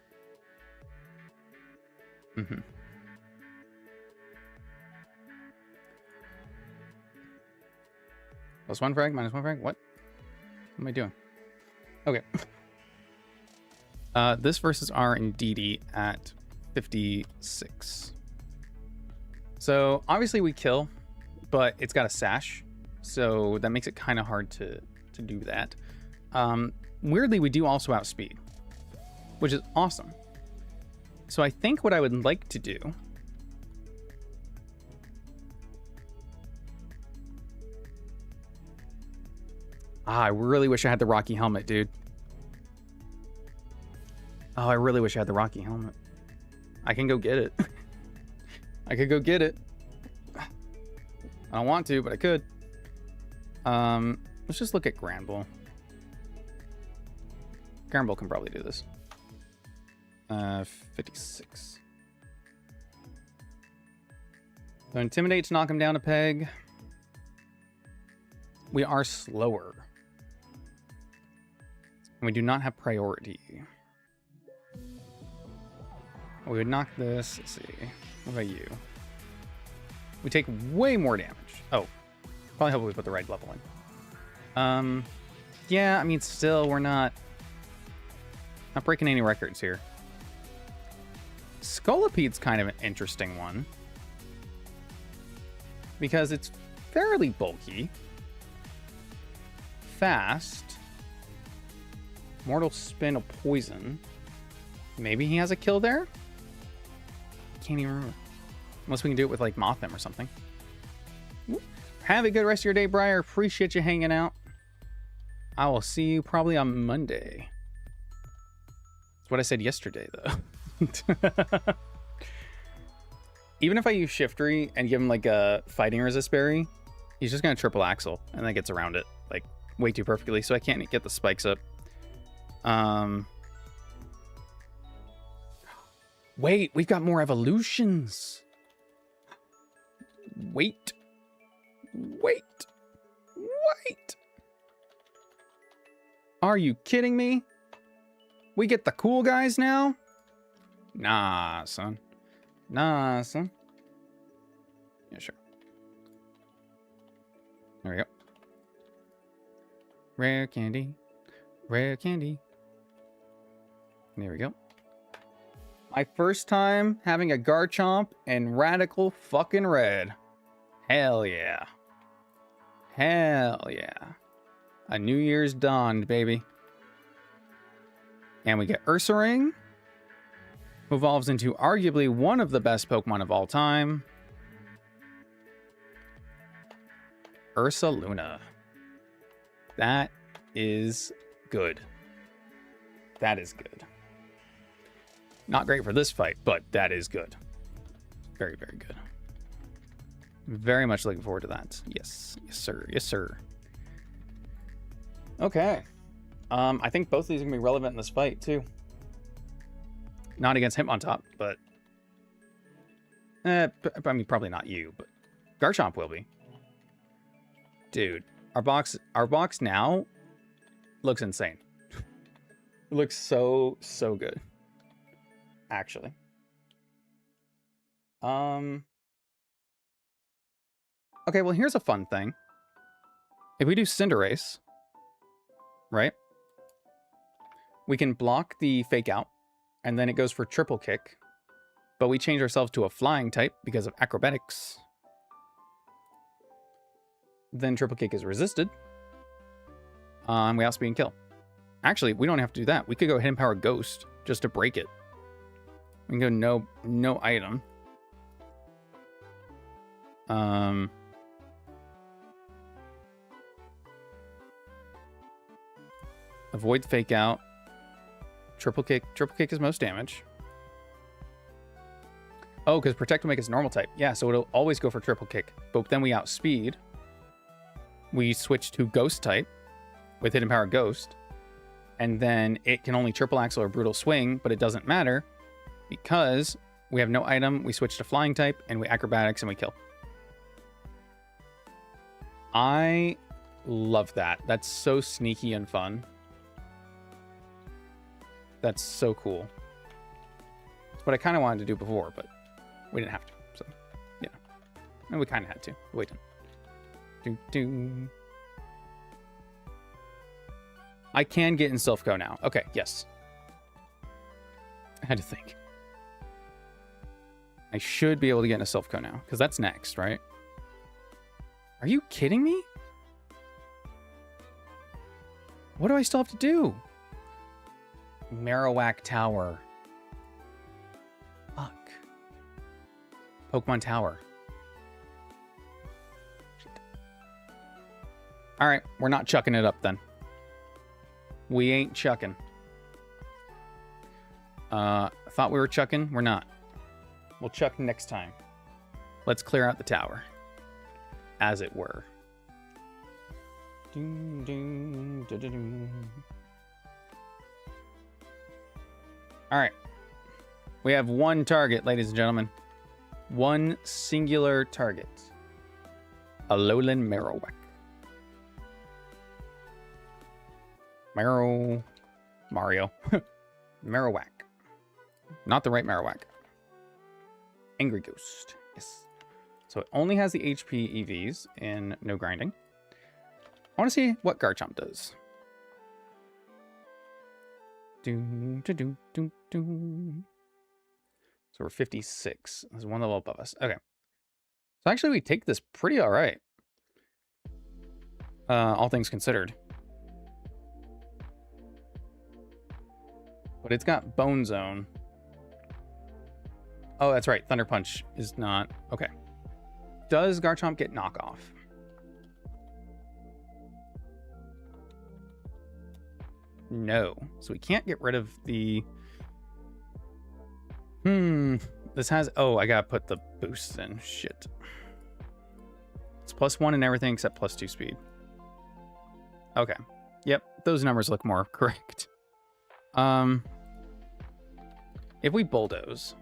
Plus 1 frag, minus 1 frag. What am I doing? Okay. This versus our Indeedee at 56. So obviously we kill, but it's got a sash, so that makes it kind of hard to do that. Weirdly, we do also outspeed, which is awesome. So I think what I would like to do I really wish I had the Rocky helmet, dude. Oh, I really wish I had the Rocky helmet. I can go get it. I could go get it. I don't want to, but I could. Let's just look at Granbull. Granbull can probably do this. 56. So Intimidate to knock him down a peg. We are slower. And we do not have priority. We would knock this. Let's see. What about you? We take way more damage. Oh. Probably hope we put the right level in. Yeah, I mean, still, we're not breaking any records here. Scolopede's kind of an interesting one, because it's fairly bulky, fast, mortal spin of poison. Maybe he has a kill there? Can't even remember. Unless we can do it with like Mothim or something. Have a good rest of your day, Briar. Appreciate you hanging out. I will see you probably on Monday. That's what I said yesterday, though. Even if I use Shiftry and give him like a fighting resist berry, he's just gonna triple axle and then gets around it like way too perfectly, so I can't get the spikes up. Wait, we've got more evolutions. Wait. Are you kidding me? We get the cool guys now? Nah, son. Yeah, sure. There we go. Rare candy. There we go. My first time having a Garchomp and Radical fucking Red. Hell yeah. A New Year's dawned, baby. And we get Ursaring, who evolves into arguably one of the best Pokemon of all time. Ursaluna. That is good. Not great for this fight, but that is good. Very, very good. Very much looking forward to that. Yes, sir. Okay. I think both of these are going to be relevant in this fight, too. Not against Hitmontop, but... I mean, probably not you, but... Garchomp will be. Dude, our box now looks insane. It looks so good. Actually. Okay, well, here's a fun thing. If we do Cinderace, right? We can block the Fake Out, and then it goes for Triple Kick. But we change ourselves to a Flying type because of Acrobatics. Then Triple Kick is resisted. We outspeed and kill. Actually, we don't have to do that. We could go Hidden Power Ghost just to break it. We can go no item. Avoid Fake Out. Triple Kick. Triple Kick is most damage. Oh, because Protect will make us normal type. Yeah, so it'll always go for Triple Kick. But then we outspeed. We switch to Ghost type with Hidden Power Ghost. And then it can only Triple Axle or Brutal Swing, but it doesn't matter because we have no item. We switch to Flying type and we Acrobatics and we kill. I love that. That's so sneaky and fun. That's so cool. It's what I kind of wanted to do before, but we didn't have to. So, yeah. And we kind of had to. Wait. I can get in Silphco now. Okay, yes. I had to think. I should be able to get in a Silphco now, because that's next, right? Are you kidding me? What do I still have to do? Marowak Tower. Fuck. Pokemon Tower. Shit. All right, we're not chucking it up then. We ain't chucking. Thought we were chucking. We're not. We'll chuck next time. Let's clear out the tower. As it were. Doom, doom, da, da, doom. All right. We have one target, ladies and gentlemen. One singular target. Alolan Marowak. Mario. Marowak. Not the right Marowak. Angry Ghost. Yes. So it only has the HP EVs in no grinding. I want to see what Garchomp does. So we're 56. There's one level above us. Okay. So actually we take this pretty all right. All things considered. But it's got Bone Zone. Oh, that's right. Thunder Punch is not... Okay. Does Garchomp get knockoff? No. So we can't get rid of the... This has... Oh, I gotta put the boosts in. Shit. It's +1 and everything except +2 speed. Okay. Yep, those numbers look more correct. If we bulldoze,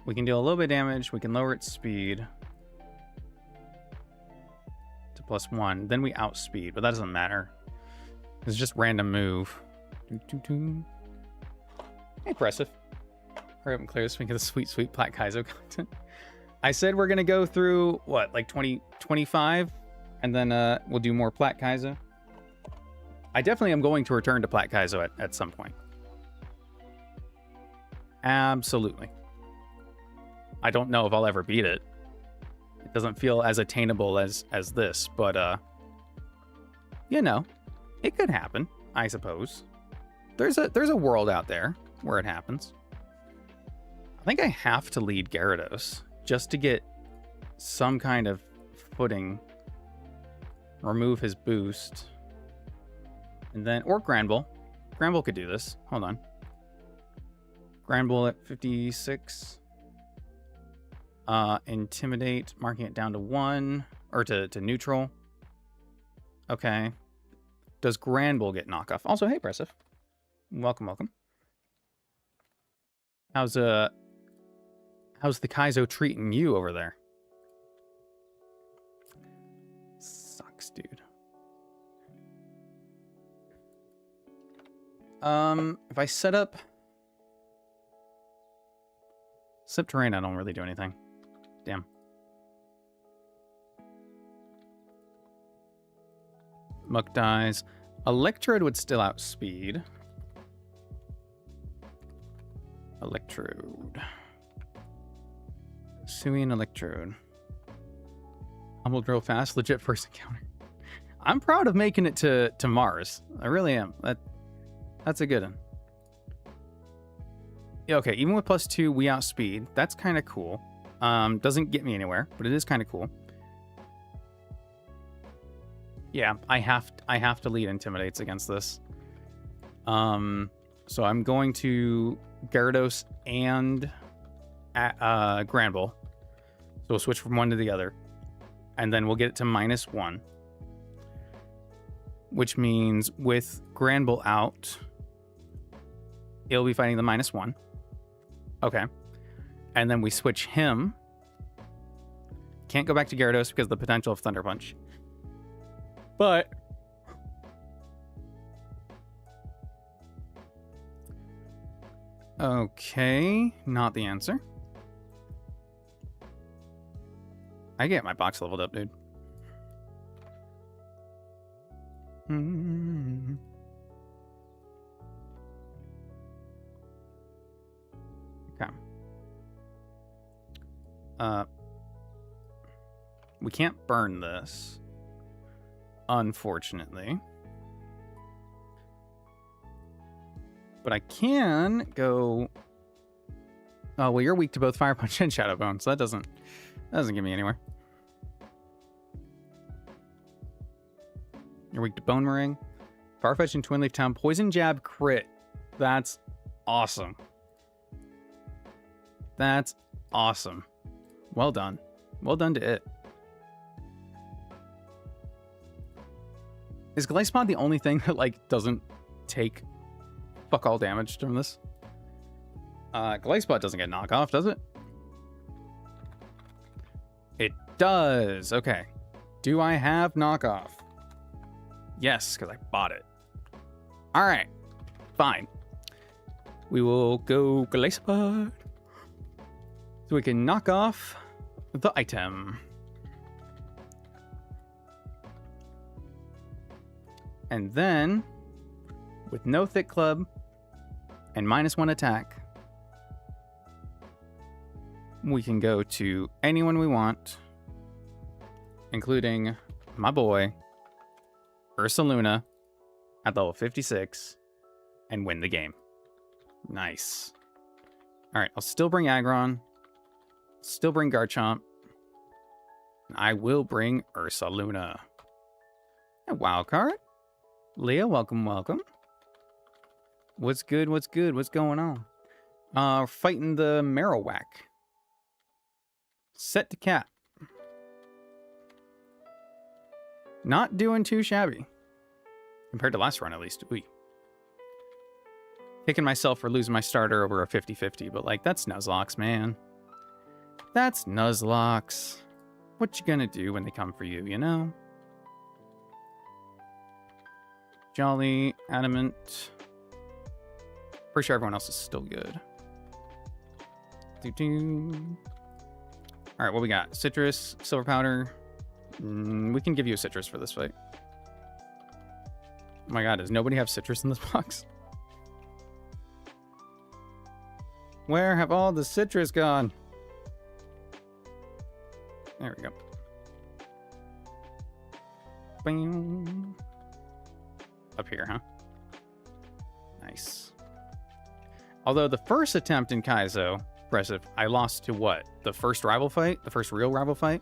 we can deal a little bit of damage. We can lower its speed to +1. Then we outspeed, but that doesn't matter. It's just random move. Impressive. Hurry up and clear this so we can get the sweet, sweet Plat Kaizo content. I said we're going to go through, what, like 25? And then we'll do more Plat Kaizo. I definitely am going to return to Plat Kaizo at some point. Absolutely. I don't know if I'll ever beat it. It doesn't feel as attainable as this, but you know, it could happen, I suppose. There's a world out there where it happens. I think I have to lead Gyarados just to get some kind of footing. Remove his boost. And then, or Granbull. Granbull could do this. Hold on. Granbull at 56. Intimidate, marking it down to 1. Or to neutral. Okay. Does Granbull get knockoff? Also, hey, Pressive. Welcome, welcome. How's the Kaizo treating you over there? Sucks, dude. If I set up terrain, I don't really do anything. Damn. Muck dies. Electrode would still outspeed. Electrode. Suing Electrode. Humbled real fast. Legit first encounter. I'm proud of making it to Mars. I really am. That's a good one. Yeah, okay, even with +2, we outspeed. That's kind of cool. Doesn't get me anywhere, but it is kind of cool. Yeah, I have to lead Intimidates against this. So I'm going to Gyarados and Granbull. So we'll switch from one to the other. And then we'll get it to -1. Which means with Granbull out, it'll be fighting the -1. Okay. And then we switch him. Can't go back to Gyarados because of the potential of Thunder Punch. But okay, not the answer. I get my box leveled up, dude. Okay. We can't burn this, unfortunately. But I can go... Oh, well, you're weak to both Fire Punch and Shadow Bone, so that doesn't get me anywhere. You're weak to Bone Meringue. Farfetch and Twin Leaf Town. Poison Jab crit. That's awesome. That's awesome. Well done. Well done to it. Is Glyspot the only thing that, like, doesn't take fuck all damage from this? Glyspot doesn't get knockoff, does it? It does. Okay. Do I have knockoff? Yes, because I bought it. All right. Fine. We will go Glyspot. So we can knock off the item. And then, with no Thick Club and -1 attack, we can go to anyone we want, including my boy, Ursaluna, at level 56, and win the game. Nice. All right, I'll still bring Aggron, still bring Garchomp, and I will bring Ursaluna. A wild card. Leah, welcome, welcome. What's good? What's good? What's going on? Fighting the Marowak. Set to cap. Not doing too shabby. Compared to last run, at least. Ooh. Kicking myself for losing my starter over a 50-50, but like, that's Nuzlocke, man. That's Nuzlocke. What you gonna do when they come for you, you know? Jolly, Adamant. Pretty sure everyone else is still good. Alright, what we got? Citrus, silver powder. We can give you a citrus for this fight. Oh my god, does nobody have citrus in this box? Where have all the citrus gone? There we go. Bing. Up here, huh? Nice. Although the first attempt in Kaizo, impressive, I lost to what? The first rival fight? The first real rival fight?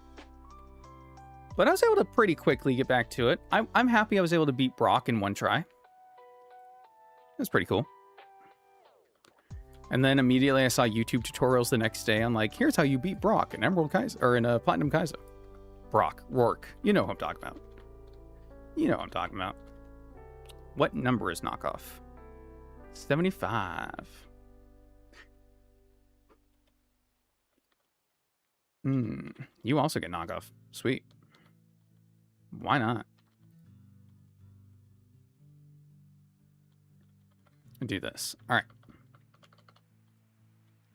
But I was able to pretty quickly get back to it. I'm happy I was able to beat Brock in one try. It was pretty cool. And then immediately I saw YouTube tutorials the next day. I'm like, here's how you beat Brock in Emerald Kaizo, or in a Platinum Kaizo. Brock, Rourke. You know who I'm talking about. You know what I'm talking about. What number is knockoff? 75. You also get knockoff. Sweet. Why not? Do this. All right.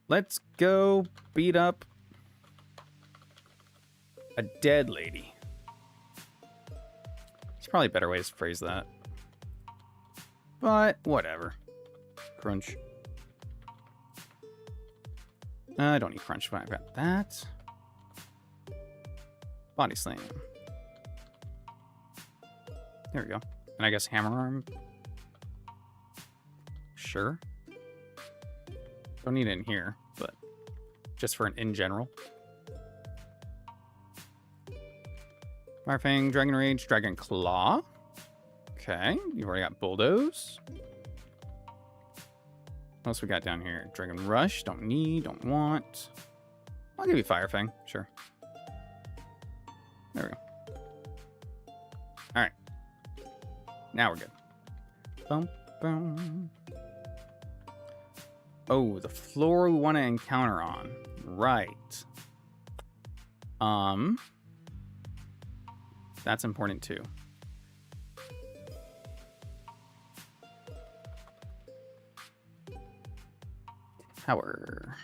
Let's go beat up a dead lady. There's probably better ways to phrase that. But whatever. Crunch. I don't need crunch, but I've got that. Body slam. There we go. And I guess hammer arm. Sure. Don't need it in here, but just for an in general. Fire Fang, Dragon Rage, Dragon Claw. Okay, you've already got Bulldoze. What else we got down here? Dragon Rush, don't need, don't want. I'll give you Fire Fang, sure. There we go. Alright. Now we're good. Boom, boom. Oh, the floor we want to encounter on. Right. That's important too. Power.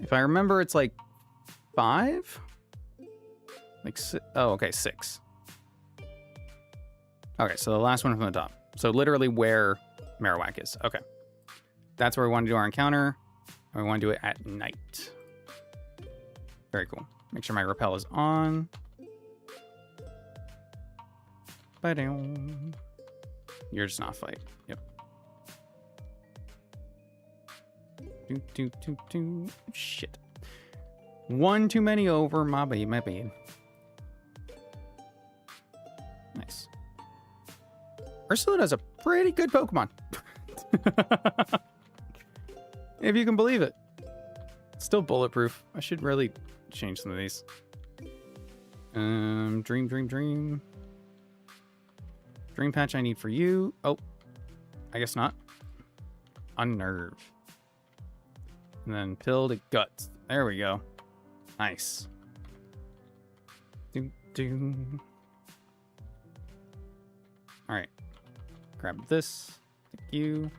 If I remember, it's like 5? Like, oh, okay, 6. Okay, so the last one from the top. So literally where Marowak is. Okay. That's where we want to do our encounter. And we want to do it at night. Very cool. Make sure my rappel is on. You're just not fight. Yep. Shit. One too many over. My bad, my bad. Nice. Ursula is a pretty good Pokemon. If you can believe it. Still bulletproof. I should really change some of these. Dream. Dream patch I need for you. Oh, I guess not. Unnerve. And then pill to guts. There we go. Nice. Alright. Grab this. Thank you.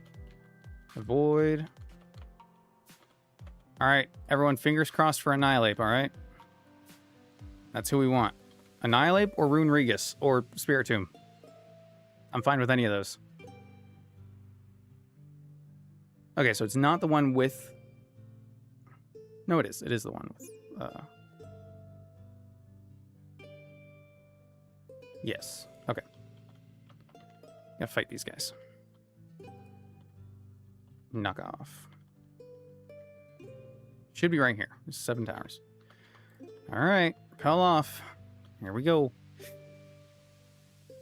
Avoid. Alright, everyone, fingers crossed for Annihilate, alright? That's who we want. Annihilate or Rune Regus or Spiritomb. I'm fine with any of those. Okay, so it's not the one with... No, it is. It is the one with... Yes. Okay. Gotta fight these guys. Knock off. Should be right here. There's 7 towers. Alright. Pell off. Here we go.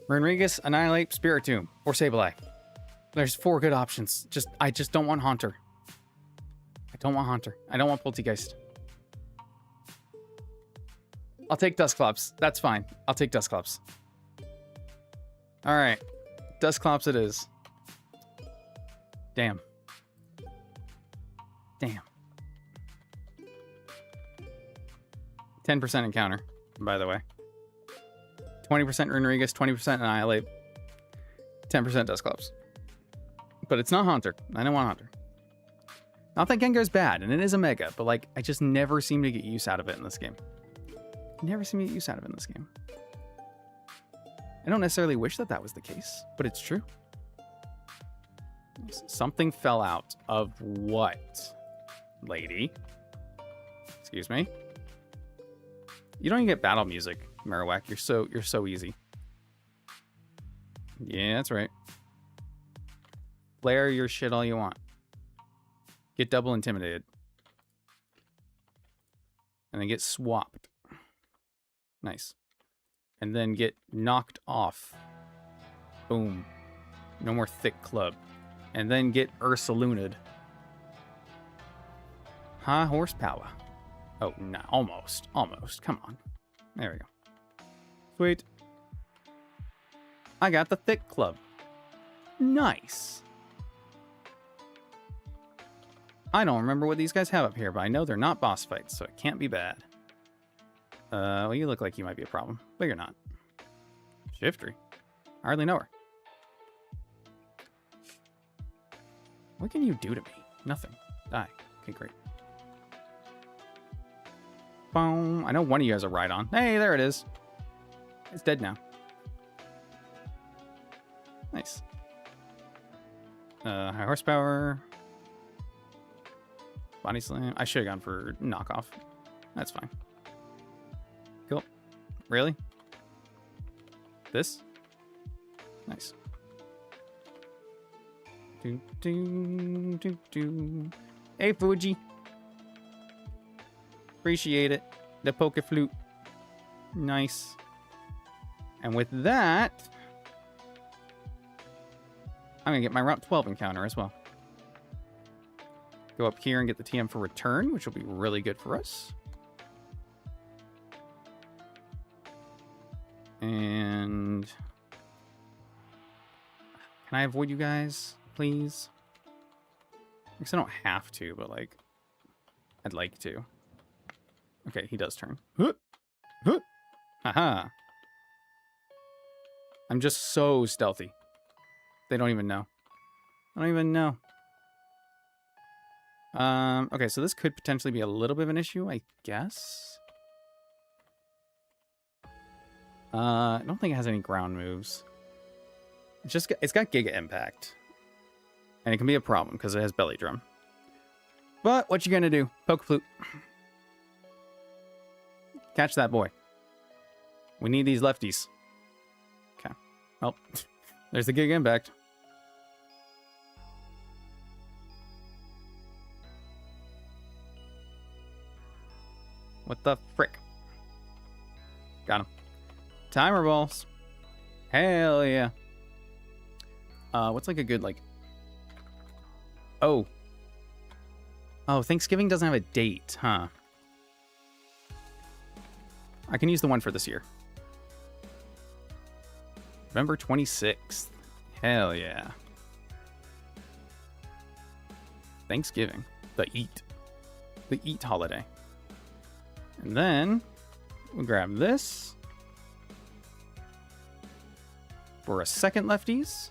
Renrigus, Annihilate, Spiritomb, or Sableye. There's 4 good options. I just don't want Haunter. I don't want Haunter. I don't want Poltegeist. I'll take Dusclops. That's fine. I'll take Dusclops. All right. Dusclops it is. Damn. Damn. 10% encounter, by the way. 20% Renrigus, 20% Annihilate, 10% Dusclops. But it's not Haunter. I don't want Haunter. Not that Gengar's bad, and it is a Mega, but like, I just never seem to get use out of it in this game. Never seem to get use out of it in this game. I don't necessarily wish that was the case, but it's true. Something fell out of what, lady? Excuse me. You don't even get battle music, Marowak. You're so easy. Yeah, that's right. Flare your shit all you want. Get double intimidated. And then get swapped. Nice. And then get knocked off. Boom. No more thick club. And then get Ursaluned. High horsepower. Oh, no. Almost. Almost. Come on. There we go. Sweet. I got the thick club. Nice. I don't remember what these guys have up here, but I know they're not boss fights, so it can't be bad. Well, you look like you might be a problem, but you're not. Shiftry. I hardly know her. What can you do to me? Nothing. Die. Okay, great. Boom. I know one of you has a Rhydon. Hey, there it is. It's dead now. Nice. High horsepower. Body slam. I should have gone for knockoff. That's fine. Cool. Really? This? Nice. Do, do, do, do. Hey, Fuji. Appreciate it. The poke flute. Nice. And with that, I'm going to get my Route 12 encounter as well. Go up here and get the TM for return, which will be really good for us. And can I avoid you guys, please? Because I don't have to, but like, I'd like to. Okay, he does turn. Haha. I'm just so stealthy. They don't even know. I don't even know. Okay, so this could potentially be a little bit of an issue, I guess. I don't think it has any ground moves. It's got Giga Impact. And it can be a problem because it has Belly Drum. But what you gonna do? Poke Flute. Catch that boy. We need these lefties. Okay. Well, there's the Giga Impact. What the frick? Got him. Timer balls. Hell yeah. What's like a good like... Oh, Thanksgiving doesn't have a date, huh? I can use the one for this year. November 26th. Hell yeah. Thanksgiving. The eat holiday. And then we'll grab this for a second lefties.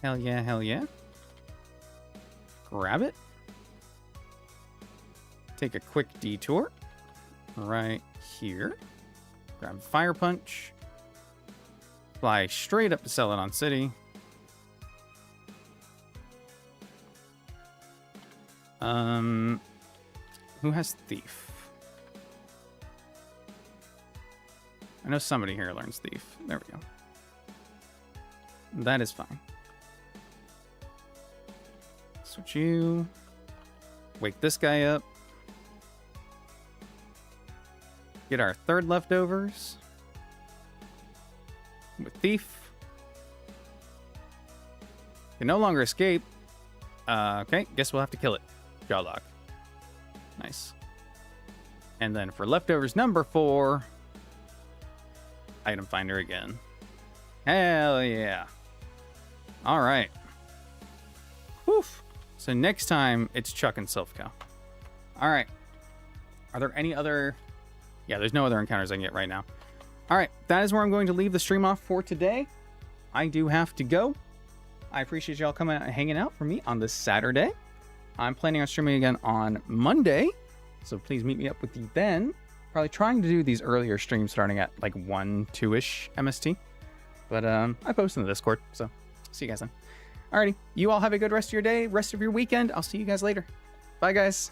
Hell yeah, hell yeah. Grab it. Take a quick detour right here. Grab Fire Punch. Fly straight up to Celadon City. Who has Thief? I know somebody here learns Thief. There we go. That is fine. Switch you. Wake this guy up. Get our third leftovers. with Thief. Can no longer escape. Okay, guess we'll have to kill it. Jawlock. Nice. And then for leftovers number 4, item finder again. Hell yeah. All right. Whew. So next time it's Chuck and Silphco. All right. Are there any other... Yeah, there's no other encounters I can get right now. All right, that is where I'm going to leave the stream off for today. I do have to go. I appreciate y'all coming out and hanging out for me on this Saturday. I'm planning on streaming again on Monday, so please meet me up with you then. Probably trying to do these earlier streams starting at like 1, 2-ish MST. But I post in the Discord, so see you guys then. Alrighty, you all have a good rest of your day, rest of your weekend. I'll see you guys later. Bye, guys.